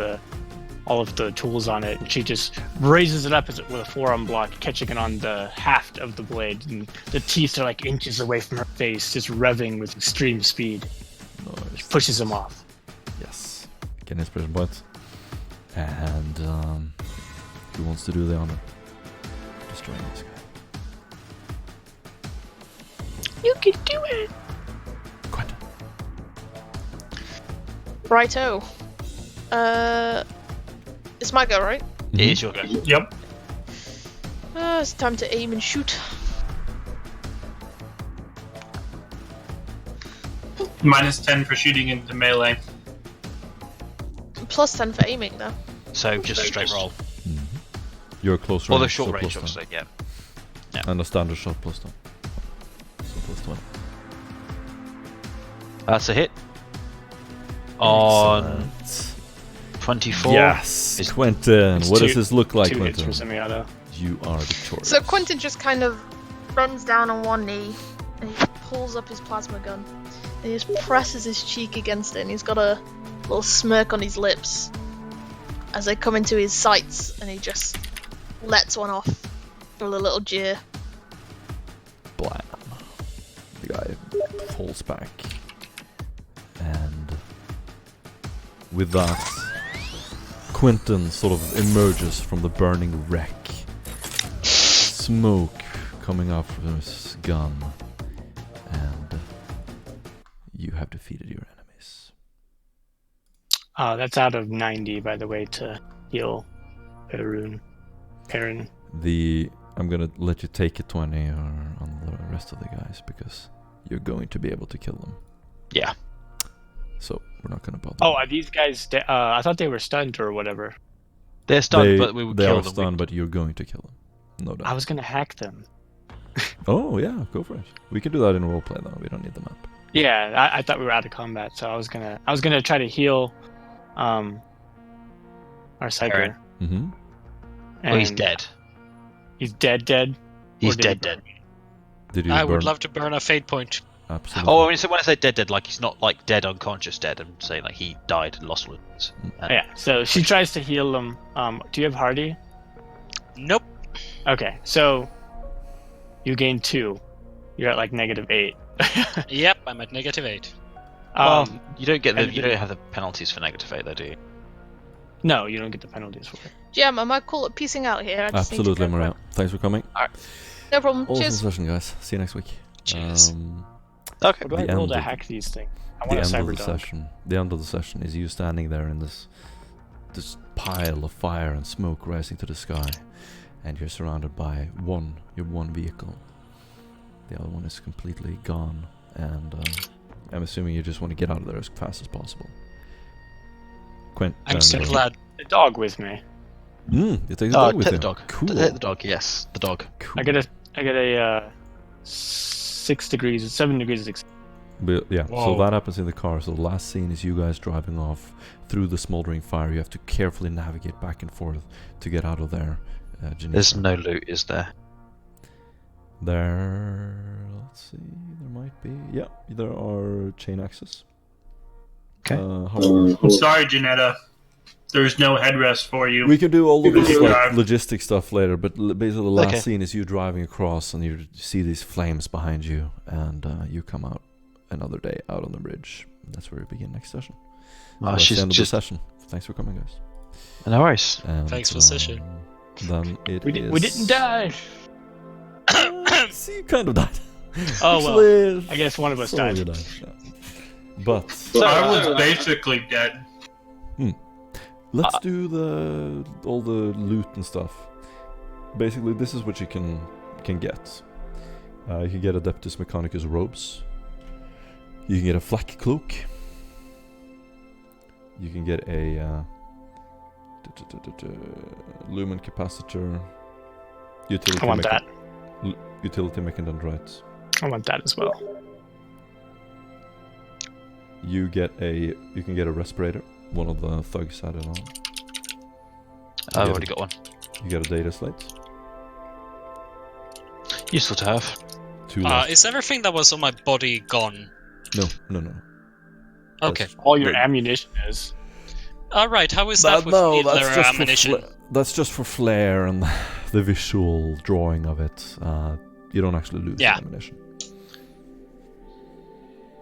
all of the tools on it, and she just raises it up with a forearm block, catching it on the haft of the blade, and the teeth are like inches away from her face, just revving with extreme speed. Nice. Pushes him off. Yes. Get an inspiration point. And who wants to do the honor? Destroying this guy. You can do it. Quentin. Righto. It's my go, right? It is your go. Yep. It's time to aim and shoot. -10 for shooting into melee. Plus 10 for aiming, though. So just a straight roll. You're a close Or range. the short so range, plus obviously. Yeah. 10. And a standard shot plus 10. So plus 20. That's a hit. On Excellent. 24. Yes. Is- Quentin, It's what two- does this look like, 2 hits Quentin? for semi-auto. You are victorious. So Quentin just kind of bends down on one knee and he pulls up his plasma gun and he just presses his cheek against it and he's got a little smirk on his lips as they come into his sights and he just lets one off with a little jeer. Blam. The guy falls back. And with that, Quentin sort of emerges from the burning wreck. Smoke coming up from his gun. And you have defeated your enemies. That's out of 90, by the way, to heal Perrin. I'm gonna let you take a 20 on the rest of the guys because you're going to be able to kill them. Yeah. So we're not gonna bother. Oh, are these guys? I thought they were stunned or whatever. They're stunned, but we would they kill are them. stunned, but you're going to kill them. No doubt. I was gonna hack them. Oh yeah, go for it. We can do that in roleplay though. We don't need the map. Yeah, I thought we were out of combat, so I was gonna try to heal, our Cyber. Mm-hmm. Oh, he's dead. He's dead. He's Or did he dead. Did you I burn? would love to burn a fate point. Absolutely. Oh, when I say dead, like he's not like dead unconscious dead. I'm saying like he died and lost wounds. And Yeah. So she tries to heal him. Do you have Hardy? Nope. Okay, so you gain 2. You're at like -8. Yep, I'm at -8. Well, you don't get and you don't have the penalties for -8 though, do you? No, you don't get the penalties for it. GM, am I cool at piecing out here? I just need to Absolutely, go for Maria. it. Thanks for coming. No problem. Awesome Cheers. session, guys. See you next week. Cheers. Okay. What do I The roll end to of- hack these things? I The want a end of the cyber dog. session. The end of the session is you standing there in this pile of fire and smoke rising to the sky, and you're surrounded by your one vehicle. The other one is completely gone, and I'm assuming you just want to get out of there as fast as possible. I'm so glad. The dog with me. You take the dog with take you. the dog. Cool. Take the dog. Yes, the dog. Cool. I get a 6 degrees, 7 degrees. But yeah, so Whoa. that happens in the car. So the last scene is you guys driving off through the smoldering fire. You have to carefully navigate back and forth to get out of there. There's Janissa. no loot, is there? Let's see, there might be. Yeah, there are chain axes. Okay. However, I'm sorry, Janetta. There's no headrest for you. we can do all of this You like drive. logistic stuff later. But basically, the last Okay. scene is you driving across, and you see these flames behind you, and you come out another day out on the bridge. That's where we begin next session. So Oh, that's she's the end of just. the session. Thanks for coming, guys. No worries. And, Thanks for the session. Then it We didn't die. See, you kind of died. Oh well. Actually, I guess one of us sort of died. you died. Yeah. But I was basically dead. let's do all the loot and stuff. Basically, this is what you can get. You can get Adeptus Mechanicus robes. You can get a flak cloak. You can get a lumen capacitor. Utility I want that. Utility mech and dendrites. I want that as well. You can get a respirator. One of the thugs had it on. I've Yeah. already got one. You get a data slate. Useful to have. 2 left. Is everything that was on my body gone? No. Okay. All your But- ammunition is. Alright, how is that with needler ammunition? That's just for flair and the visual drawing of it. You don't actually lose Yeah. ammunition.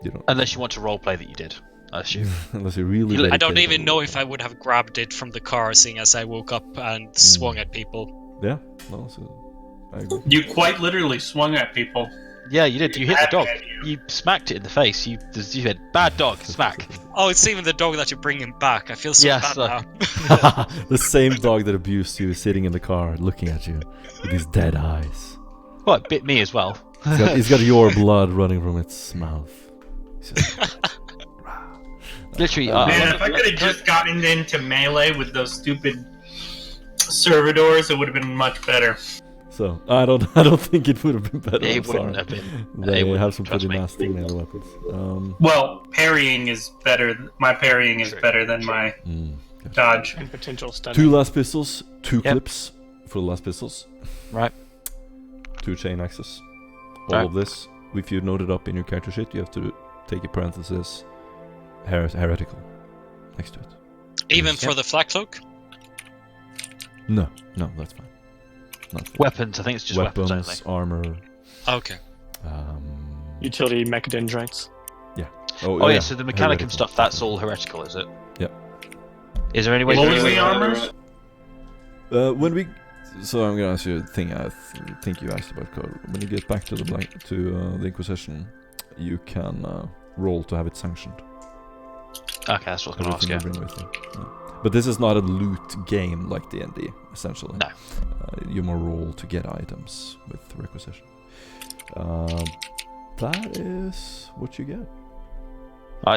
You don't. Unless you want to roleplay that you did, I assume. Unless you really. I don't dedicate even it. know if I would have grabbed it from the car, seeing as I woke up and swung at people. Yeah. No. So I agree. You quite literally swung at people. Yeah, you did. You hit the dog. At you. You smacked it in the face. You said, "Bad dog, smack." Oh, it's even the dog that you're bringing back. I feel so Yes, bad sir. now. The same dog that abused you is sitting in the car, looking at you with his dead eyes. Well, it bit me as well. It's got your blood running from its mouth. It's just- Literally, Man, if I could have just gotten into melee with those stupid servitors, it would have been much better. So I don't think it would have been better. I'm it wouldn't sorry. have been. They wouldn't, have some trust pretty me. nasty melee weapons. Well, parrying is better. My parrying is True, better than my Okay. dodge. And potential stunning. 2 last pistols, 2 Yep. clips for the last pistols. Right. 2 chain axes. All Right. of this, if you note it up in your character sheet, you have to take a parenthesis heretical next to it. Even for the flak cloak? No, that's fine. Not for Weapons. I think it's just weapons, weapons, only. armor. Okay. Utility mechadendrites. Oh yeah. So the mechanicum heretical. stuff. That's all heretical, is it? Yep. Is there any way? What to was do the it? armors? When we, so I'm gonna ask you a thing. I think you asked about code. When you get back to the Inquisition, you can roll to have it sanctioned. Okay, that's what I was going to ask. Everything Yeah. you bring with you. Yeah. But this is not a loot game like D&D, essentially. No. You more roll to get items with requisition. That is what you get.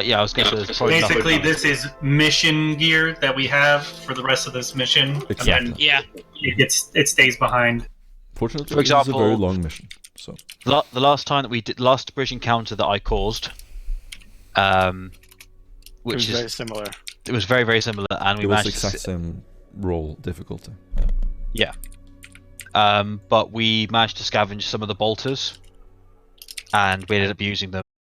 Yeah, I was going to say there's probably Basically, nothing. this is mission gear that we have for the rest of this mission, Exactly. and then Yeah. it stays behind. Fortunately, For this is a very example- long mission. So The last time that we did, last bridge encounter that I caused, It which was is very similar. it was very very similar, and we it was the managed to. exact same roll difficulty. Yeah. But we managed to scavenge some of the bolters, and we ended up using them